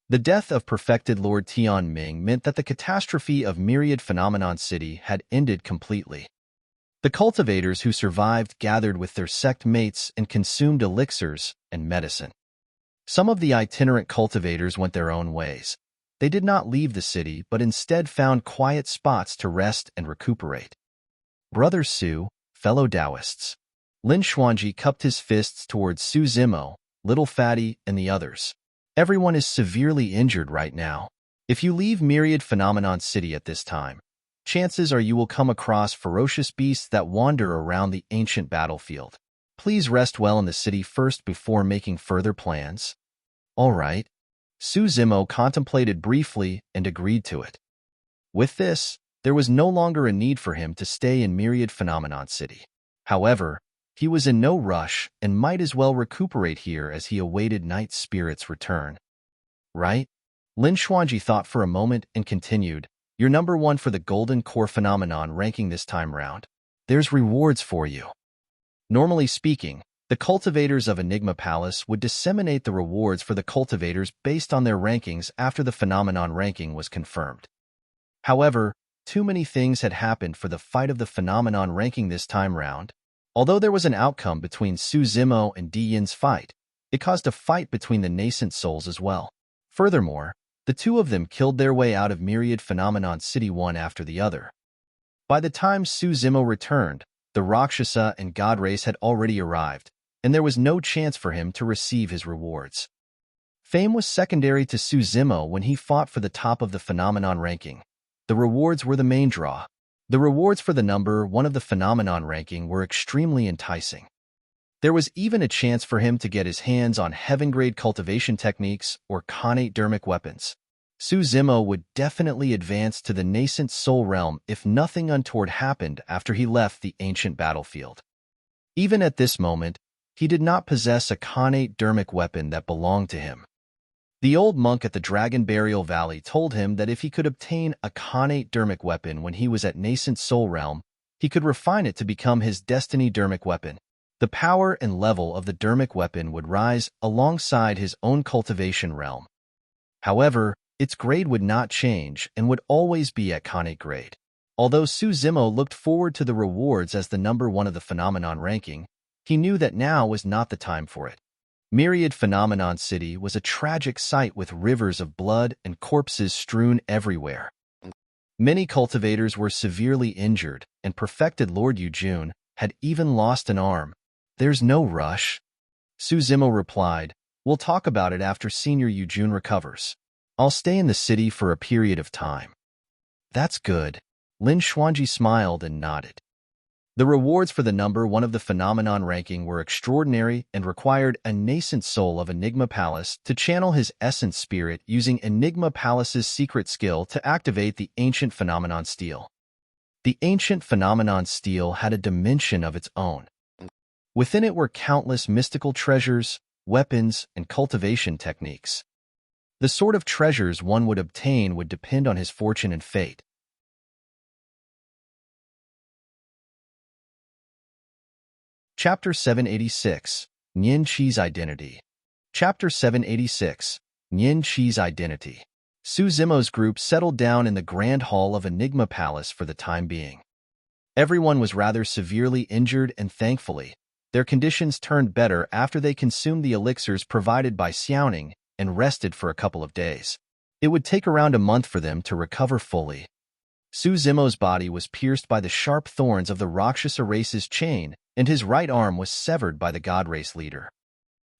The death of perfected Lord Tianming meant that the catastrophe of Myriad Phenomenon City had ended completely. The cultivators who survived gathered with their sect mates and consumed elixirs and medicine. Some of the itinerant cultivators went their own ways. They did not leave the city, but instead found quiet spots to rest and recuperate. Brother Su, fellow Taoists. Lin Xuanji cupped his fists towards Su Zimo, Little Fatty, and the others. Everyone is severely injured right now. If you leave Myriad Phenomenon City at this time, chances are you will come across ferocious beasts that wander around the ancient battlefield. Please rest well in the city first before making further plans. All right. Su Zimo contemplated briefly and agreed to it. With this, there was no longer a need for him to stay in Myriad Phenomenon City. However, he was in no rush and might as well recuperate here as he awaited Night Spirit's return. Right? Lin Xuanji thought for a moment and continued, "You're number 1 for the Golden Core Phenomenon ranking this time round. There's rewards for you." Normally speaking, the cultivators of Enigma Palace would disseminate the rewards for the cultivators based on their rankings after the phenomenon ranking was confirmed. However, too many things had happened for the fight of the phenomenon ranking this time round. Although there was an outcome between Su Zimo and Di Yin's fight, it caused a fight between the nascent souls as well. Furthermore, The two of them killed their way out of myriad phenomenon city one after the other. By the time Suzumo returned, the Rakshasa and God race had already arrived, and there was no chance for him to receive his rewards. Fame was secondary to Suzumo when he fought for the top of the phenomenon ranking. The rewards were the main draw. The rewards for the number one of the phenomenon ranking were extremely enticing. There was even a chance for him to get his hands on heaven-grade cultivation techniques or connate dermic weapons. Suzumo would definitely advance to the nascent soul realm if nothing untoward happened after he left the ancient battlefield. Even at this moment, he did not possess a connate dermic weapon that belonged to him. The old monk at the Dragon Burial Valley told him that if he could obtain a connate dermic weapon when he was at nascent soul realm, he could refine it to become his destiny dermic weapon. The power and level of the dermic weapon would rise alongside his own cultivation realm. However, its grade would not change and would always be at connate grade. Although Suzumo looked forward to the rewards as the number one of the phenomenon ranking, he knew that now was not the time for it. Myriad Phenomenon City was a tragic sight with rivers of blood and corpses strewn everywhere. Many cultivators were severely injured, and perfected Lord Yujun had even lost an arm. "There's no rush," Suzumo replied. "We'll talk about it after Senior Yujun recovers. I'll stay in the city for a period of time." "That's good." Lin Xuanji smiled and nodded. The rewards for the number one of the phenomenon ranking were extraordinary and required a nascent soul of Enigma Palace to channel his essence spirit using Enigma Palace's secret skill to activate the ancient phenomenon steel. The ancient phenomenon steel had a dimension of its own. Within it were countless mystical treasures, weapons, and cultivation techniques. The sort of treasures one would obtain would depend on his fortune and fate. Chapter 786, Nian Qi's Identity. Chapter 786, Nian Qi's Identity. Suzumo's group settled down in the Grand Hall of Enigma Palace for the time being. Everyone was rather severely injured, and thankfully, their conditions turned better after they consumed the elixirs provided by Xiaoning and rested for a couple of days. It would take around a month for them to recover fully. Suzumo's body was pierced by the sharp thorns of the Rakshasa race's chain, and his right arm was severed by the God race leader.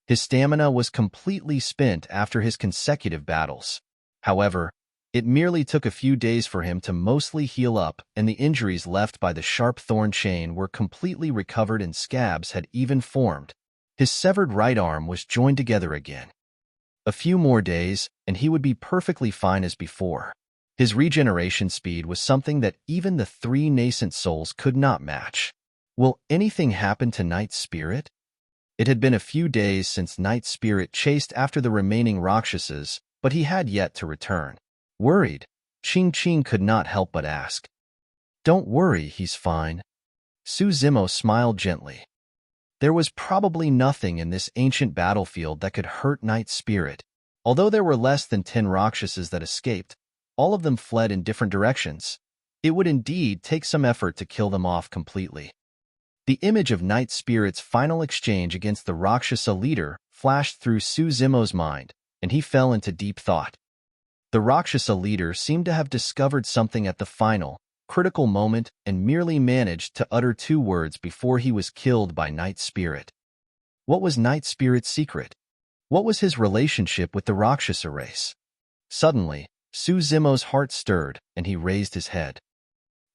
His stamina was completely spent after his consecutive battles. However, it merely took a few days for him to mostly heal up, and the injuries left by the sharp thorn chain were completely recovered and scabs had even formed. His severed right arm was joined together again. A few more days, and he would be perfectly fine as before. His regeneration speed was something that even the three nascent souls could not match. Will anything happen to Night Spirit? It had been a few days since Night Spirit chased after the remaining Rakshasas, but he had yet to return. Worried, Qing could not help but ask. "Don't worry, he's fine." Suzumo smiled gently. There was probably nothing in this ancient battlefield that could hurt Night Spirit. Although there were less than 10 Rakshasas that escaped, all of them fled in different directions. It would indeed take some effort to kill them off completely. The image of Night Spirit's final exchange against the Rakshasa leader flashed through Suzumo's mind, and he fell into deep thought. The Rakshasa leader seemed to have discovered something at the final, critical moment and merely managed to utter 2 words before he was killed by Night Spirit. What was Night Spirit's secret? What was his relationship with the Rakshasa race? Suddenly, Suzumo's heart stirred, and he raised his head.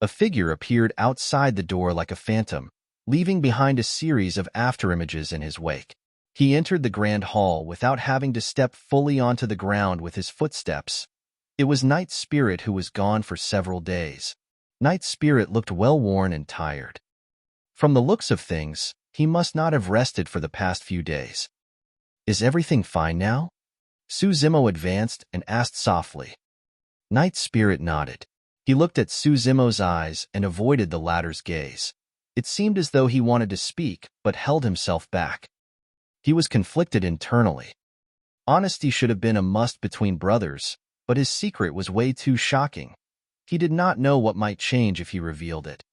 A figure appeared outside the door like a phantom, leaving behind a series of afterimages in his wake. He entered the grand hall without having to step fully onto the ground with his footsteps. It was Night Spirit who was gone for several days. Night Spirit looked well-worn and tired. From the looks of things, he must not have rested for the past few days. "Is everything fine now?" Suzumo advanced and asked softly. Night Spirit nodded. He looked at Suzumo's eyes and avoided the latter's gaze. It seemed as though he wanted to speak, but held himself back. He was conflicted internally. Honesty should have been a must between brothers, but his secret was way too shocking. He did not know what might change if he revealed it.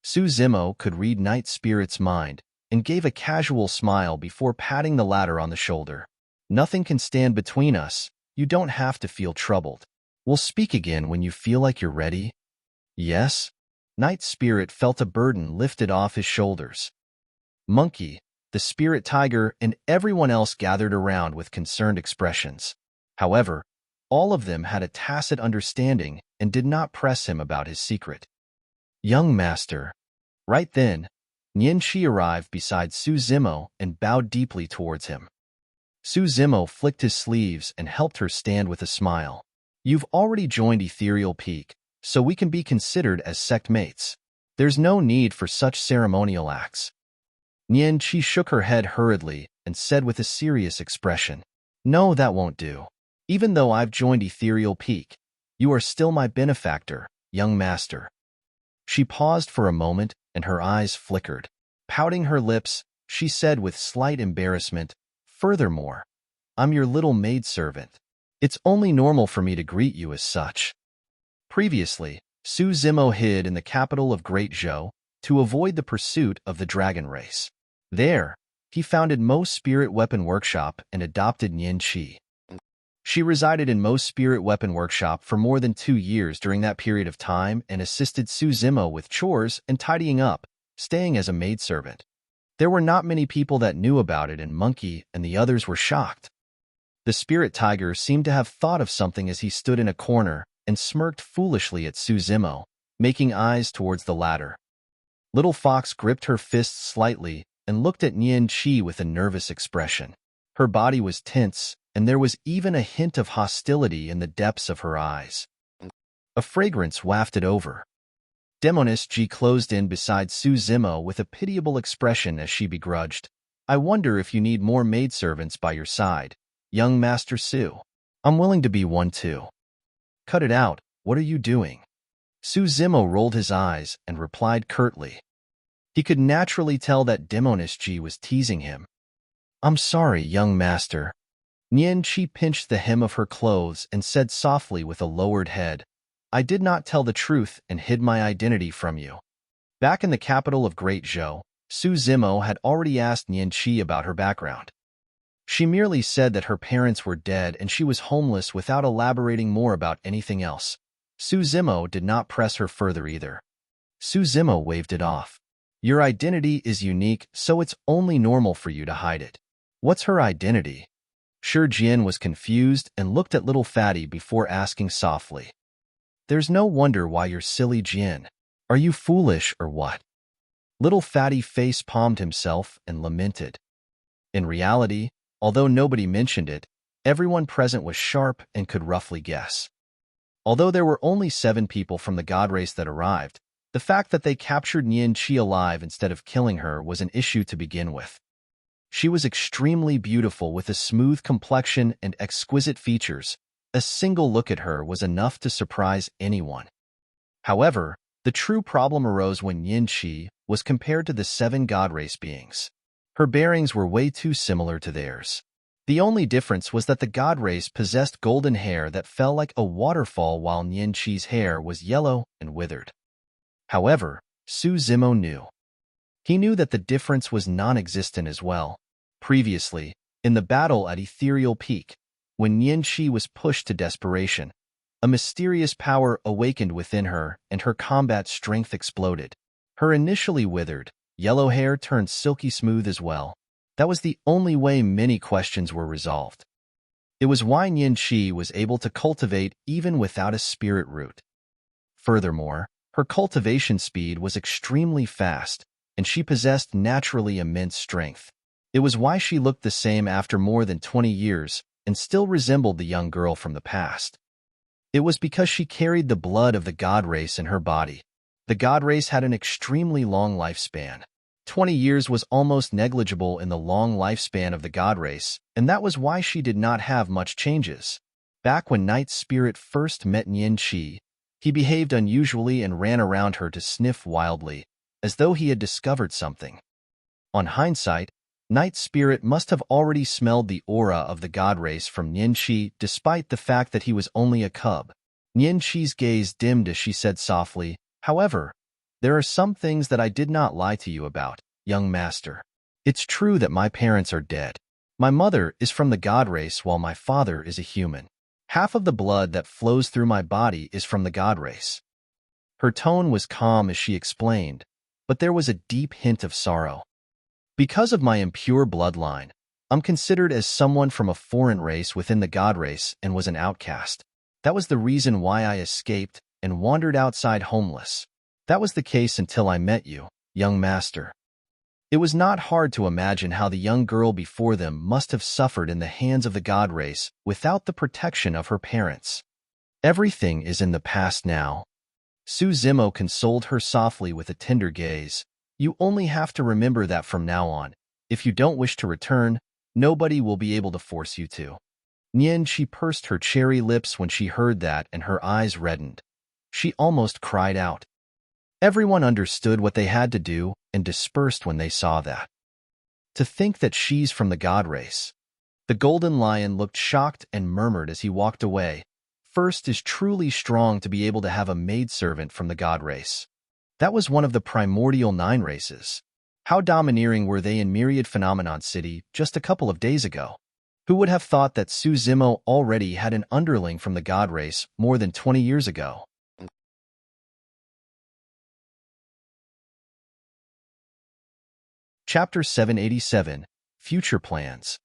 Suzumo could read Night Spirit's mind and gave a casual smile before patting the latter on the shoulder. "Nothing can stand between us. You don't have to feel troubled. We'll speak again when you feel like you're ready. Yes? Night Spirit felt a burden lifted off his shoulders. Monkey, the spirit tiger, and everyone else gathered around with concerned expressions. However, all of them had a tacit understanding and did not press him about his secret. Young master. Right then, Nian arrived beside Su Zimo and bowed deeply towards him. Su Zimo flicked his sleeves and helped her stand with a smile. You've already joined Ethereal Peak, so we can be considered as sect mates. There's no need for such ceremonial acts. Nian shook her head hurriedly and said with a serious expression, No, that won't do. Even though I've joined Ethereal Peak, you are still my benefactor, young master. She paused for a moment and her eyes flickered. Pouting her lips, she said with slight embarrassment, Furthermore, I'm your little maidservant. It's only normal for me to greet you as such. Previously, Su Zimo hid in the capital of Great Zhou to avoid the pursuit of the dragon race. There, he founded Mo's Spirit Weapon Workshop and adopted Nian. She resided in Mo's Spirit Weapon Workshop for more than 2 years during that period of time and assisted Su Zimo with chores and tidying up, staying as a maidservant. There were not many people that knew about it, and Monkey and the others were shocked. The spirit tiger seemed to have thought of something as he stood in a corner and smirked foolishly at Su Zimo, making eyes towards the latter. Little Fox gripped her fists slightly and looked at Nian with a nervous expression. Her body was tense, and there was even a hint of hostility in the depths of her eyes. A fragrance wafted over. Demoness closed in beside Su Zimo with a pitiable expression as she begrudged, I wonder if you need more maidservants by your side, young Master Su. I'm willing to be one too. Cut it out, what are you doing? Su Zimo rolled his eyes and replied curtly. He could naturally tell that Demoness was teasing him. I'm sorry, young master. Nian pinched the hem of her clothes and said softly with a lowered head, I did not tell the truth and hid my identity from you. Back in the capital of Great Zhou, Su Zimo had already asked Nian about her background. She merely said that her parents were dead and she was homeless without elaborating more about anything else. Su Zimo did not press her further either. Su Zimo waved it off. Your identity is unique, so it's only normal for you to hide it. What's her identity? Shi Jian was confused and looked at little Fatty before asking softly. There's no wonder why you're silly, Jian. Are you foolish or what? Little Fatty face-palmed himself and lamented. In reality, although nobody mentioned it, everyone present was sharp and could roughly guess. Although there were only 7 people from the god race that arrived, the fact that they captured Nian alive instead of killing her was an issue to begin with. She was extremely beautiful with a smooth complexion and exquisite features. A single look at her was enough to surprise anyone. However, the true problem arose when Nian was compared to the 7 god race beings. Her bearings were way too similar to theirs. The only difference was that the god race possessed golden hair that fell like a waterfall while Nian hair was yellow and withered. However, Su Zimo knew. He knew that the difference was non-existent as well. Previously, in the battle at Ethereal Peak, when Nian was pushed to desperation, a mysterious power awakened within her and her combat strength exploded. Her initially withered, yellow hair turned silky smooth as well. That was the only way many questions were resolved. It was why Nian was able to cultivate even without a spirit root. Furthermore, her cultivation speed was extremely fast, and she possessed naturally immense strength. It was why she looked the same after more than 20 years and still resembled the young girl from the past. It was because she carried the blood of the god race in her body. The god race had an extremely long lifespan. 20 years was almost negligible in the long lifespan of the god race, and that was why she did not have much changes. Back when Night Spirit first met Nian, he behaved unusually and ran around her to sniff wildly, as though he had discovered something. On hindsight, Night Spirit must have already smelled the aura of the god race from Nian despite the fact that he was only a cub. Nian gaze dimmed as she said softly, However, there are some things that I did not lie to you about, young master. It's true that my parents are dead. My mother is from the god race while my father is a human. Half of the blood that flows through my body is from the god race. Her tone was calm as she explained, but there was a deep hint of sorrow. Because of my impure bloodline, I'm considered as someone from a foreign race within the god race and was an outcast. That was the reason why I escaped and wandered outside homeless. That was the case until I met you, young master. It was not hard to imagine how the young girl before them must have suffered in the hands of the god race without the protection of her parents. Everything is in the past now. Su Zimo consoled her softly with a tender gaze. You only have to remember that from now on. If you don't wish to return, nobody will be able to force you to. Nian, she pursed her cherry lips when she heard that and her eyes reddened. She almost cried out. Everyone understood what they had to do and dispersed when they saw that. To think that she's from the god race. The golden lion looked shocked and murmured as he walked away. First is truly strong to be able to have a maidservant from the god race. That was one of the primordial 9 races. How domineering were they in Myriad Phenomenon City just a couple of days ago? Who would have thought that Su Zimo already had an underling from the god race more than 20 years ago? Chapter 787, Future Plans.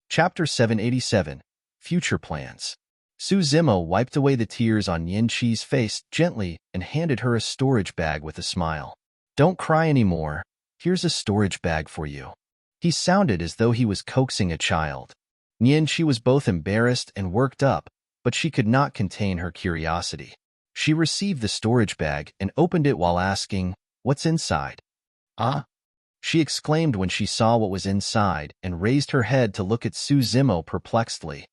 Chapter 787, Future Plans. Su Zimo wiped away the tears on Nian Qi's face gently and handed her a storage bag with a smile. Don't cry anymore. Here's a storage bag for you. He sounded as though he was coaxing a child. Nian Qi was both embarrassed and worked up, but she could not contain her curiosity. She received the storage bag and opened it while asking, "What's inside?" "Ah?" she exclaimed when she saw what was inside and raised her head to look at Su Zimo perplexedly.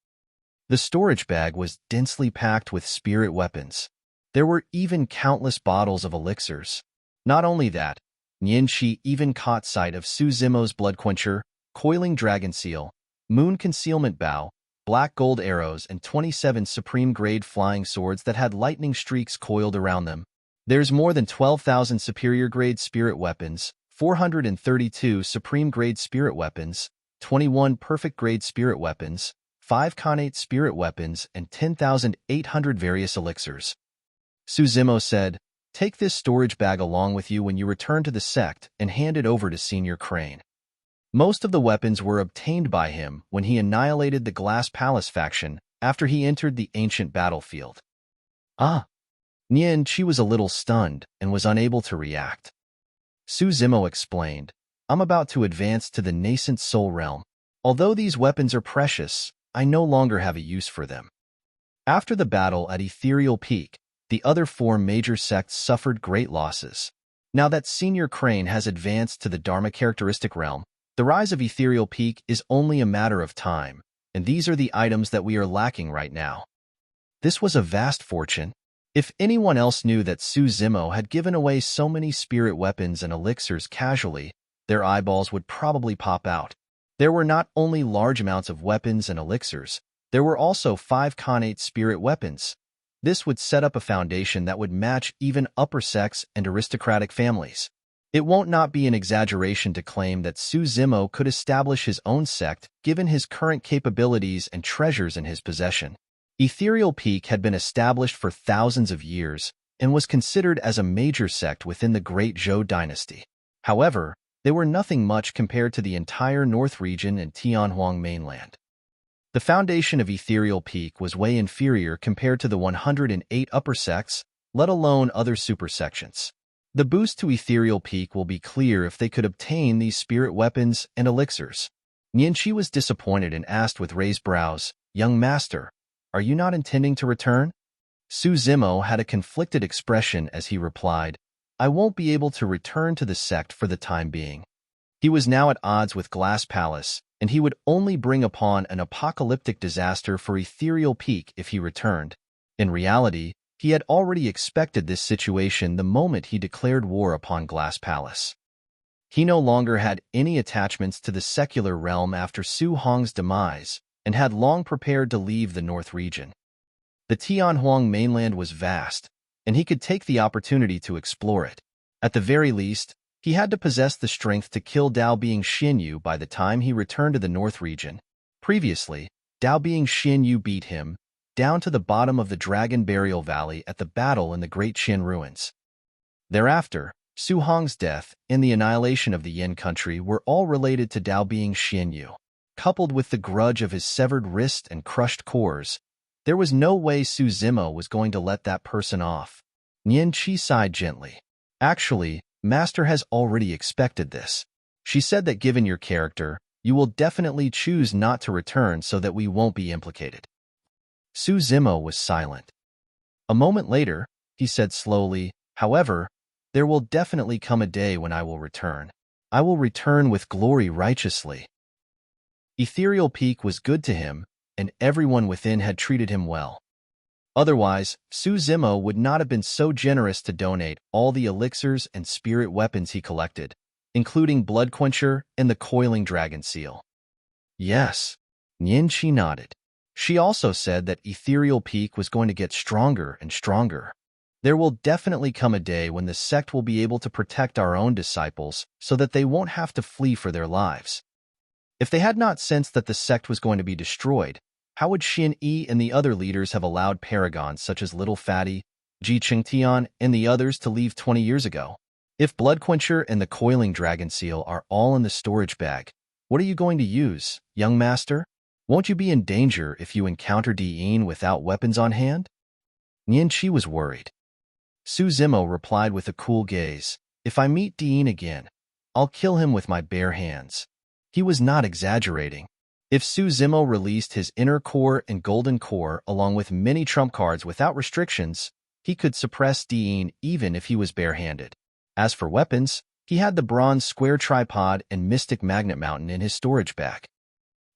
The storage bag was densely packed with spirit weapons. There were even countless bottles of elixirs. Not only that, Nian Qi even caught sight of Su Zimo's blood quencher, coiling dragon seal, moon concealment bow, black gold arrows, and 27 supreme-grade flying swords that had lightning streaks coiled around them. There's more than 12,000 superior-grade spirit weapons, 432 supreme-grade spirit weapons, 21 perfect-grade spirit weapons, 5 connate spirit weapons, and 10,800 various elixirs. Su Zimo said, "Take this storage bag along with you when you return to the sect and hand it over to Senior Crane." Most of the weapons were obtained by him when he annihilated the Glass Palace faction after he entered the ancient battlefield. Ah! Nian Qi was a little stunned and was unable to react. Su Zimo explained, "I'm about to advance to the nascent soul realm. Although these weapons are precious, I no longer have a use for them." After the battle at Ethereal Peak, the other 4 major sects suffered great losses. Now that Senior Crane has advanced to the Dharma characteristic realm, the rise of Ethereal Peak is only a matter of time, and these are the items that we are lacking right now. This was a vast fortune. If anyone else knew that Su Zimo had given away so many spirit weapons and elixirs casually, their eyeballs would probably pop out. There were not only large amounts of weapons and elixirs, there were also 5 connate spirit weapons. This would set up a foundation that would match even upper sects and aristocratic families. It won't not be an exaggeration to claim that Su Zimo could establish his own sect given his current capabilities and treasures in his possession. Ethereal Peak had been established for thousands of years and was considered as a major sect within the Great Zhou dynasty. However, they were nothing much compared to the entire North region and Tianhuang mainland. The foundation of Ethereal Peak was way inferior compared to the 108 upper sects, let alone other supersections. The boost to Ethereal Peak will be clear if they could obtain these spirit weapons and elixirs. Nian Qi was disappointed and asked with raised brows, "Young master, are you not intending to return?" Su Zimo had a conflicted expression as he replied, "I won't be able to return to the sect for the time being." He was now at odds with Glass Palace, and he would only bring upon an apocalyptic disaster for Ethereal Peak if he returned. In reality, he had already expected this situation the moment he declared war upon Glass Palace. He no longer had any attachments to the secular realm after Su Hong's demise, and had long prepared to leave the North region. The Tianhuang mainland was vast, and he could take the opportunity to explore it. At the very least, he had to possess the strength to kill Dao Bing Xinyu by the time he returned to the North region. Previously, Dao Bing Xinyu beat him, down to the bottom of the Dragon Burial Valley at the battle in the Great Qin Ruins. Thereafter, Su Hong's death and the annihilation of the Yin country were all related to Dao being Xianyu. Coupled with the grudge of his severed wrist and crushed cores, there was no way Su Zimo was going to let that person off. Nian Qi sighed gently. Actually, Master has already expected this. She said that given your character, you will definitely choose not to return so that we won't be implicated. Su Zimo was silent. A moment later, he said slowly, however, there will definitely come a day when I will return. I will return with glory righteously. Ethereal Peak was good to him, and everyone within had treated him well. Otherwise, Su Zimo would not have been so generous to donate all the elixirs and spirit weapons he collected, including Blood Quencher and the Coiling Dragon Seal. Yes, Nian Qi nodded. She also said that Ethereal Peak was going to get stronger and stronger. There will definitely come a day when the sect will be able to protect our own disciples so that they won't have to flee for their lives. If they had not sensed that the sect was going to be destroyed, how would Xin Yi and the other leaders have allowed paragons such as Little Fatty, Ji Qingtian, and the others to leave 20 years ago? If Blood Quencher and the Coiling Dragon Seal are all in the storage bag, what are you going to use, young master? Won't you be in danger if you encounter Dian without weapons on hand? Nian Qi was worried. Su Zimo replied with a cool gaze, if I meet Dian again, I'll kill him with my bare hands. He was not exaggerating. If Su Zimo released his inner core and golden core along with many trump cards without restrictions, he could suppress Dian even if he was barehanded. As for weapons, he had the bronze square tripod and mystic magnet mountain in his storage bag.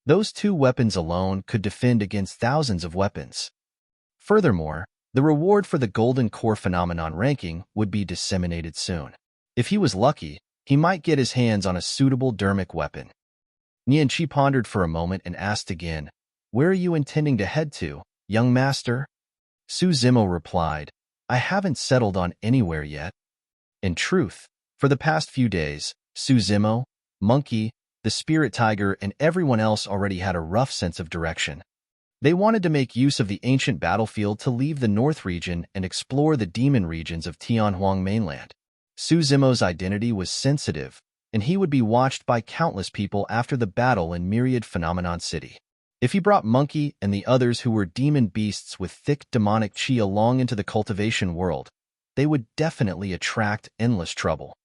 Those two weapons alone could defend against thousands of weapons. Furthermore, the reward for the golden core phenomenon ranking would be disseminated soon. If he was lucky, he might get his hands on a suitable dermic weapon. Nian Qi pondered for a moment and asked again, where are you intending to head to, young master? Su Zimo replied, I haven't settled on anywhere yet. In truth, for the past few days, Su Zimo, Monkey, the Spirit Tiger, and everyone else already had a rough sense of direction. They wanted to make use of the ancient battlefield to leave the North region and explore the demon regions of Tianhuang mainland. Su Zimo's identity was sensitive, and he would be watched by countless people after the battle in Myriad Phenomenon City. If he brought Monkey and the others who were demon beasts with thick demonic chi along into the cultivation world, they would definitely attract endless trouble.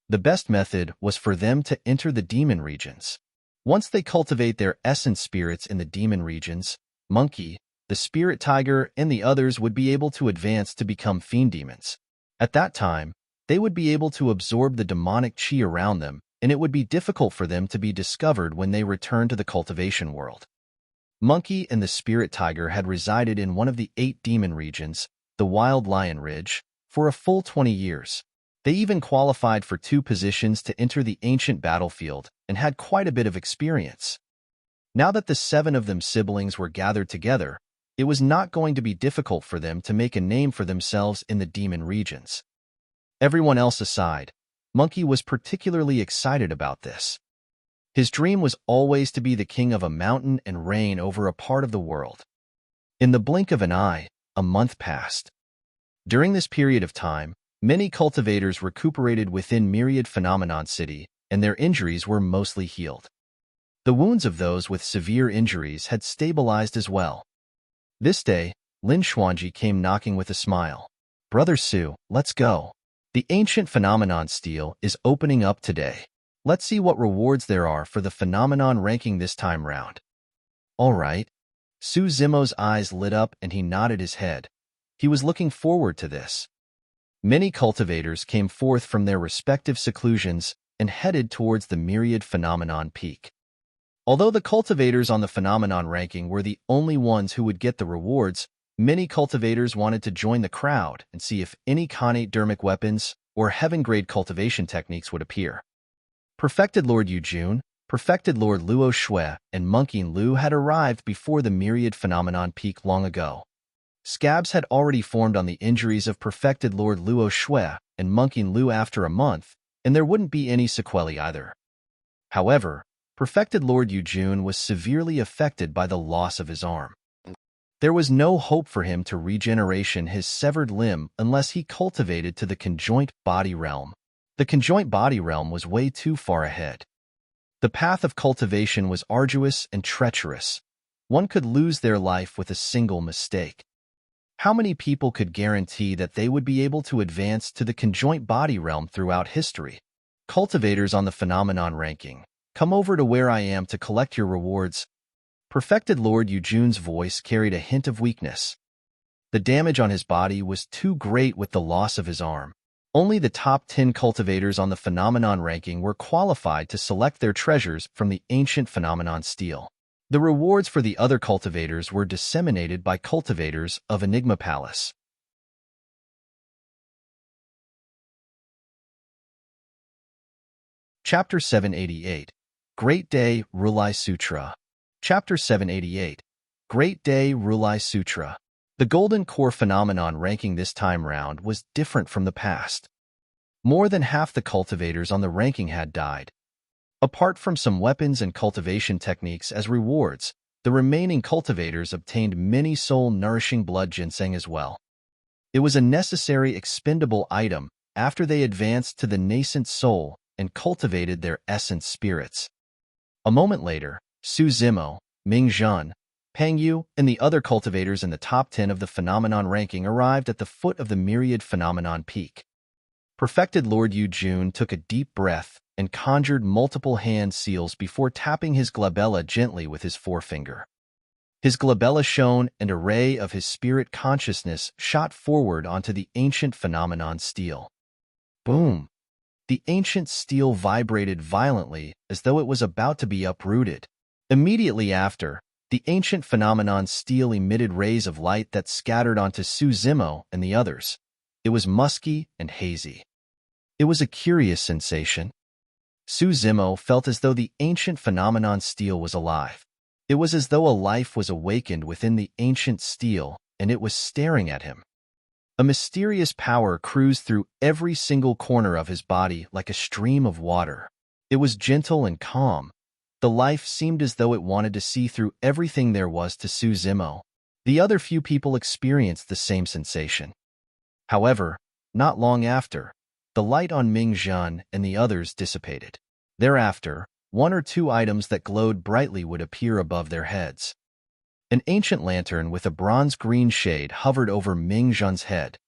The best method was for them to enter the demon regions. Once they cultivate their essence spirits in the demon regions, Monkey, the Spirit Tiger, and the others would be able to advance to become fiend demons. At that time, they would be able to absorb the demonic chi around them, and it would be difficult for them to be discovered when they return to the cultivation world. Monkey and the Spirit Tiger had resided in one of the 8 demon regions, the Wild Lion Ridge, for a full 20 years. They even qualified for 2 positions to enter the ancient battlefield and had quite a bit of experience. Now that the 7 of them siblings were gathered together, it was not going to be difficult for them to make a name for themselves in the demon regions. Everyone else aside, Monkey was particularly excited about this. His dream was always to be the king of a mountain and reign over a part of the world. In the blink of an eye, a month passed. During this period of time, many cultivators recuperated within Myriad Phenomenon City, and their injuries were mostly healed. The wounds of those with severe injuries had stabilized as well. This day, Lin Xuanji came knocking with a smile. Brother Su, let's go. The ancient phenomenon steel is opening up today. Let's see what rewards there are for the phenomenon ranking this time round. All right. Su Zimo's eyes lit up and he nodded his head. He was looking forward to this. Many cultivators came forth from their respective seclusions and headed towards the Myriad Phenomenon Peak. Although the cultivators on the phenomenon ranking were the only ones who would get the rewards, many cultivators wanted to join the crowd and see if any Khanate dermic weapons or heaven-grade cultivation techniques would appear. Perfected Lord Yujun, Perfected Lord Luo Shui, and Monkey Lu had arrived before the Myriad Phenomenon Peak long ago. Scabs had already formed on the injuries of Perfected Lord Luo Shui and Monkey Lu after a month, and there wouldn't be any sequelae either. However, Perfected Lord Yujun was severely affected by the loss of his arm. There was no hope for him to regeneration his severed limb unless he cultivated to the conjoint body realm. The conjoint body realm was way too far ahead. The path of cultivation was arduous and treacherous. One could lose their life with a single mistake. How many people could guarantee that they would be able to advance to the conjoint body realm throughout history? Cultivators on the phenomenon ranking, come over to where I am to collect your rewards. Perfected Lord Yujun's voice carried a hint of weakness. The damage on his body was too great with the loss of his arm. Only the top 10 cultivators on the phenomenon ranking were qualified to select their treasures from the ancient phenomenon stele. The rewards for the other cultivators were disseminated by cultivators of Enigma Palace. Chapter 788. Great Day, Rulai Sutra. Chapter 788. Great Day, Rulai Sutra. The Golden Core phenomenon ranking this time round was different from the past. More than half the cultivators on the ranking had died. Apart from some weapons and cultivation techniques as rewards, the remaining cultivators obtained many soul-nourishing blood ginseng as well. It was a necessary expendable item after they advanced to the nascent soul and cultivated their essence spirits. A moment later, Su Zimo, Ming Zhan, Pang Yu, and the other cultivators in the top 10 of the phenomenon ranking arrived at the foot of the myriad phenomenon peak. Perfected Lord Yu Jun took a deep breath and conjured multiple hand seals before tapping his glabella gently with his forefinger. His glabella shone and a ray of his spirit consciousness shot forward onto the ancient phenomenon stele. Boom! The ancient stele vibrated violently as though it was about to be uprooted. Immediately after, the ancient phenomenon stele emitted rays of light that scattered onto Su Zimo and the others. It was musky and hazy. It was a curious sensation. Su Zimo felt as though the ancient phenomenon stele was alive. It was as though a life was awakened within the ancient stele, and it was staring at him. A mysterious power cruised through every single corner of his body like a stream of water. It was gentle and calm. The life seemed as though it wanted to see through everything there was to Su Zimo. The other few people experienced the same sensation. However, not long after, the light on Ming Zhan and the others dissipated. Thereafter, one or two items that glowed brightly would appear above their heads. An ancient lantern with a bronze-green shade hovered over Ming Zhan's head.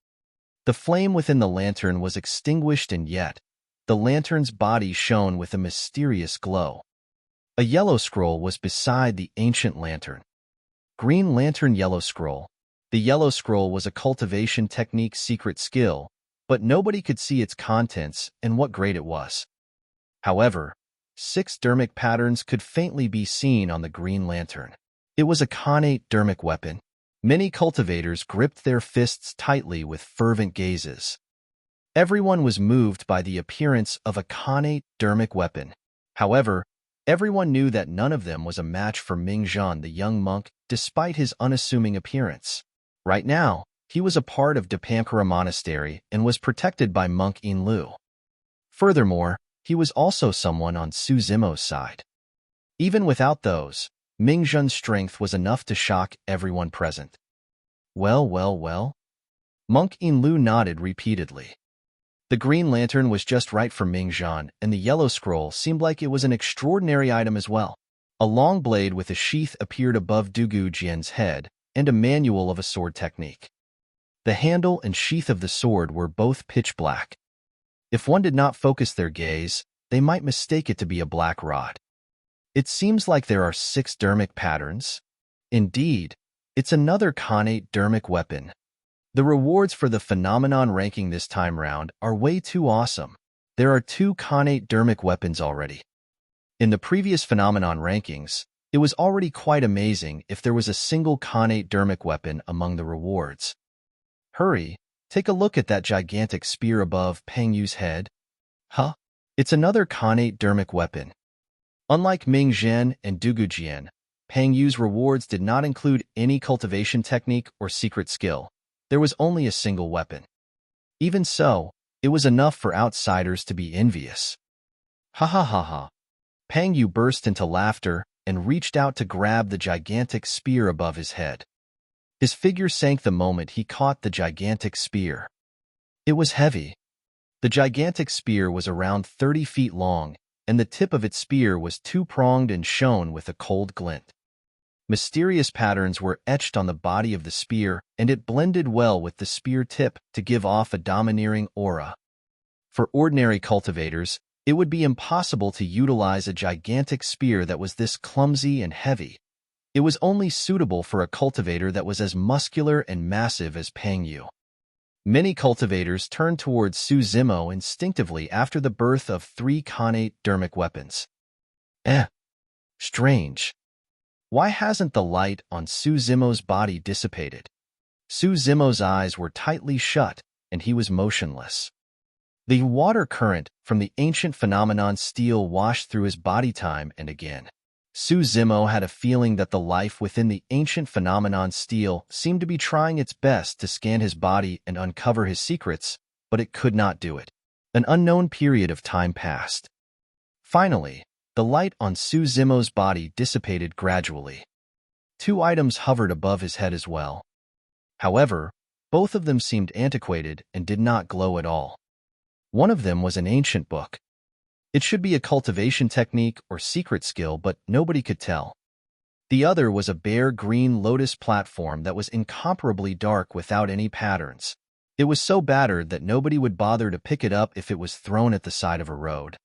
The flame within the lantern was extinguished, and yet, the lantern's body shone with a mysterious glow. A yellow scroll was beside the ancient lantern. Green Lantern Yellow Scroll. The yellow scroll was a cultivation technique secret skill, but nobody could see its contents and what grade it was. However, 6 dermic patterns could faintly be seen on the green lantern. It was a connate dermic weapon. Many cultivators gripped their fists tightly with fervent gazes. Everyone was moved by the appearance of a connate dermic weapon. However, everyone knew that none of them was a match for Ming Zhan the young monk, despite his unassuming appearance. Right now, he was a part of Dipankara Monastery and was protected by Monk In Lu. Furthermore, he was also someone on Su Zimo's side. Even without those, Ming Zhan's strength was enough to shock everyone present. Well. Monk In Lu nodded repeatedly. The green lantern was just right for Ming Zhan, and the yellow scroll seemed like it was an extraordinary item as well. A long blade with a sheath appeared above Dugu Jian's head, and a manual of a sword technique. The handle and sheath of the sword were both pitch black. If one did not focus their gaze, they might mistake it to be a black rod. It seems like there are 6 dermic patterns. Indeed, it's another connate dermic weapon. The rewards for the phenomenon ranking this time round are way too awesome. There are 2 connate dermic weapons already. In the previous phenomenon rankings, it was already quite amazing if there was a single connate dermic weapon among the rewards. Hurry, take a look at that gigantic spear above Pang Yu's head. Huh? It's another connate dermic weapon. Unlike Ming Zhan and Dugu Jian, Pang Yu's rewards did not include any cultivation technique or secret skill. There was only a single weapon. Even so, it was enough for outsiders to be envious. Ha ha ha ha. Pang Yu burst into laughter and reached out to grab the gigantic spear above his head. His figure sank the moment he caught the gigantic spear. It was heavy. The gigantic spear was around 30 feet long, and the tip of its spear was two-pronged and shone with a cold glint. Mysterious patterns were etched on the body of the spear, and it blended well with the spear tip to give off a domineering aura. For ordinary cultivators, it would be impossible to utilize a gigantic spear that was this clumsy and heavy. It was only suitable for a cultivator that was as muscular and massive as Pangyu. Many cultivators turned towards Su Zimo instinctively after the birth of 3 connate dermic weapons. Strange. Why hasn't the light on Su Zimo's body dissipated? Su Zimo's eyes were tightly shut, and he was motionless. The water current from the ancient phenomenon steel washed through his body time and again. Su Zimo had a feeling that the life within the ancient phenomenon steel seemed to be trying its best to scan his body and uncover his secrets, but it could not do it. An unknown period of time passed. Finally, the light on Su Zimo's body dissipated gradually. 2 items hovered above his head as well. However, both of them seemed antiquated and did not glow at all. One of them was an ancient book. It should be a cultivation technique or secret skill, but nobody could tell. The other was a bare green lotus platform that was incomparably dark without any patterns. It was so battered that nobody would bother to pick it up if it was thrown at the side of a road.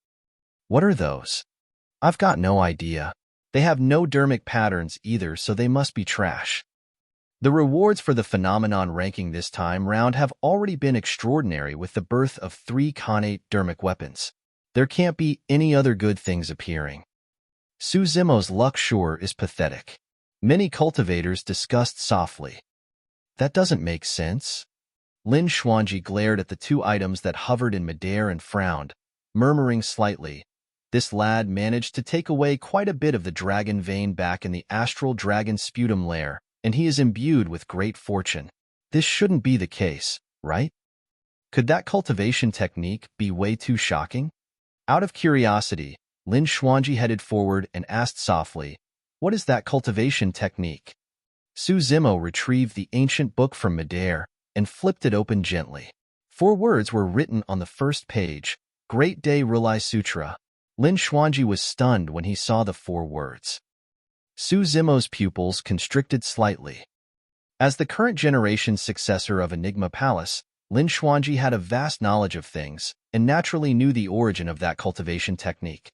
What are those? I've got no idea. They have no dermic patterns either, so they must be trash. The rewards for the phenomenon ranking this time round have already been extraordinary with the birth of 3 connate dermic weapons. There can't be any other good things appearing. Su Zimo's luck sure is pathetic. Many cultivators discussed softly. That doesn't make sense. Lin Xuanji glared at the 2 items that hovered in midair and frowned, murmuring slightly. This lad managed to take away quite a bit of the dragon vein back in the astral dragon sputum lair, and he is imbued with great fortune. This shouldn't be the case, right? Could that cultivation technique be way too shocking? Out of curiosity, Lin Xuanji headed forward and asked softly, "What is that cultivation technique?" Su Zimo retrieved the ancient book from midair and flipped it open gently. 4 words were written on the first page, Great Day Rulai Sutra. Lin Xuanji was stunned when he saw the 4 words. Su Zimo's pupils constricted slightly. As the current generation's successor of Enigma Palace, Lin Xuanji had a vast knowledge of things, and naturally knew the origin of that cultivation technique.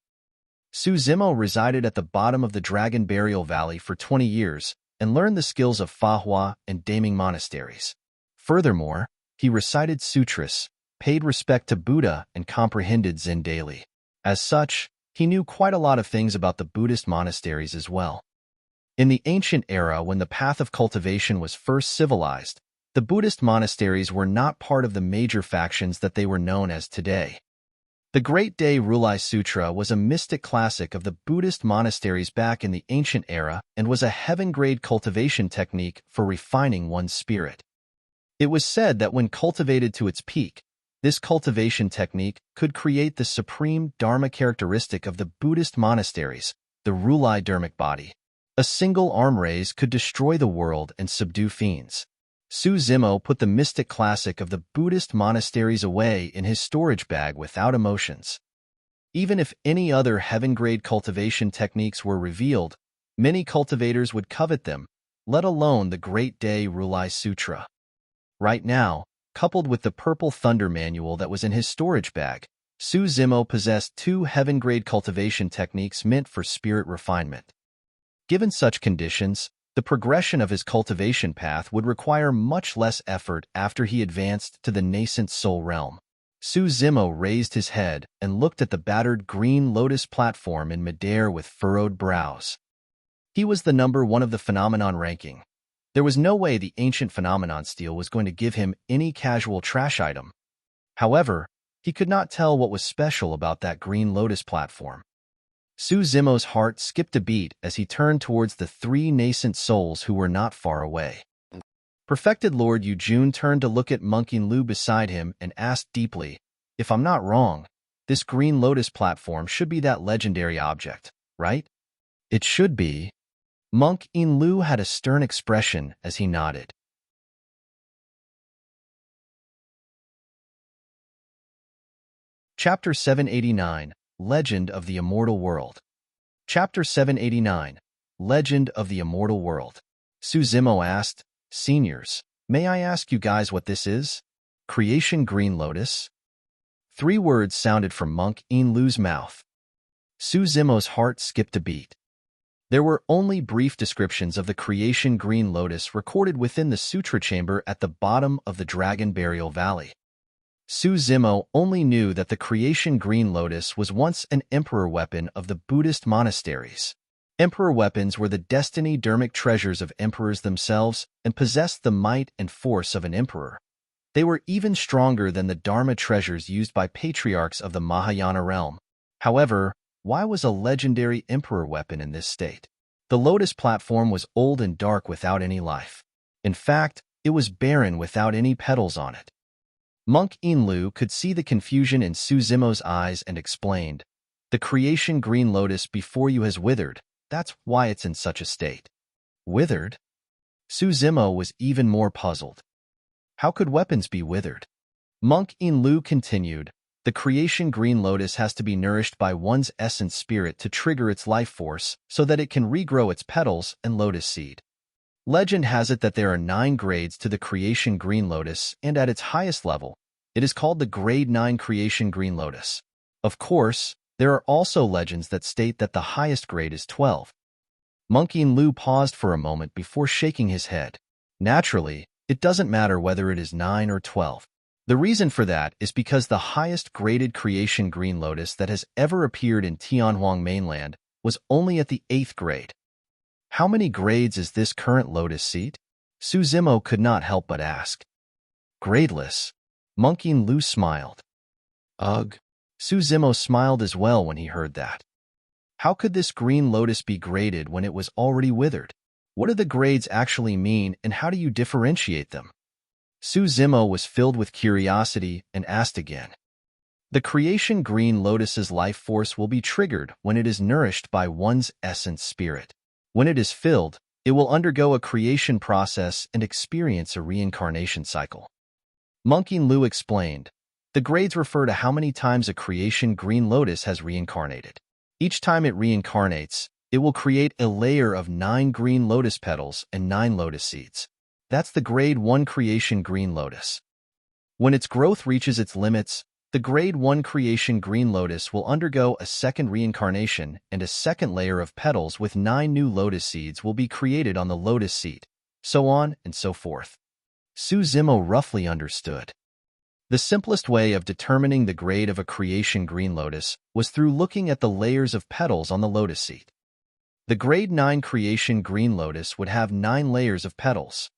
Su Zimo resided at the bottom of the Dragon Burial Valley for 20 years, and learned the skills of Fahua and Daming monasteries. Furthermore, he recited sutras, paid respect to Buddha, and comprehended Zen daily. As such, he knew quite a lot of things about the Buddhist monasteries as well. In the ancient era when the path of cultivation was first civilized, the Buddhist monasteries were not part of the major factions that they were known as today. The Great Day Rulai Sutra was a mystic classic of the Buddhist monasteries back in the ancient era and was a heaven-grade cultivation technique for refining one's spirit. It was said that when cultivated to its peak, this cultivation technique could create the supreme Dharma characteristic of the Buddhist monasteries, the Rulai dermic body. A single arm raise could destroy the world and subdue fiends. Su Zimo put the mystic classic of the Buddhist monasteries away in his storage bag without emotions. Even if any other heaven-grade cultivation techniques were revealed, many cultivators would covet them, let alone the Great Day Rulai Sutra. Right now, coupled with the Purple Thunder manual that was in his storage bag, Su Zimo possessed 2 heaven-grade cultivation techniques meant for spirit refinement. Given such conditions, the progression of his cultivation path would require much less effort after he advanced to the nascent soul realm. Su Zimo raised his head and looked at the battered green lotus platform in midair with furrowed brows. He was the number 1 of the phenomenon ranking. There was no way the ancient phenomenon steel was going to give him any casual trash item. However, he could not tell what was special about that green lotus platform. Su Zimo's heart skipped a beat as he turned towards the 3 nascent souls who were not far away. Perfected Lord Yujun turned to look at Monkey Lu beside him and asked deeply, "If I'm not wrong, this green lotus platform should be that legendary object, right?" "It should be." Monk Lu had a stern expression as he nodded. Chapter 789, Legend of the Immortal World. Chapter 789, Legend of the Immortal World. Suzimo asked, "Seniors, may I ask you guys what this is?" Creation Green Lotus? 3 words sounded from Monk Lu's mouth. Suzimo's heart skipped a beat. There were only brief descriptions of the Creation Green Lotus recorded within the Sutra chamber at the bottom of the Dragon Burial Valley. Suzimo only knew that the Creation Green Lotus was once an emperor weapon of the Buddhist monasteries. Emperor weapons were the destiny-dermic treasures of emperors themselves and possessed the might and force of an emperor. They were even stronger than the Dharma treasures used by patriarchs of the Mahayana realm. However, why was a legendary emperor weapon in this state? The lotus platform was old and dark without any life. In fact, it was barren without any petals on it. Monk Lu could see the confusion in Suzimo's eyes and explained, "The Creation Green Lotus before you has withered. That's why it's in such a state." Withered? Suzimo was even more puzzled. How could weapons be withered? Monk Lu continued, "The Creation Green Lotus has to be nourished by one's essence spirit to trigger its life force so that it can regrow its petals and lotus seed. Legend has it that there are 9 grades to the Creation Green Lotus, and at its highest level, it is called the Grade 9 Creation Green Lotus. Of course, there are also legends that state that the highest grade is 12. Monk Lu paused for a moment before shaking his head. Naturally, it doesn't matter whether it is 9 or 12. The reason for that is because the highest graded Creation Green Lotus that has ever appeared in Tianhuang mainland was only at the 8th grade. How many grades is this current lotus seed? Suzimo could not help but ask. Gradeless. Monk Lu smiled. Ugh. Suzimo smiled as well when he heard that. How could this green lotus be graded when it was already withered? What do the grades actually mean, and how do you differentiate them? Suzimo was filled with curiosity and asked again. The Creation Green Lotus's life force will be triggered when it is nourished by one's essence spirit. When it is filled, it will undergo a creation process and experience a reincarnation cycle. Monk Lu explained, "The grades refer to how many times a Creation Green Lotus has reincarnated. Each time it reincarnates, it will create a layer of 9 green lotus petals and 9 lotus seeds. That's the Grade 1 Creation Green Lotus. When its growth reaches its limits, the Grade 1 Creation Green Lotus will undergo a second reincarnation, and a second layer of petals with 9 new lotus seeds will be created on the lotus seed, so on and so forth." Suzimo roughly understood. The simplest way of determining the grade of a Creation Green Lotus was through looking at the layers of petals on the lotus seed. The Grade 9 Creation Green Lotus would have 9 layers of petals.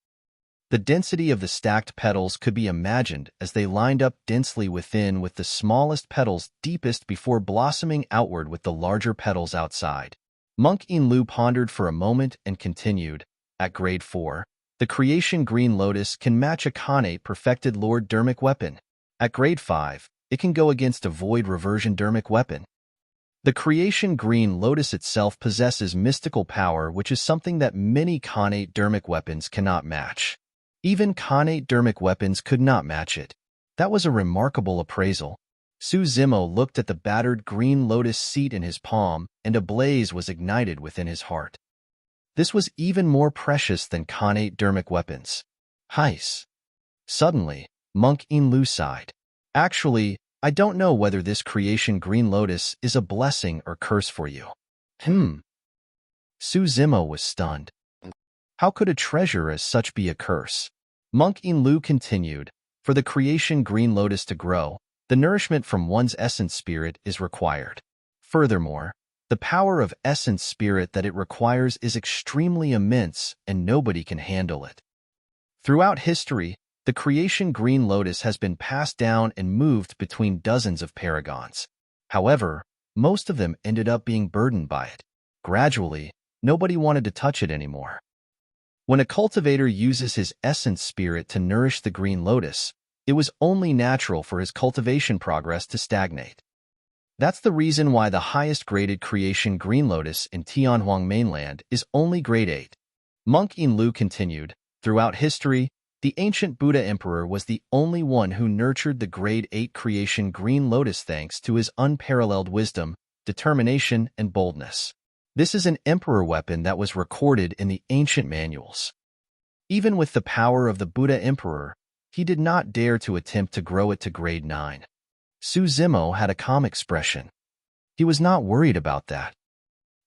The density of the stacked petals could be imagined as they lined up densely within, with the smallest petals deepest before blossoming outward with the larger petals outside. Monk Lu pondered for a moment and continued, "At Grade 4, the Creation Green Lotus can match a Khanate perfected Lord Dermic weapon. At Grade 5, it can go against a Void Reversion Dermic weapon. The Creation Green Lotus itself possesses mystical power, which is something that many Khanate Dermic weapons cannot match. Even Khanate Dermic weapons could not match it." That was a remarkable appraisal. Suzimo looked at the battered green lotus seed in his palm, and a blaze was ignited within his heart. This was even more precious than Khanate Dermic weapons. Heis. Suddenly, Monk Lu sighed. "Actually, I don't know whether this Creation Green Lotus is a blessing or curse for you." Suzimo was stunned. How could a treasure as such be a curse? Monk Lu continued, "For the Creation Green Lotus to grow, the nourishment from one's essence spirit is required. Furthermore, the power of essence spirit that it requires is extremely immense, and nobody can handle it. Throughout history, the Creation Green Lotus has been passed down and moved between dozens of paragons. However, most of them ended up being burdened by it. Gradually, nobody wanted to touch it anymore. When a cultivator uses his essence spirit to nourish the green lotus, it was only natural for his cultivation progress to stagnate. That's the reason why the highest graded creation Green Lotus in Tianhuang mainland is only grade 8. Monk Lu continued, throughout history, the ancient Buddha Emperor was the only one who nurtured the grade 8 creation Green Lotus thanks to his unparalleled wisdom, determination, and boldness. This is an emperor weapon that was recorded in the ancient manuals. Even with the power of the Buddha Emperor, he did not dare to attempt to grow it to grade 9. Su Zimo had a calm expression. He was not worried about that.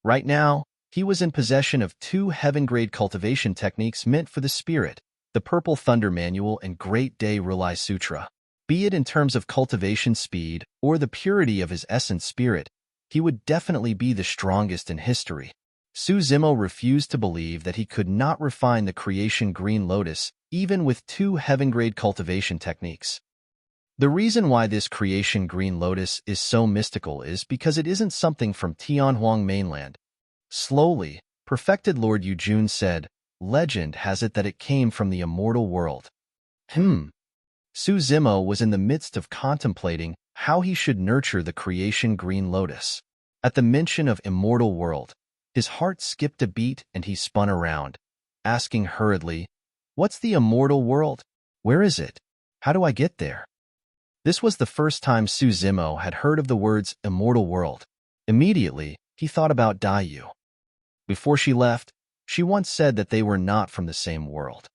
Right now, he was in possession of 2 heaven-grade cultivation techniques meant for the spirit, the Purple Thunder Manual and Great Day Rulai Sutra. Be it in terms of cultivation speed or the purity of his essence spirit, he would definitely be the strongest in history. Su Zimo refused to believe that he could not refine the creation Green Lotus even with 2 heaven-grade cultivation techniques. The reason why this creation Green Lotus is so mystical is because it isn't something from Tianhuang mainland. Slowly, perfected Lord Yujun said, "Legend has it that it came from the immortal world." Su Zimo was in the midst of contemplating how he should nurture the creation Green Lotus. At the mention of immortal world, his heart skipped a beat and he spun around, asking hurriedly, "What's the immortal world? Where is it? How do I get there?" This was the first time Su Zimo had heard of the words immortal world. Immediately, he thought about Daiyu. Before she left, she once said that they were not from the same world.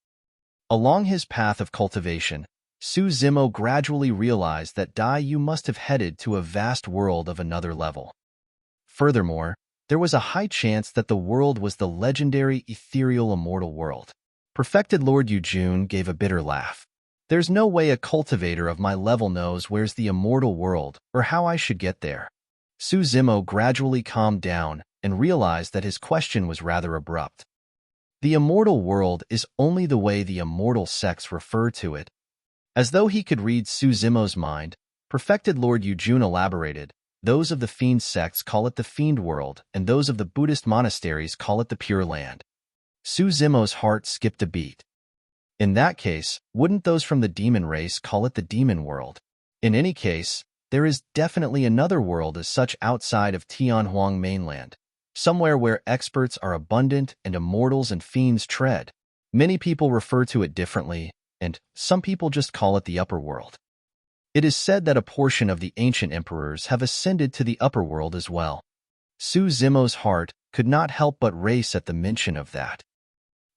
Along his path of cultivation, Su Zimo gradually realized that Daiyu must have headed to a vast world of another level. Furthermore, there was a high chance that the world was the legendary ethereal immortal world. Perfected Lord Yujun gave a bitter laugh. There's no way a cultivator of my level knows where's the immortal world or how I should get there. Su Zimo gradually calmed down and realized that his question was rather abrupt. The immortal world is only the way the immortal sects refer to it. As though he could read Su Zimo's mind, perfected Lord Yujun elaborated, those of the fiend sects call it the fiend world, and those of the Buddhist monasteries call it the pure land. Su Zimo's heart skipped a beat. In that case, wouldn't those from the demon race call it the demon world? In any case, there is definitely another world as such outside of Tianhuang mainland, somewhere where experts are abundant and immortals and fiends tread. Many people refer to it differently, and some people just call it the upper world. It is said that a portion of the ancient emperors have ascended to the upper world as well. Su Zimo's heart could not help but race at the mention of that.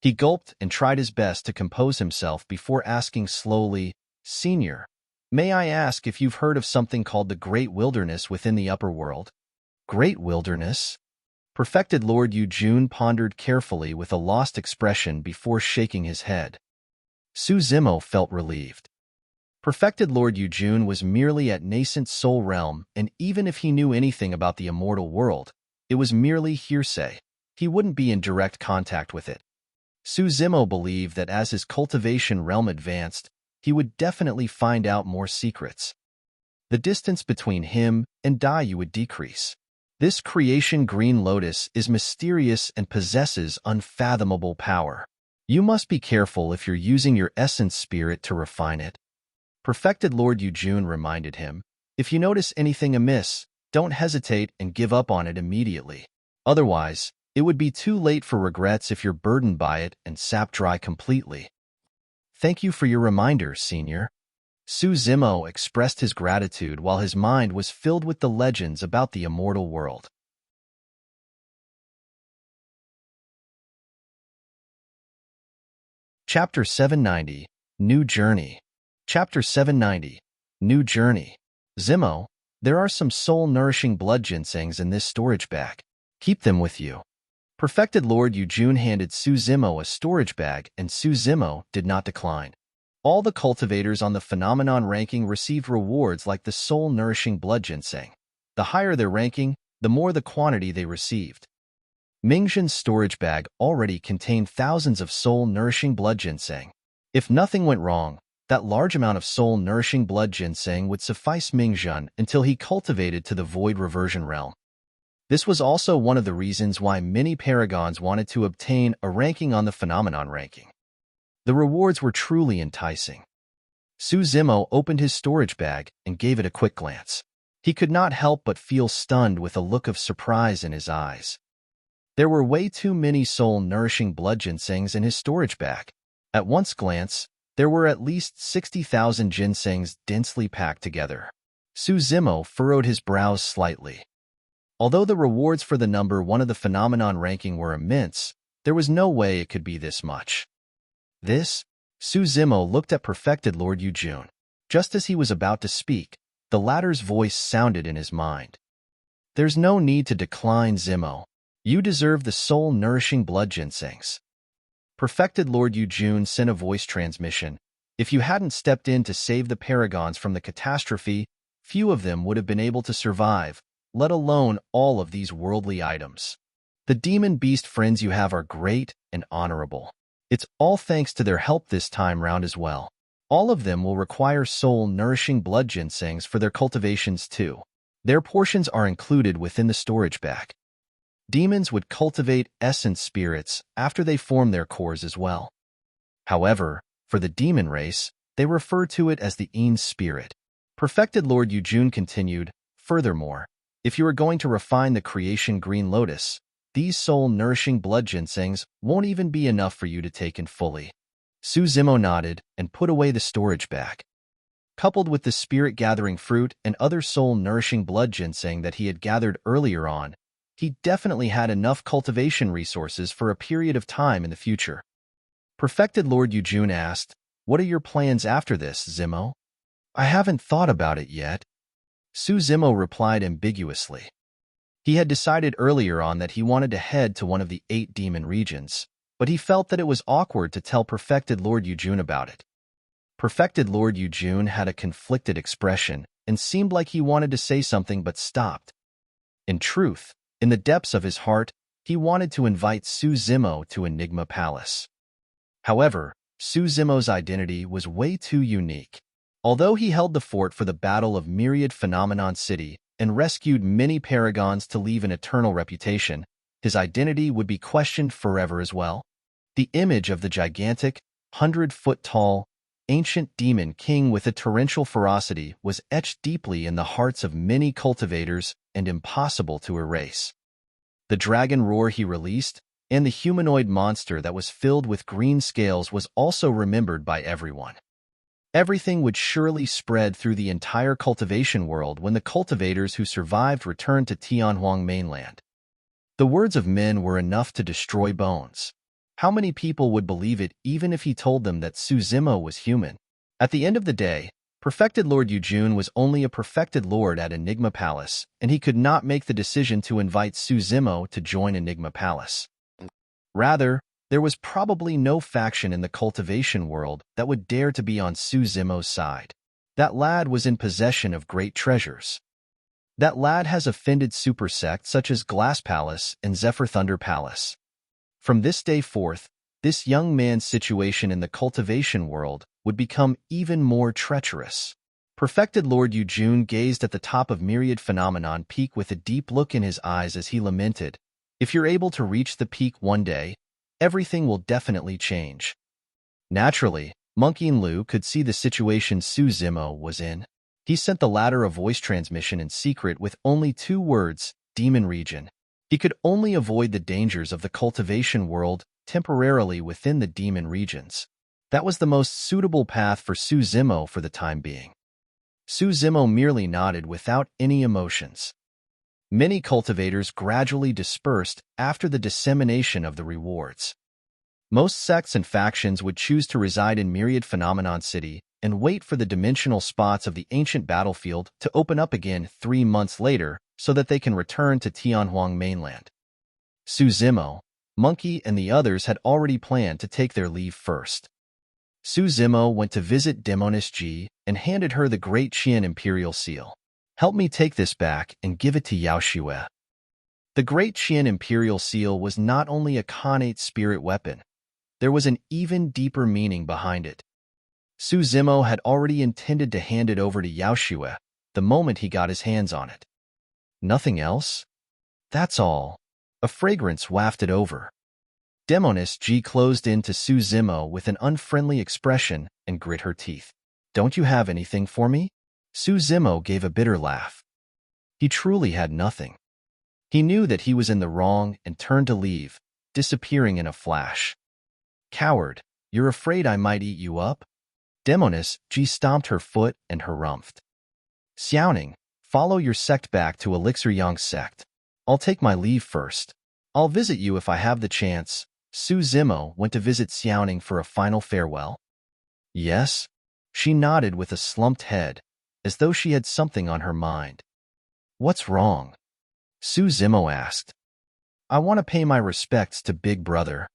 He gulped and tried his best to compose himself before asking slowly, "Senior, may I ask if you've heard of something called the Great Wilderness within the upper world?" Great Wilderness? Perfected Lord Yujun pondered carefully with a lost expression before shaking his head. Su Zimo felt relieved. Perfected Lord Yujun was merely at nascent soul realm, and even if he knew anything about the immortal world, it was merely hearsay. He wouldn't be in direct contact with it. Su Zimo believed that as his cultivation realm advanced, he would definitely find out more secrets. The distance between him and Daiyu would decrease. This creation Green Lotus is mysterious and possesses unfathomable power. You must be careful if you're using your essence spirit to refine it. Perfected Lord Yujun reminded him, if you notice anything amiss, don't hesitate and give up on it immediately. Otherwise, it would be too late for regrets if you're burdened by it and sapped dry completely. Thank you for your reminder, Senior. Su Zimo expressed his gratitude while his mind was filled with the legends about the immortal world. Chapter 790, New Journey. Chapter 790, New Journey. Zimo, there are some soul-nourishing blood ginsengs in this storage bag. Keep them with you. Perfected Lord Yujun handed Su Zimo a storage bag, and Su Zimo did not decline. All the cultivators on the phenomenon ranking received rewards like the soul-nourishing blood ginseng. The higher their ranking, the more the quantity they received. Mingzhen's storage bag already contained thousands of soul-nourishing blood ginseng. If nothing went wrong, that large amount of soul-nourishing blood ginseng would suffice Mingzhen until he cultivated to the void reversion realm. This was also one of the reasons why many paragons wanted to obtain a ranking on the phenomenon ranking. The rewards were truly enticing. Su Zimo opened his storage bag and gave it a quick glance. He could not help but feel stunned with a look of surprise in his eyes. There were way too many soul-nourishing blood ginsengs in his storage bag. At one glance, there were at least 60,000 ginsengs densely packed together. Su Zimo furrowed his brows slightly. Although the rewards for the number one of the phenomenon ranking were immense, there was no way it could be this much. This? Su Zimo looked at Perfected Lord Yujun. Just as he was about to speak, the latter's voice sounded in his mind. There's no need to decline, Zimo. You deserve the soul-nourishing blood ginsengs. Perfected Lord Yujun sent a voice transmission. If you hadn't stepped in to save the paragons from the catastrophe, few of them would have been able to survive, let alone all of these worldly items. The demon beast friends you have are great and honorable. It's all thanks to their help this time round as well. All of them will require soul-nourishing blood ginsengs for their cultivations too. Their portions are included within the storage bag. Demons would cultivate essence spirits after they form their cores as well. However, for the demon race, they refer to it as the Een spirit. Perfected Lord Yujun continued, furthermore, if you are going to refine the creation green lotus, these soul-nourishing blood ginsengs won't even be enough for you to take in fully. Su Zimo nodded and put away the storage bag. Coupled with the spirit-gathering fruit and other soul-nourishing blood ginseng that he had gathered earlier on, he definitely had enough cultivation resources for a period of time in the future. Perfected Lord Yujun asked, what are your plans after this, Zimo? I haven't thought about it yet. Su Zimo replied ambiguously. He had decided earlier on that he wanted to head to one of the 8 demon regions, but he felt that it was awkward to tell Perfected Lord Yujun about it. Perfected Lord Yujun had a conflicted expression and seemed like he wanted to say something but stopped. In truth, in the depths of his heart, he wanted to invite Su Zimo to Enigma Palace. However, Su Zimo's identity was way too unique. Although he held the fort for the Battle of Myriad Phenomenon City and rescued many paragons to leave an eternal reputation, his identity would be questioned forever as well. The image of the gigantic, 100-foot-tall, ancient demon king with a torrential ferocity was etched deeply in the hearts of many cultivators and impossible to erase. The dragon roar he released, and the humanoid monster that was filled with green scales was also remembered by everyone. Everything would surely spread through the entire cultivation world when the cultivators who survived returned to Tianhuang mainland. The words of men were enough to destroy bones. How many people would believe it even if he told them that Su Zimo was human? At the end of the day, Perfected Lord Yujun was only a perfected lord at Enigma Palace, and he could not make the decision to invite Su Zimo to join Enigma Palace. Rather, there was probably no faction in the cultivation world that would dare to be on Su Zimo's side. That lad was in possession of great treasures. That lad has offended super sects such as Glass Palace and Zephyr Thunder Palace. From this day forth, this young man's situation in the cultivation world would become even more treacherous. Perfected Lord Yujun gazed at the top of Myriad Phenomenon Peak with a deep look in his eyes as he lamented, if you're able to reach the peak one day, everything will definitely change. Naturally, Monkey Lu could see the situation Su Zimo was in. He sent the latter a voice transmission in secret with only 2 words, Demon Region. He could only avoid the dangers of the cultivation world temporarily within the demon regions. That was the most suitable path for Su Zimo for the time being. Su Zimo merely nodded without any emotions. Many cultivators gradually dispersed after the dissemination of the rewards. Most sects and factions would choose to reside in Myriad Phenomenon City and wait for the dimensional spots of the ancient battlefield to open up again 3 months later so that they can return to Tianhuang mainland. Su Zimo, Monkey, and the others had already planned to take their leave first. Su Zimo went to visit Demoness Ji and handed her the Great Qian Imperial Seal. Help me take this back and give it to Yao Xue. The Great Qian Imperial Seal was not only a connate spirit weapon, there was an even deeper meaning behind it. Su Zimo had already intended to hand it over to Yao Xue the moment he got his hands on it. Nothing else? That's all. A fragrance wafted over. Demoness Ji closed in to Su Zimo with an unfriendly expression and grit her teeth. Don't you have anything for me? Su Zimo gave a bitter laugh. He truly had nothing. He knew that he was in the wrong and turned to leave, disappearing in a flash. Coward, you're afraid I might eat you up? Demoness, G stomped her foot and harumphed. Xiaoning, follow your sect back to Elixir Yang's sect. I'll take my leave first. I'll visit you if I have the chance. Su Zimo went to visit Xiaoning for a final farewell. Yes? She nodded with a slumped head, as though she had something on her mind. What's wrong? Su Zimo asked. I want to pay my respects to Big Brother,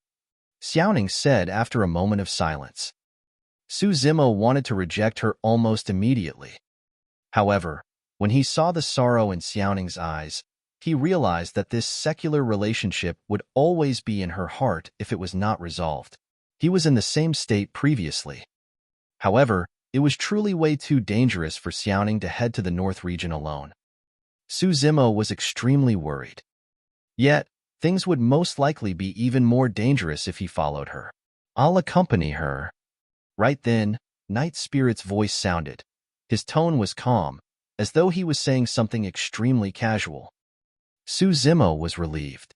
Xiaoning said after a moment of silence. Su Zimo wanted to reject her almost immediately. However, when he saw the sorrow in Xiaoning's eyes, he realized that this secular relationship would always be in her heart if it was not resolved. He was in the same state previously. However, it was truly way too dangerous for Xiaoning to head to the North region alone. Su Zimo was extremely worried. Yet, things would most likely be even more dangerous if he followed her. I'll accompany her. Right then, Night Spirit's voice sounded. His tone was calm, as though he was saying something extremely casual. Su Zimo was relieved.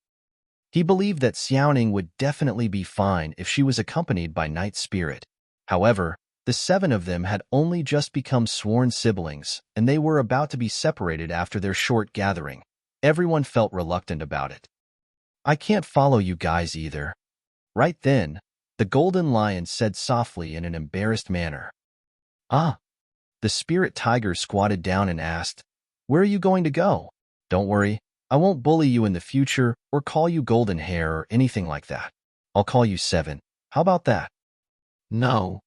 He believed that Xiaoning would definitely be fine if she was accompanied by Night Spirit. However, the 7 of them had only just become sworn siblings, and they were about to be separated after their short gathering. Everyone felt reluctant about it. I can't follow you guys either. Right then, the Golden Lion said softly in an embarrassed manner. Ah. The Spirit Tiger squatted down and asked, Where are you going to go? Don't worry, I won't bully you in the future or call you Golden Hair or anything like that. I'll call you 7. How about that? No.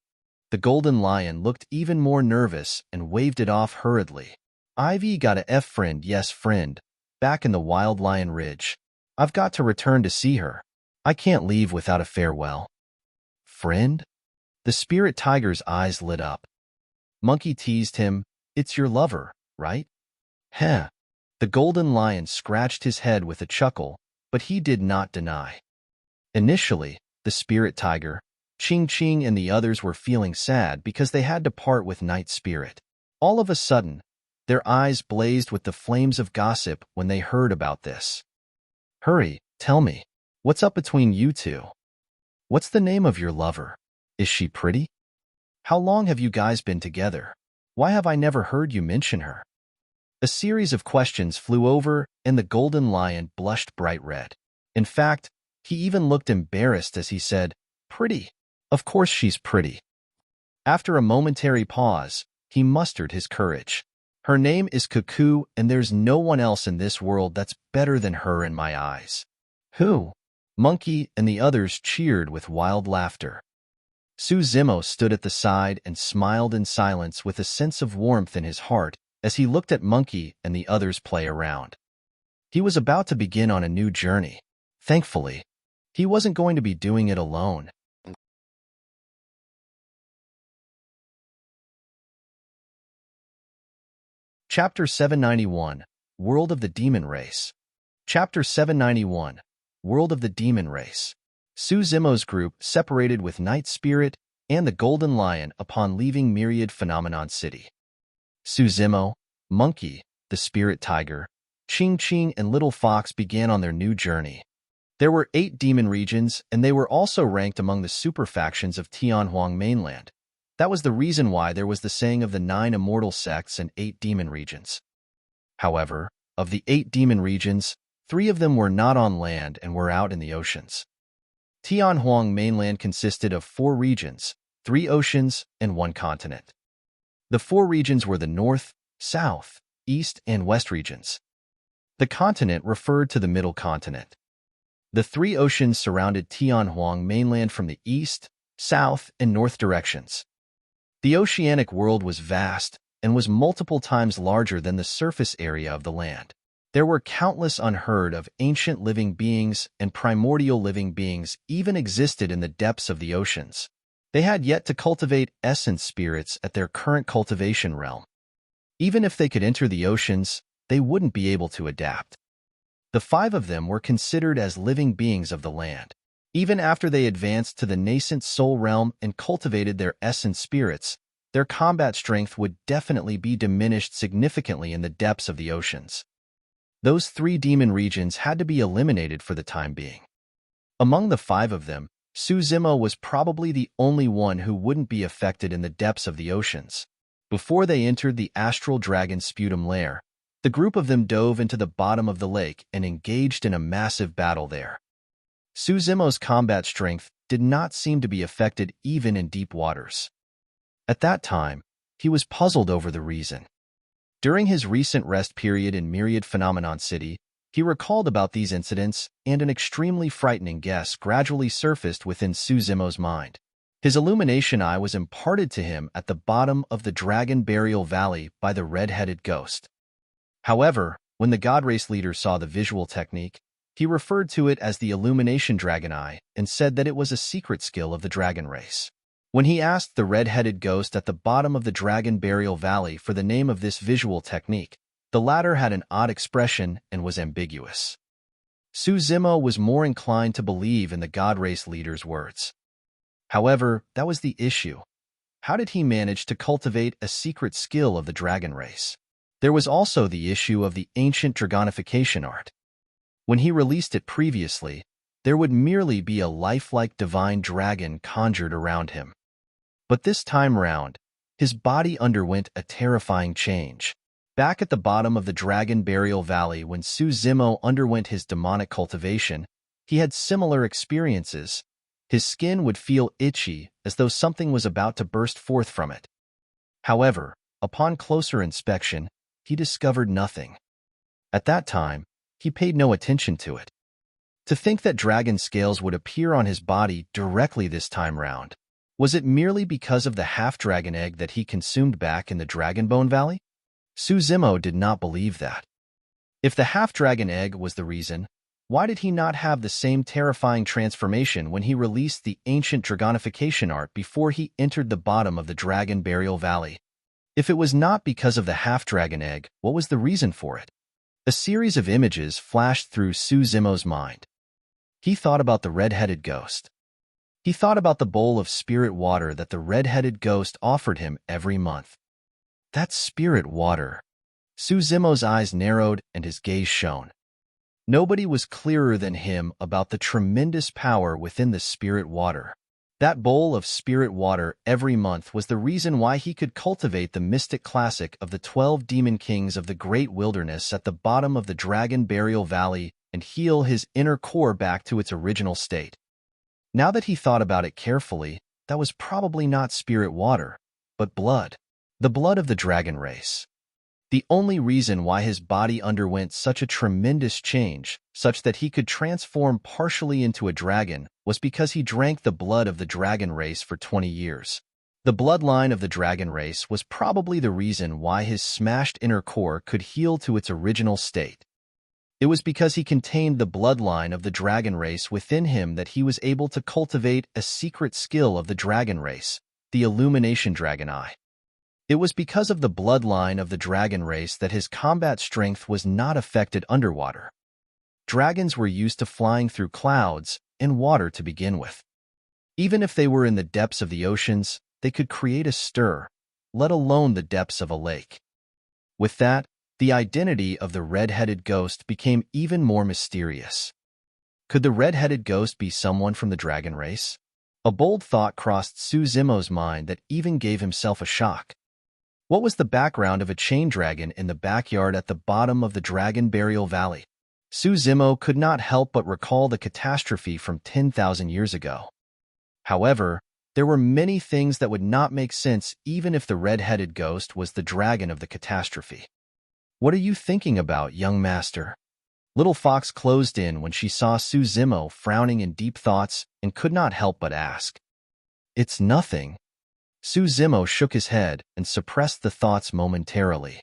The Golden Lion looked even more nervous and waved it off hurriedly. Ivy got a F friend, yes friend, back in the Wild Lion Ridge. I've got to return to see her. I can't leave without a farewell. Friend? The Spirit Tiger's eyes lit up. Monkey teased him, It's your lover, right? Heh. The Golden Lion scratched his head with a chuckle, but he did not deny. Initially, the Spirit Tiger, Ching Ching and the others were feeling sad because they had to part with Night Spirit. All of a sudden, their eyes blazed with the flames of gossip when they heard about this. Hurry, tell me, what's up between you two? What's the name of your lover? Is she pretty? How long have you guys been together? Why have I never heard you mention her? A series of questions flew over, and the Golden Lion blushed bright red. In fact, he even looked embarrassed as he said, Pretty. Of course she's pretty. After a momentary pause, he mustered his courage. Her name is Cuckoo, and there's no one else in this world that's better than her in my eyes. Who? Monkey and the others cheered with wild laughter. Su Zimo stood at the side and smiled in silence with a sense of warmth in his heart as he looked at Monkey and the others play around. He was about to begin on a new journey. Thankfully, he wasn't going to be doing it alone. Chapter 791, World of the Demon Race. Chapter 791, World of the Demon Race. Su Zimo's group separated with Night Spirit and the Golden Lion upon leaving Myriad Phenomenon City. Su Zimo, Monkey, the Spirit Tiger, Ching Ching and Little Fox began on their new journey. There were 8 demon regions, and they were also ranked among the super factions of Tianhuang mainland. That was the reason why there was the saying of the 9 immortal sects and 8 demon regions. However, of the 8 demon regions, 3 of them were not on land and were out in the oceans. Tianhuang mainland consisted of 4 regions, 3 oceans, and 1 continent. The 4 regions were the North, South, East, and West regions. The continent referred to the Middle Continent. The 3 oceans surrounded Tianhuang mainland from the east, south, and north directions. The oceanic world was vast and was multiple times larger than the surface area of the land. There were countless unheard of ancient living beings, and primordial living beings even existed in the depths of the oceans. They had yet to cultivate essence spirits at their current cultivation realm. Even if they could enter the oceans, they wouldn't be able to adapt. The 5 of them were considered as living beings of the land. Even after they advanced to the nascent soul realm and cultivated their essence spirits, their combat strength would definitely be diminished significantly in the depths of the oceans. Those 3 demon regions had to be eliminated for the time being. Among the 5 of them, Suzimo was probably the only one who wouldn't be affected in the depths of the oceans. Before they entered the astral dragon sputum lair, the group of them dove into the bottom of the lake and engaged in a massive battle there. Suzimo's combat strength did not seem to be affected even in deep waters. At that time, he was puzzled over the reason. During his recent rest period in Myriad Phenomenon City, he recalled about these incidents, and an extremely frightening guess gradually surfaced within Suzimo's mind. His illumination eye was imparted to him at the bottom of the Dragon Burial Valley by the red-headed ghost. However, when the God Race leader saw the visual technique, he referred to it as the Illumination Dragon Eye and said that it was a secret skill of the Dragon Race. When he asked the red-headed ghost at the bottom of the Dragon Burial Valley for the name of this visual technique, the latter had an odd expression and was ambiguous. Suzimo was more inclined to believe in the God Race leader's words. However, that was the issue. How did he manage to cultivate a secret skill of the Dragon Race? There was also the issue of the ancient Dragonification art. When he released it previously, there would merely be a lifelike divine dragon conjured around him. But this time round, his body underwent a terrifying change. Back at the bottom of the Dragon Burial Valley when Suzimo underwent his demonic cultivation, he had similar experiences. His skin would feel itchy, as though something was about to burst forth from it. However, upon closer inspection, he discovered nothing. At that time, he paid no attention to it. To think that dragon scales would appear on his body directly this time round, was it merely because of the half-dragon egg that he consumed back in the Dragonbone Valley? Suzimo did not believe that. If the half-dragon egg was the reason, why did he not have the same terrifying transformation when he released the ancient Dragonification art before he entered the bottom of the Dragon Burial Valley? If it was not because of the half-dragon egg, what was the reason for it? A series of images flashed through Suzimo's mind. He thought about the red-headed ghost. He thought about the bowl of spirit water that the red-headed ghost offered him every month. That spirit water. Suzimo's eyes narrowed and his gaze shone. Nobody was clearer than him about the tremendous power within the spirit water. That bowl of spirit water every month was the reason why he could cultivate the mystic classic of the 12 demon kings of the great wilderness at the bottom of the Dragon Burial Valley and heal his inner core back to its original state. Now that he thought about it carefully, that was probably not spirit water, but blood. The blood of the dragon race. The only reason why his body underwent such a tremendous change, such that he could transform partially into a dragon, was because he drank the blood of the dragon race for 20 years. The bloodline of the dragon race was probably the reason why his smashed inner core could heal to its original state. It was because he contained the bloodline of the dragon race within him that he was able to cultivate a secret skill of the dragon race, the Illumination Dragon Eye. It was because of the bloodline of the dragon race that his combat strength was not affected underwater. Dragons were used to flying through clouds and water to begin with. Even if they were in the depths of the oceans, they could create a stir, let alone the depths of a lake. With that, the identity of the red-headed ghost became even more mysterious. Could the red-headed ghost be someone from the dragon race? A bold thought crossed Suzimo's mind that even gave himself a shock. What was the background of a chain dragon in the backyard at the bottom of the Dragon Burial Valley? Suzimo could not help but recall the catastrophe from 10,000 years ago. However, there were many things that would not make sense even if the red-headed ghost was the dragon of the catastrophe. What are you thinking about, young master? Little Fox closed in when she saw Suzimo frowning in deep thoughts and could not help but ask. It's nothing. Suzimo shook his head and suppressed the thoughts momentarily.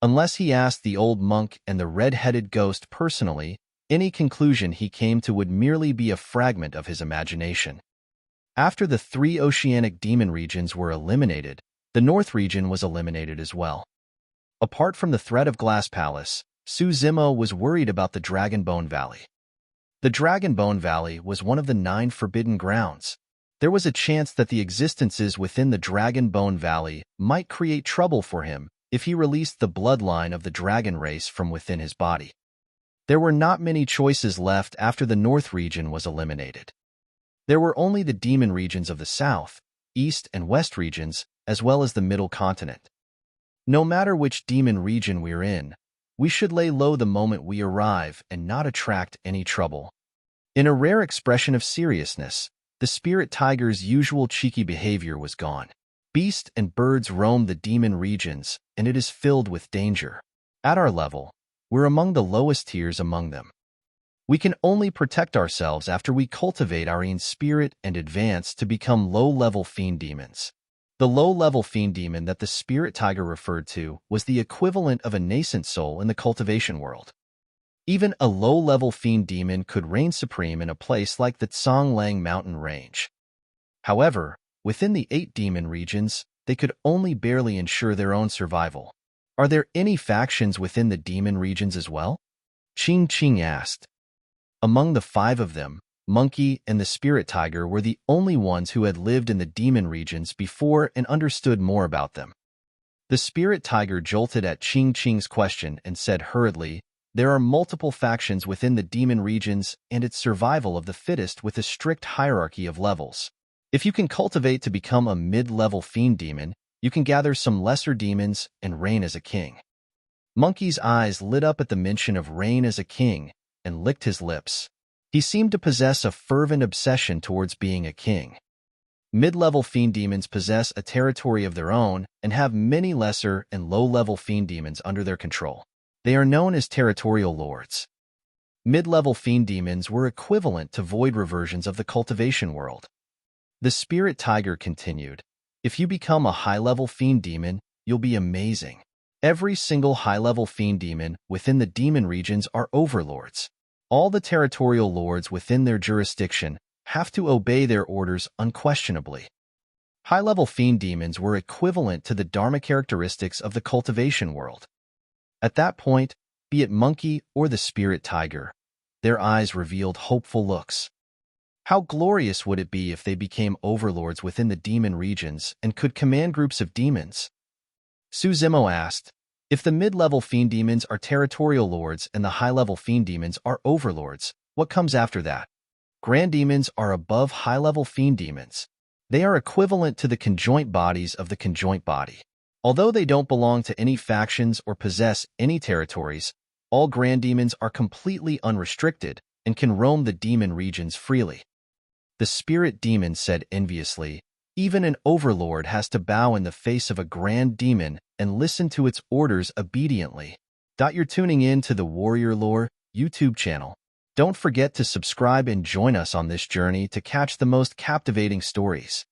Unless he asked the old monk and the red-headed ghost personally, any conclusion he came to would merely be a fragment of his imagination. After the 3 oceanic demon regions were eliminated, the North region was eliminated as well. Apart from the threat of Glass Palace, Suzimo was worried about the Dragonbone Valley. The Dragonbone Valley was one of the 9 forbidden grounds. There was a chance that the existences within the Dragonbone Valley might create trouble for him if he released the bloodline of the dragon race from within his body. There were not many choices left after the North region was eliminated. There were only the demon regions of the South, East, and West regions, as well as the Middle Continent. No matter which demon region we're in, we should lay low the moment we arrive and not attract any trouble. In a rare expression of seriousness, the spirit tiger's usual cheeky behavior was gone. Beasts and birds roam the demon regions, and it is filled with danger. At our level, we're among the lowest tiers among them. We can only protect ourselves after we cultivate our own spirit and advance to become low-level fiend demons. The low-level fiend demon that the spirit tiger referred to was the equivalent of a nascent soul in the cultivation world. Even a low-level fiend demon could reign supreme in a place like the Tsonglang mountain range. However, within the 8 demon regions, they could only barely ensure their own survival. Are there any factions within the demon regions as well? Qing asked. Among the 5 of them, Monkey and the Spirit Tiger were the only ones who had lived in the demon regions before and understood more about them. The Spirit Tiger jolted at Qing's question and said hurriedly, "There are multiple factions within the demon regions, and it's survival of the fittest with a strict hierarchy of levels. If you can cultivate to become a mid-level fiend demon, you can gather some lesser demons and reign as a king." Monkey's eyes lit up at the mention of reign as a king and licked his lips. He seemed to possess a fervent obsession towards being a king. Mid-level fiend demons possess a territory of their own and have many lesser and low-level fiend demons under their control. They are known as territorial lords. Mid-level fiend demons were equivalent to void reversions of the cultivation world. The Spirit Tiger continued, "If you become a high-level fiend demon, you'll be amazing. Every single high-level fiend demon within the demon regions are overlords. All the territorial lords within their jurisdiction have to obey their orders unquestionably." High-level fiend demons were equivalent to the dharma characteristics of the cultivation world. At that point, be it Monkey or the Spirit Tiger, their eyes revealed hopeful looks. How glorious would it be if they became overlords within the demon regions and could command groups of demons? Suzimo asked, "If the mid-level fiend demons are territorial lords and the high-level fiend demons are overlords, what comes after that?" Grand demons are above high-level fiend demons. They are equivalent to the conjoint bodies of the conjoint body. Although they don't belong to any factions or possess any territories, all grand demons are completely unrestricted and can roam the demon regions freely. The spirit demon said enviously, "Even an overlord has to bow in the face of a grand demon and listen to its orders obediently." You're tuning in to the Warrior Lore YouTube channel. Don't forget to subscribe and join us on this journey to catch the most captivating stories.